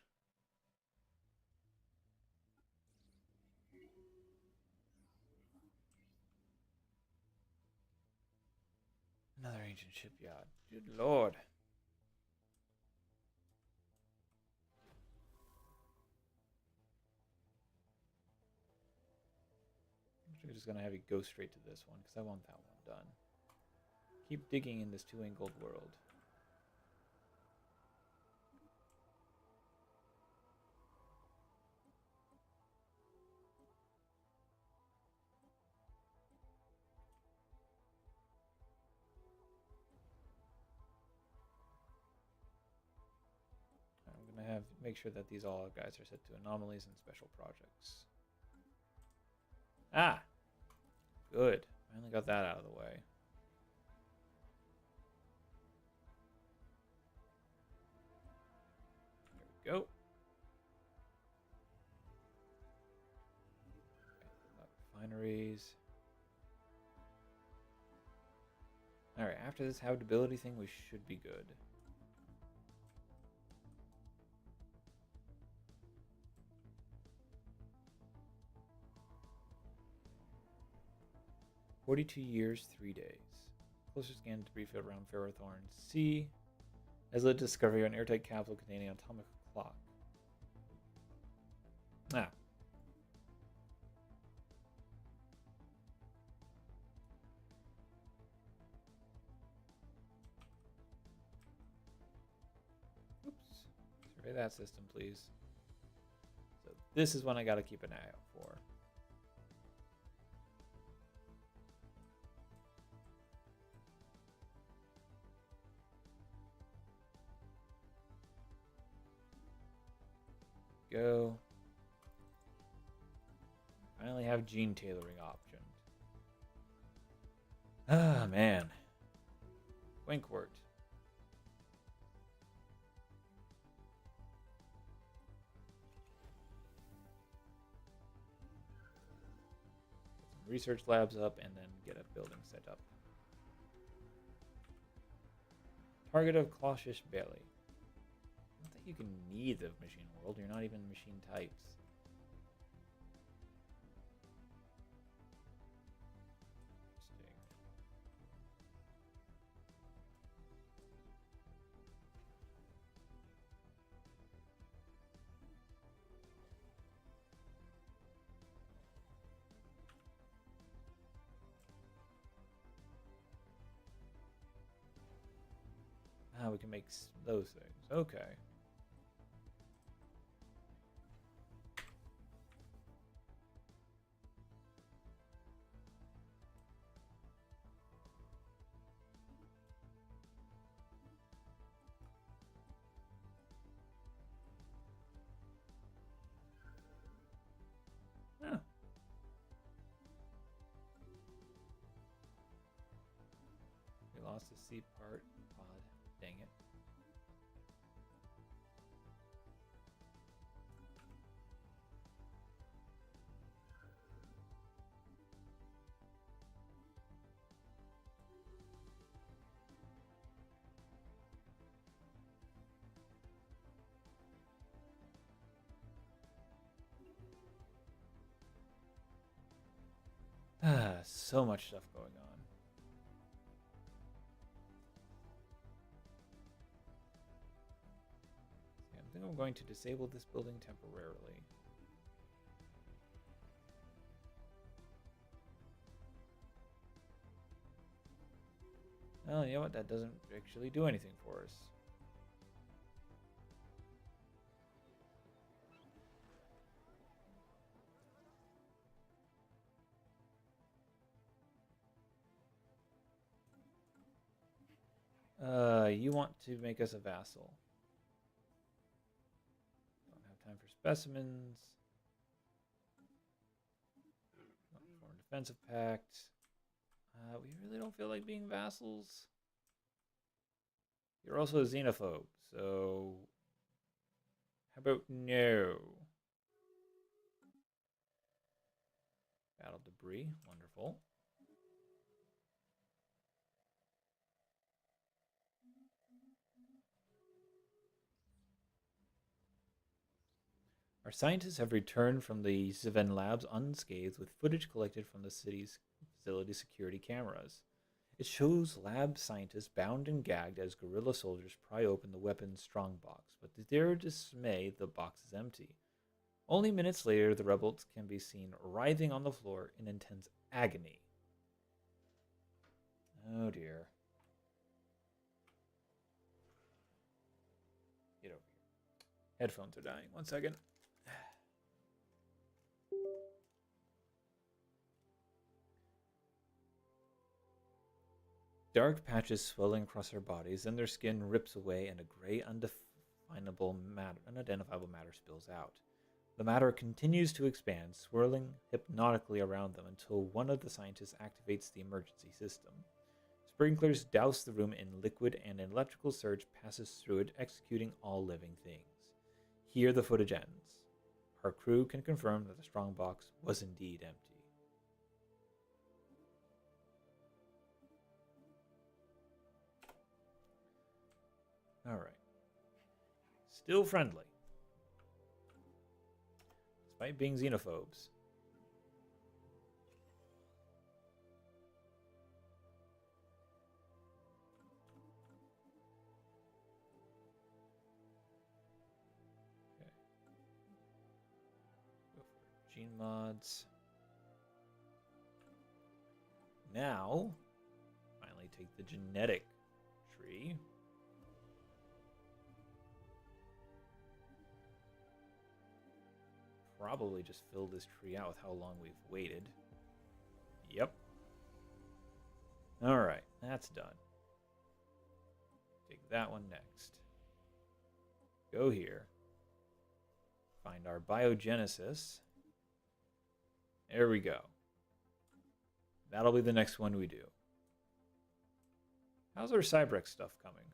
Another ancient shipyard. Good lord. I'm just going to have you go straight to this one, because I want that one done. Keep digging in this 2-angled world. I'm going to make sure that these all guys are set to anomalies and special projects. Ah! Good. Finally got that out of the way. There we go. Refineries. Alright, after this habitability thing, we should be good. "42 years, 3 days. Closer scan debris field around Ferrothorn C has led to discovery of an airtight capsule containing an atomic clock." Ah. Oops. Survey that system, please. So this is one I gotta keep an eye out for. Go. Finally have gene tailoring option. Ah, man. Winkwort. Get some research labs up and then get a building set up. Target of Clawshish Bailey. Not that you can need the machine world. You're not even machine types. We can make those things. Okay. Huh. We lost the C part. Odd. Dang it. So much stuff going on. I think I'm going to disable this building temporarily. Oh, you know what? That doesn't actually do anything for us. You want to make us a vassal. Don't have time for specimens. Foreign defensive pact. We really don't feel like being vassals. You're also a xenophobe, so how about no? Battle debris, wonderful. Our scientists have returned from the Ziven labs unscathed with footage collected from the city's facility security cameras. It shows lab scientists bound and gagged as guerrilla soldiers pry open the weapon's strongbox, but to their dismay, the box is empty. Only minutes later, the rebels can be seen writhing on the floor in intense agony. Oh dear. Get over here. Headphones are dying. 1 second. Dark patches swelling across their bodies, then their skin rips away and a gray, unidentifiable matter spills out. The matter continues to expand, swirling hypnotically around them until one of the scientists activates the emergency system. Sprinklers douse the room in liquid and an electrical surge passes through it, executing all living things. Here the footage ends. Our crew can confirm that the strongbox was indeed empty. Alright. Still friendly. Despite being xenophobes. Okay. Go for gene mods. Now, finally take the genetic tree. Probably just fill this tree out with how long we've waited. Yep. Alright, that's done. Take that one next. Go here. Find our biogenesis. There we go. That'll be the next one we do. How's our Cybrex stuff coming?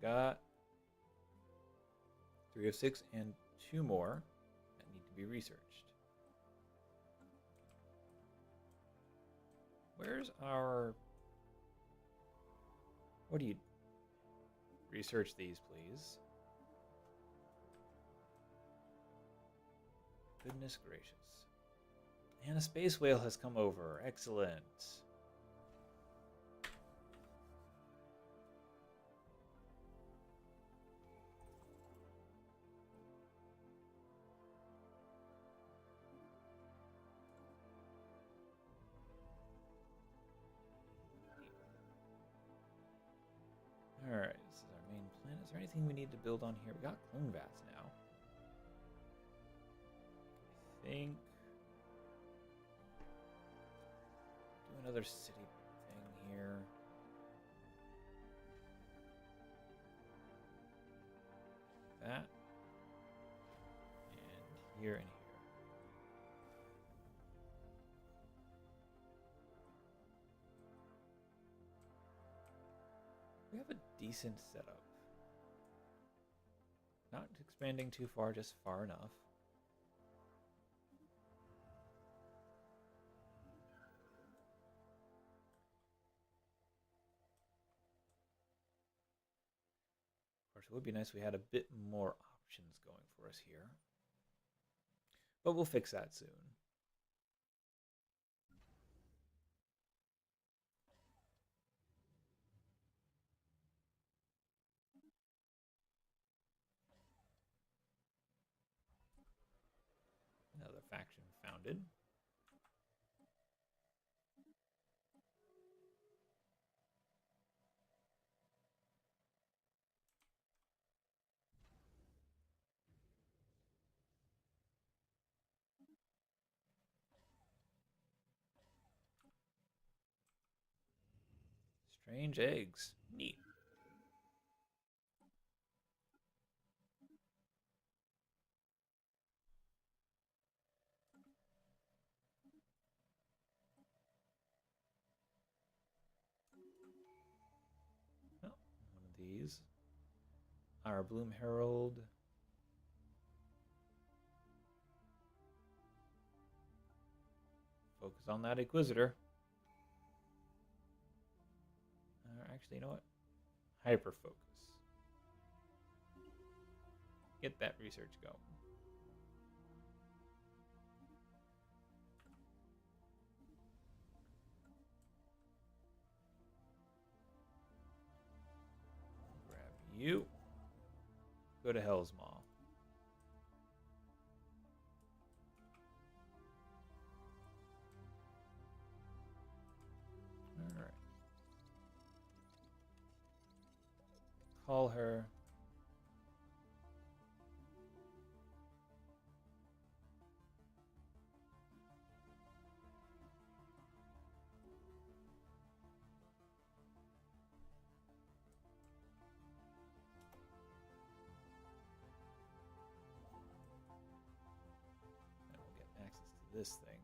Got 3 of 6 and 2 more that need to be researched. Where's our... What do you... Research these, please. Goodness gracious. And a space whale has come over. Excellent. Alright, this is our main planet. Is there anything we need to build on here? We got clone vats now. I think... Do another city thing here. That. And here and here. We have a decent setup. Not expanding too far, just far enough. Of course, it would be nice if we had a bit more options going for us here. But we'll fix that soon. Another faction founded. Strange eggs. Neat. Oh, one of these. Our Bloom Herald. Focus on that Inquisitor. Actually, you know what? Hyper focus. Get that research going. Grab you. Go to Hell's Maw. Alright. Call her. And we'll get access to this thing.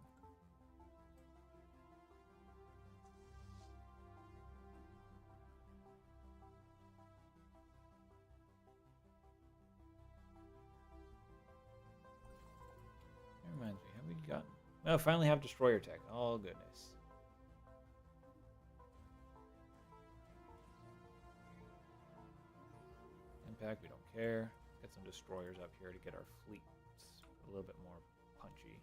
Reminds me, have we gotten... Oh, finally have destroyer tech. Oh, goodness. Impact, we don't care. Get some destroyers up here to get our fleet a little bit more punchy.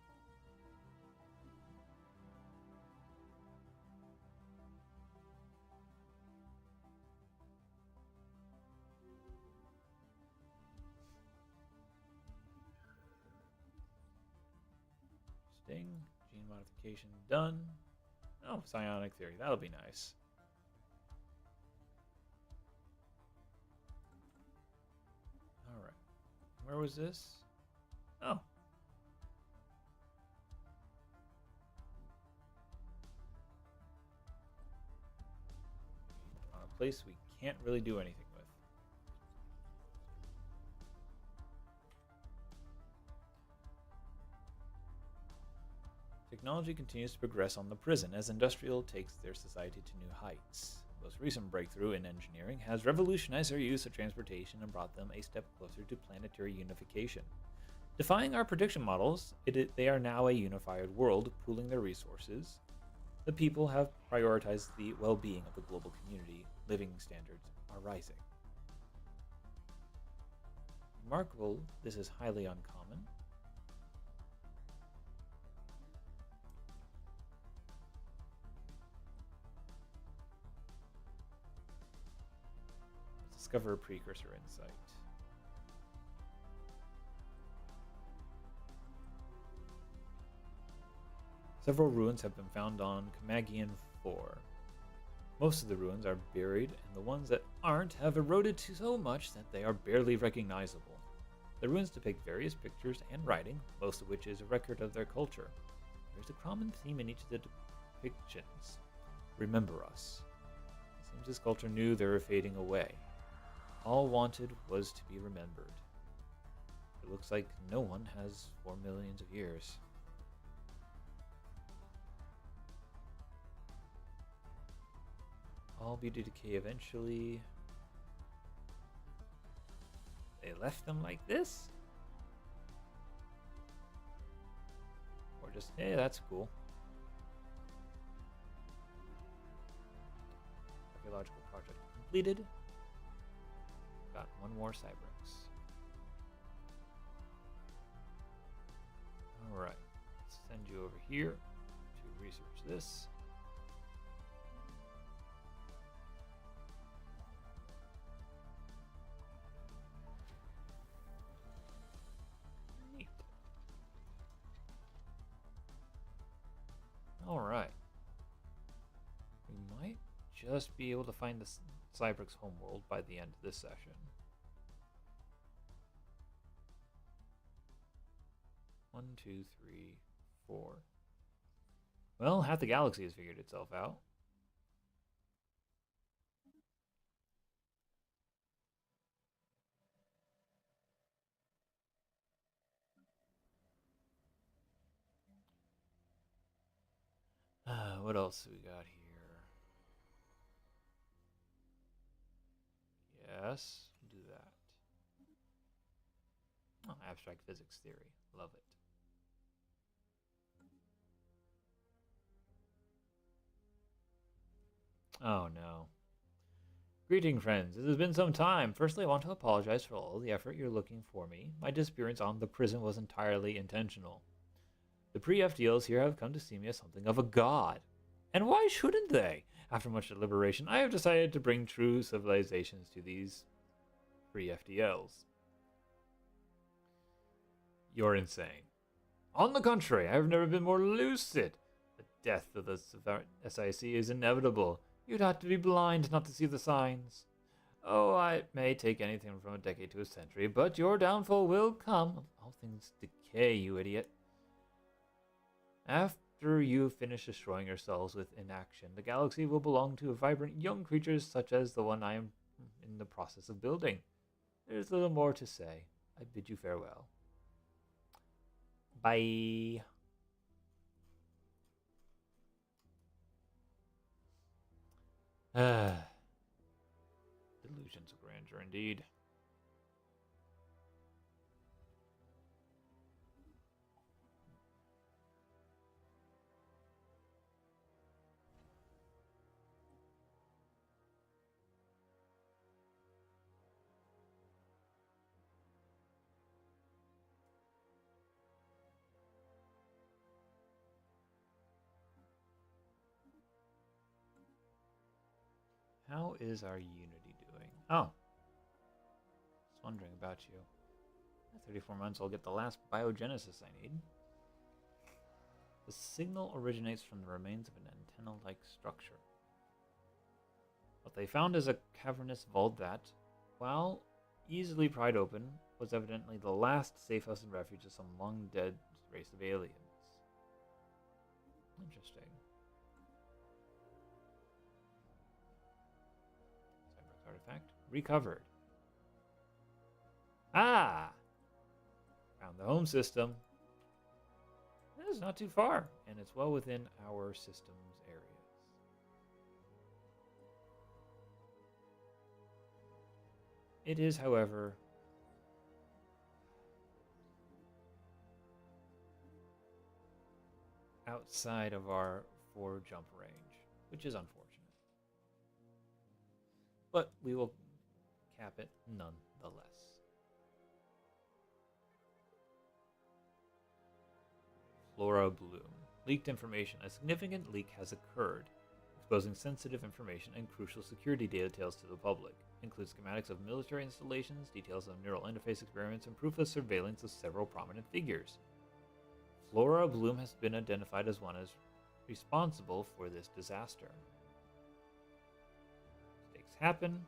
Sting, gene modification done. Oh, psionic theory. That'll be nice. Alright. Where was this? Oh. A place we can't really do anything with. Technology continues to progress on the prison as industrial takes their society to new heights. The most recent breakthrough in engineering has revolutionized their use of transportation and brought them a step closer to planetary unification. Defying our prediction models, they are now a unified world, pooling their resources The people have prioritized the well-being of the global community. Living standards are rising. Remarkable, this is highly uncommon. Let's discover a precursor insight. Several ruins have been found on Kamagian 4. Most of the ruins are buried, and the ones that aren't have eroded so much that they are barely recognizable. The ruins depict various pictures and writing, most of which is a record of their culture. There's a common theme in each of the depictions. Remember us. It seems this culture knew they were fading away. All wanted was to be remembered. It looks like no one has 4 millions of years. All beauty decay eventually. They left them like this? Or just, hey, that's cool. Archaeological project completed. Got one more Cybrix. Alright, let's send you over here to research this. Alright. We might just be able to find the Cybrix homeworld by the end of this session. 1, 2, 3, 4. Well, half the galaxy has figured itself out. What else we got here? Yes, do that. Oh, abstract physics theory. Love it. Oh no. Greeting, friends. It has been some time. Firstly, I want to apologize for all the effort you're looking for me. My disappearance on the prison was entirely intentional. The pre-FDLs here have come to see me as something of a god. And why shouldn't they? After much deliberation, I have decided to bring true civilizations to these pre-FDLs. You're insane. On the contrary, I have never been more lucid. The death of the SIC is inevitable. You'd have to be blind not to see the signs. Oh, it may take anything from a decade to a century, but your downfall will come. All things decay, you idiot. After you finish destroying yourselves with inaction, the galaxy will belong to vibrant young creatures such as the one I am in the process of building. There's little more to say. I bid you farewell. Bye. Delusions of grandeur indeed. How is our Unity doing? Oh. Just wondering about you. At 34 months, I'll get the last biogenesis I need. The signal originates from the remains of an antenna-like structure. What they found is a cavernous vault that, while easily pried open, was evidently the last safe house and refuge of some long-dead race of aliens. Interesting. Cyberx artifact recovered. Ah! Found the home system. It's not too far, and it's well within our system's areas. It is, however, outside of our for jump range, which is unfortunate. But we will cap it nonetheless. Flora Bloom. Leaked information. A significant leak has occurred, exposing sensitive information and crucial security details to the public. Includes schematics of military installations, details of neural interface experiments, and proof of surveillance of several prominent figures. Flora Bloom has been identified as one as responsible for this disaster. Mistakes happen.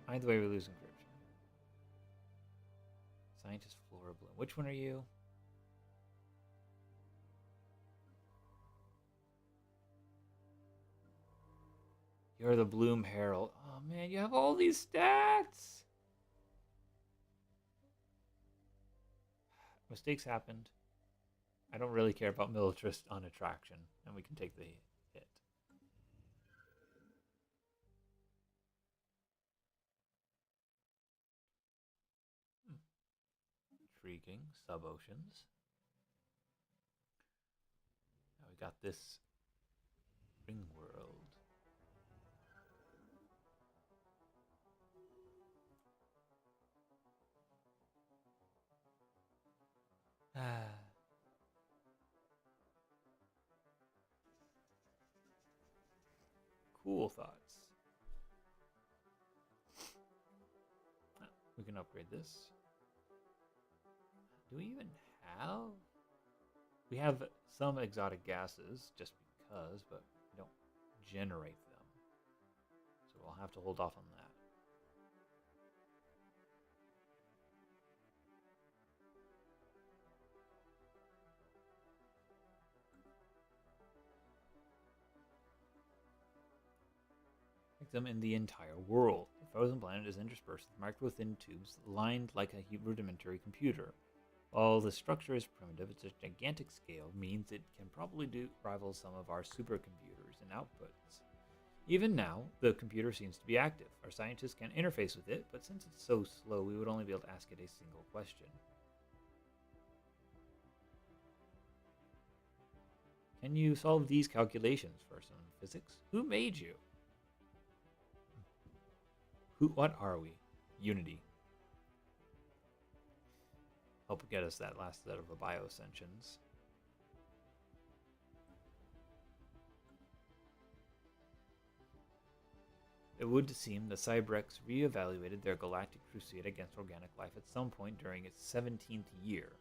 Either way, we lose encryption. Scientist Flora Bloom. Which one are you? You're the Bloom Herald. Oh man, you have all these stats! Mistakes happened. I don't really care about militarist on attraction, and we can take the hit. Intriguing. Sub-oceans. Now we got this ring world. Cool thoughts. We can upgrade this. Do we even have? We have some exotic gases just because, but we don't generate them. So we'll have to hold off on that. Them in the entire world. The frozen planet is interspersed with micro-thin tubes lined like a rudimentary computer. While the structure is primitive, its gigantic scale means it can probably rival some of our supercomputers in outputs. Even now, the computer seems to be active. Our scientists can interface with it, but since it's so slow, we would only be able to ask it a single question. Can you solve these calculations for some physics? Who made you? What are we? Unity. Help get us that last set of bioascensions. It would seem the Cybrex re-evaluated their galactic crusade against organic life at some point during its 17th year.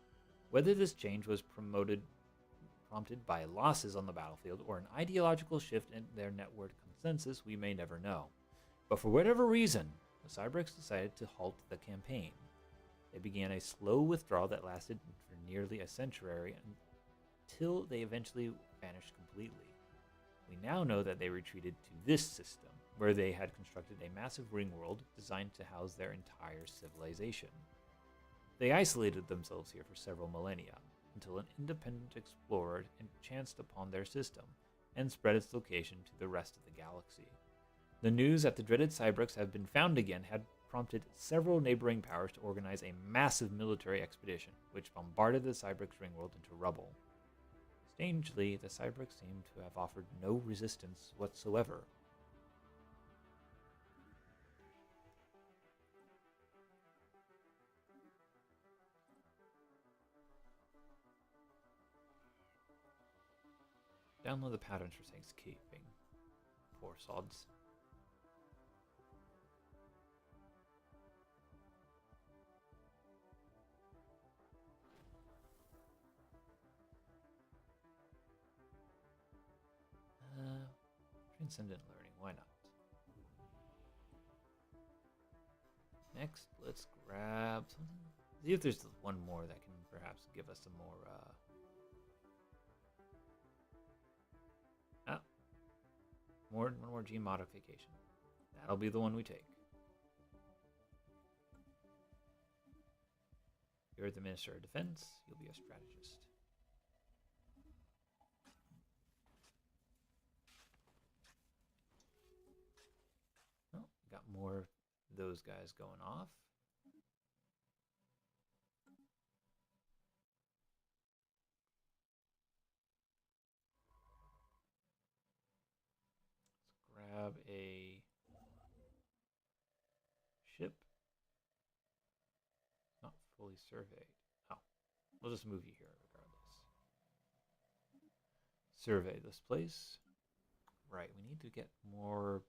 Whether this change was prompted by losses on the battlefield or an ideological shift in their network consensus, we may never know. But for whatever reason, the Cybrex decided to halt the campaign. They began a slow withdrawal that lasted for nearly a century until they eventually vanished completely. We now know that they retreated to this system, where they had constructed a massive ring world designed to house their entire civilization. They isolated themselves here for several millennia, until an independent explorer chanced upon their system, and spread its location to the rest of the galaxy. The news that the dreaded Cybrex have been found again had prompted several neighboring powers to organize a massive military expedition, which bombarded the Cybrex ringworld into rubble. Strangely, the Cybrex seemed to have offered no resistance whatsoever. Download the patterns for safekeeping. Poor sods. Transcendent learning, why not? Next, let's grab something. See if there's one more that can perhaps give us some more, one more gene modification. That'll be the one we take. You're the Minister of Defense, you'll be a strategist. Oh, got more of those guys going off. grab a ship. Not fully surveyed. Oh, we'll just move you here regardless. Survey this place. Right, we need to get more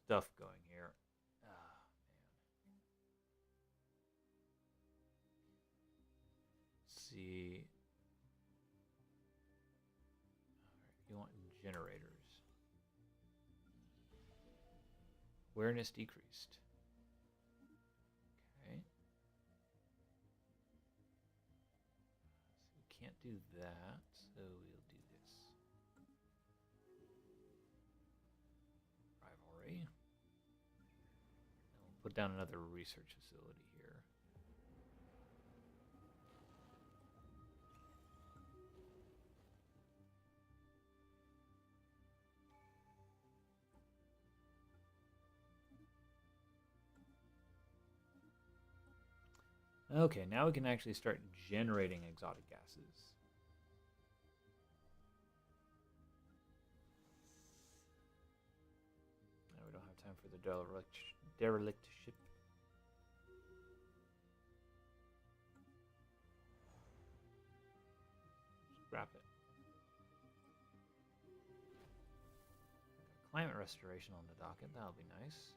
stuff going here. Ah, man. Let's see. Alright, you want generators. Awareness decreased. Okay. So we can't do that, so we'll do this. Rivalry. And we'll put down another research facility here. Okay, now we can actually start generating exotic gases. Now we don't have time for the derelict ship. Scrap it. Climate restoration on the docket, that'll be nice.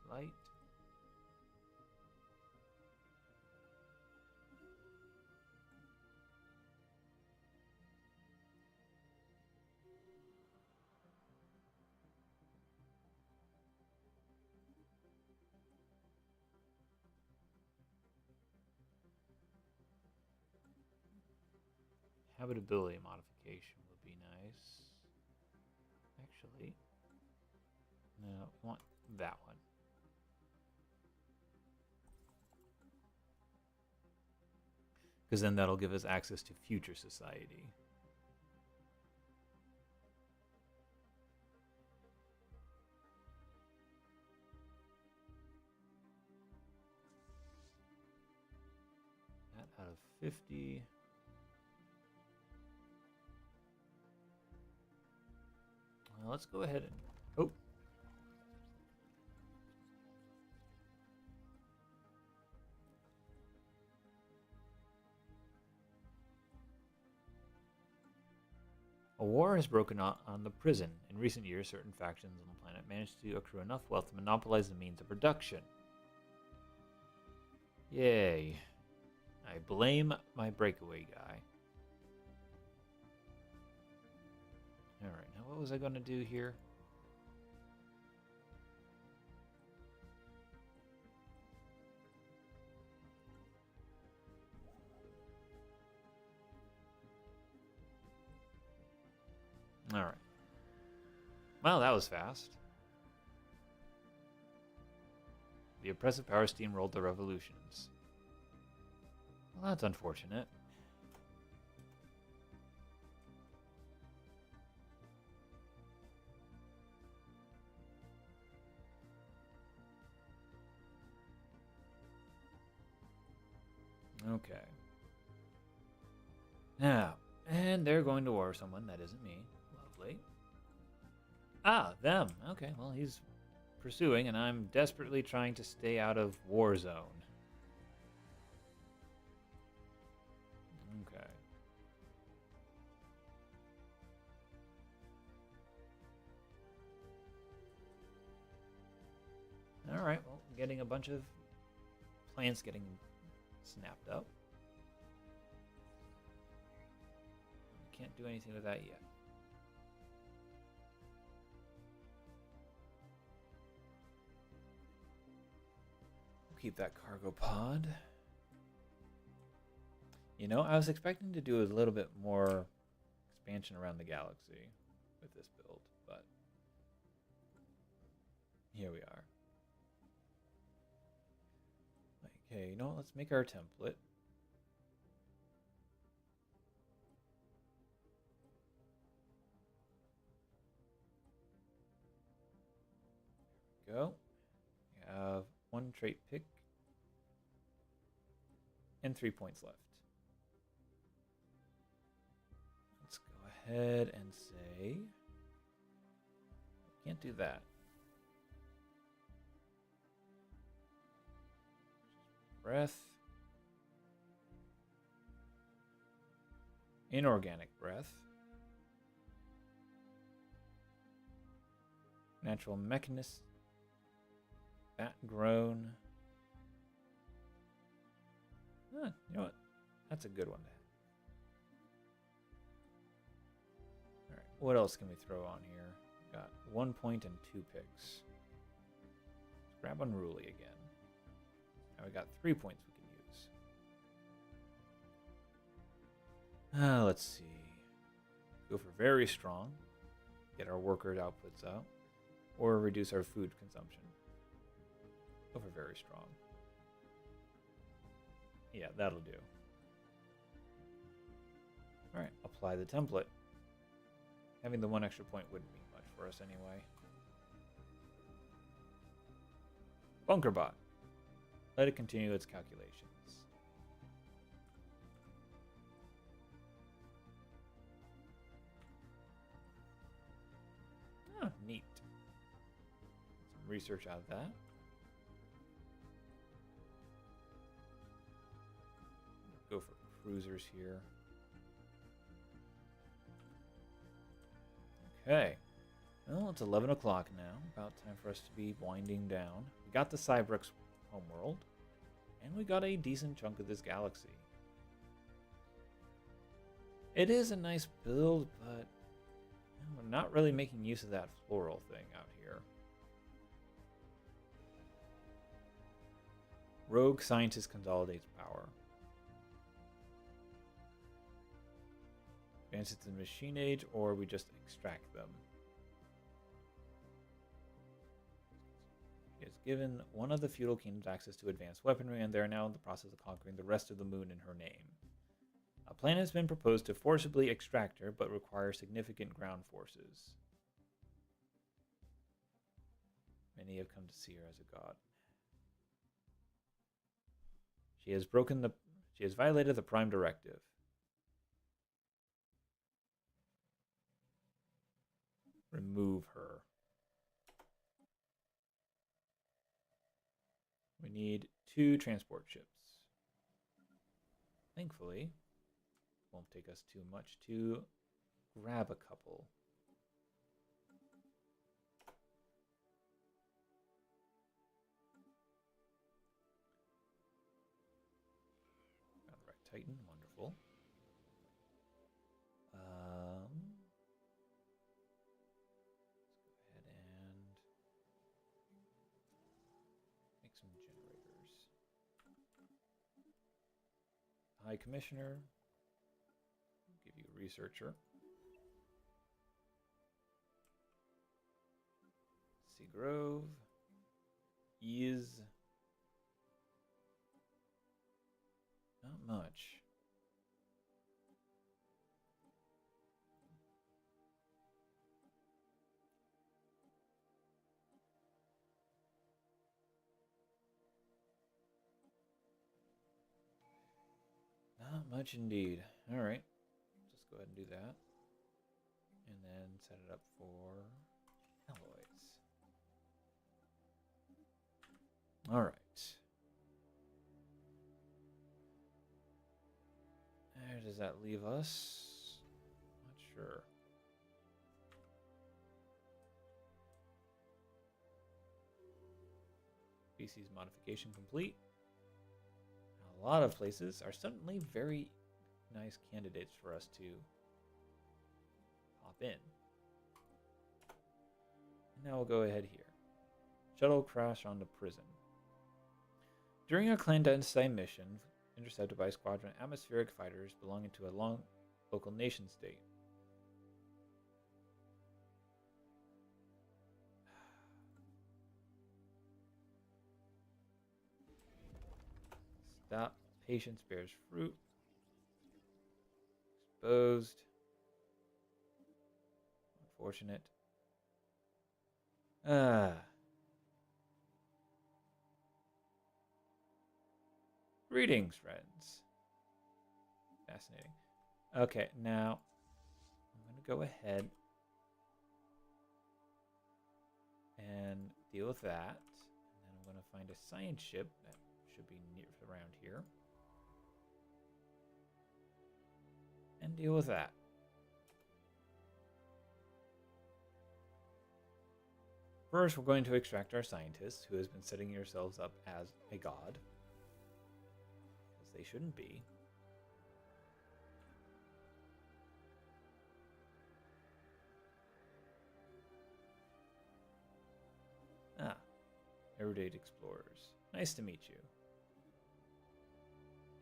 Light. Habitability modification would be nice. Actually, no, we want that one. Because then that'll give us access to future society. That out of 50. Well, let's go ahead and... Oh. A war has broken out on the prison. In recent years, certain factions on the planet managed to accrue enough wealth to monopolize the means of production. Yay. I blame my breakaway guy. Alright, now what was I going to do here? Alright. Well, that was fast. The oppressive power steamrolled the revolutions. Well, that's unfortunate. Okay. Now, and they're going to war with someone that isn't me. Lovely. Ah, them. Okay, well, he's pursuing, and I'm desperately trying to stay out of war zone. Okay. Alright, well, getting a bunch of plants getting snapped up. Can't do anything with that yet. We'll keep that cargo pod. You know, I was expecting to do a little bit more expansion around the galaxy with this build, but here we are. Okay, you know what? Let's make our template. we go. We have 1 trait pick and 3 points left. Let's go ahead and say, can't do that. Breath. Inorganic breath. Natural mechanism. Bat grown. Huh, you know what? That's a good one to have. Alright, what else can we throw on here? Got 1 point and 2 picks. Let's grab Unruly again. Now we got 3 points we can use. Let's see. Go for very strong. Get our workers' outputs out. Or reduce our food consumption. Go for very strong. Yeah, that'll do. Alright, apply the template. Having the 1 extra point wouldn't mean much for us anyway. Bunkerbot. Let it continue its calculations. Oh, neat. Some research out of that. Go for cruisers here. Okay. Well, it's 11 o'clock now. About time for us to be winding down. We got the Cybrix homeworld. And we got a decent chunk of this galaxy. It is a nice build, but we're not really making use of that floral thing out here. Rogue Scientist consolidates power. Advance it to the machine age, or we just extract them. She has given one of the feudal kingdoms access to advanced weaponry, and they are now in the process of conquering the rest of the moon in her name. A plan has been proposed to forcibly extract her, but requires significant ground forces. Many have come to see her as a god. She has violated the Prime Directive. Remove her. We need 2 transport ships. Thankfully, it won't take us too much to grab a couple. Got the right Titan, wonderful. Some generators. High Commissioner. Give you a researcher. Seagrove. Is not much. Not much indeed. Alright. Just go ahead and do that. And then set it up for alloys. Alright. Where does that leave us? Not sure. Species modification complete. A lot of places are suddenly very nice candidates for us to hop in. Now we'll go ahead here. Shuttle crash on the prison. During a clandestine mission intercepted by a squadron of atmospheric fighters belonging to a local nation state. Stop. Patience bears fruit. Exposed. Unfortunate. Greetings, friends. Fascinating. Okay, now I'm going to go ahead and deal with that. And then I'm going to find a science ship that should be near around here. And deal with that. First, we're going to extract our scientists, who has been setting yourselves up as a god. Because they shouldn't be. Ah, erudite explorers. Nice to meet you.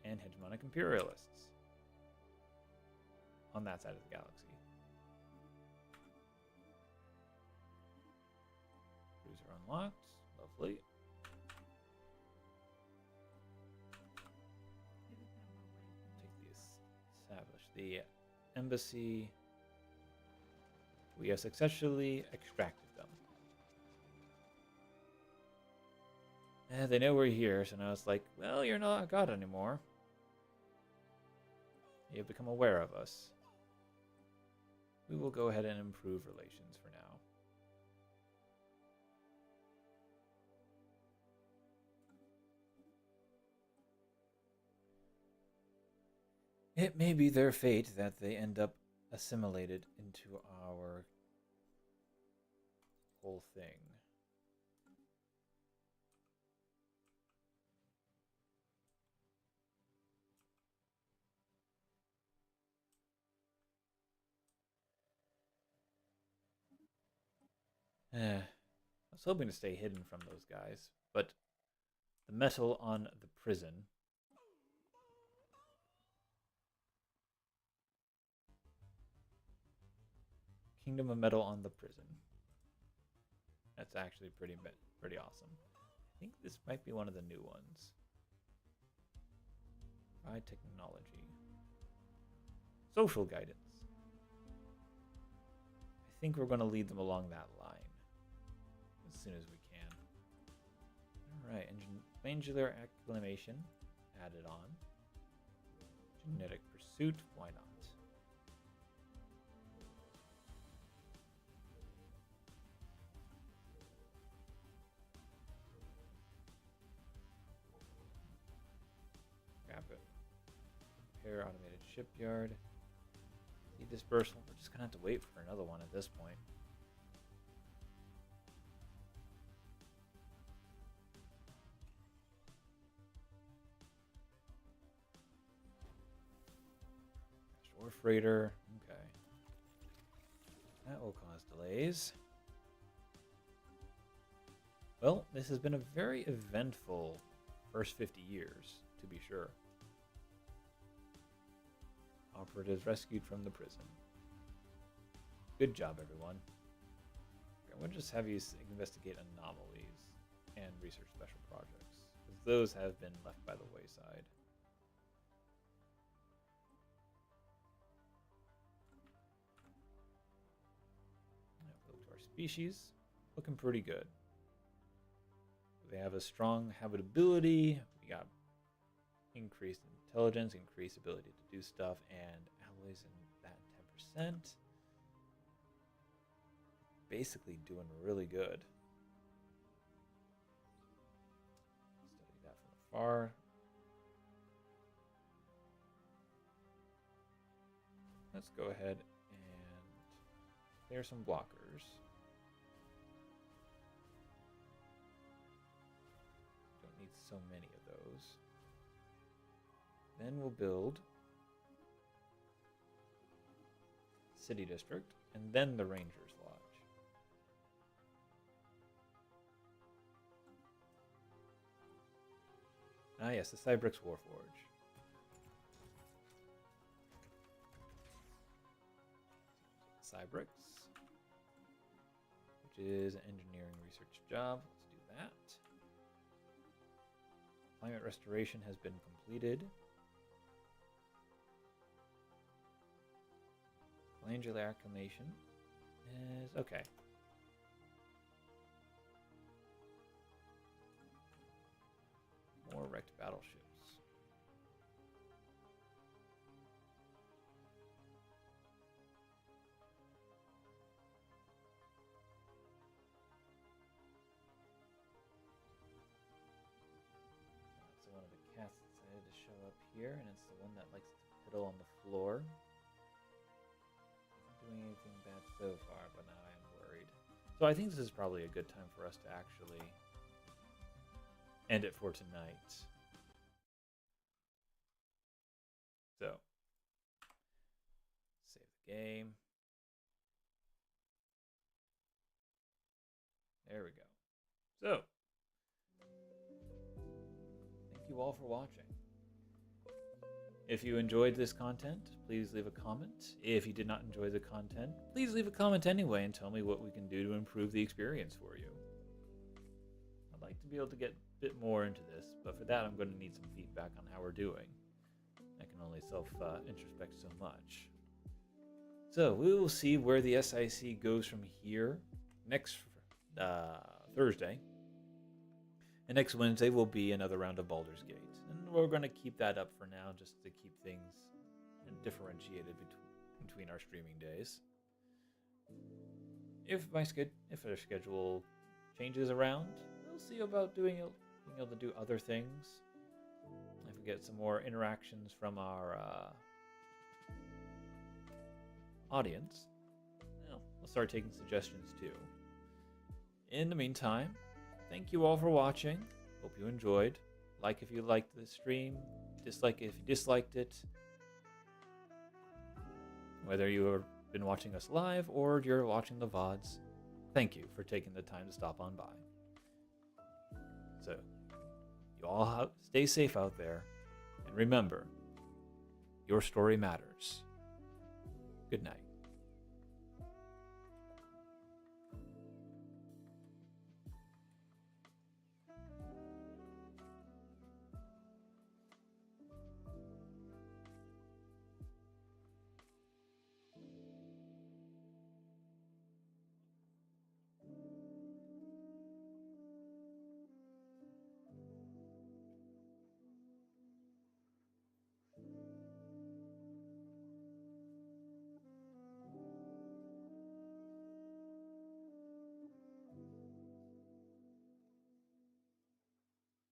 And hegemonic imperialists. On that side of the galaxy. Cruiser unlocked. Lovely. Establish the embassy. We have successfully extracted them. They know we're here, so now it's like, well, you're not a god anymore. You have become aware of us. We will go ahead and improve relations for now. It may be their fate that they end up assimilated into our whole thing. I was hoping to stay hidden from those guys, but the metal on the prison. Kingdom of Metal on the prison. That's actually pretty awesome. I think this might be one of the new ones. By technology. Social guidance. I think we're going to lead them along that line as soon as we can. Alright, glandular acclimation added on. Genetic pursuit, why not? Grab it. Repair automated shipyard. Seed dispersal. We're just gonna have to wait for another one at this point. Store freighter. Okay. That will cause delays. Well, this has been a very eventful first 50 years, to be sure. Operatives rescued from the prison. Good job, everyone. I'm going to just have you investigate anomalies and research special projects, because those have been left by the wayside. Look to our species. Looking pretty good. They have a strong habitability. We got increased intelligence, increased ability to do stuff, and alloys in that 10%. Basically doing really good. Study that from afar. Let's go ahead and clear some blockers. Don't need so many of those. Then we'll build City District, and then the Rangers Lodge. Ah yes, the Cybrix Warforge. Cybrix, which is an engineering research job. Let's do that. Climate restoration has been completed. Glandular acclimation is okay. More wrecked battleships. here, and it's the one that likes to piddle on the floor. Not doing anything bad so far, but now I am worried. So I think this is probably a good time for us to actually end it for tonight. So, save the game. There we go. So, thank you all for watching. If you enjoyed this content, please leave a comment. If you did not enjoy the content, please leave a comment anyway and tell me what we can do to improve the experience for you. I'd like to be able to get a bit more into this, but for that I'm going to need some feedback on how we're doing. I can only self-introspect so much. So we will see where the SIC goes from here next Thursday. And next Wednesday will be another round of Baldur's Gate. And we're going to keep that up for now just to keep things differentiated between our streaming days. If our schedule changes around, we'll see about being able to do other things. If we get some more interactions from our audience, we'll start taking suggestions too. In the meantime, thank you all for watching. Hope you enjoyed. Like if you liked the stream, dislike if you disliked it. Whether you have been watching us live or you're watching the VODs, thank you for taking the time to stop on by. So, you all stay safe out there, and remember, your story matters. Good night.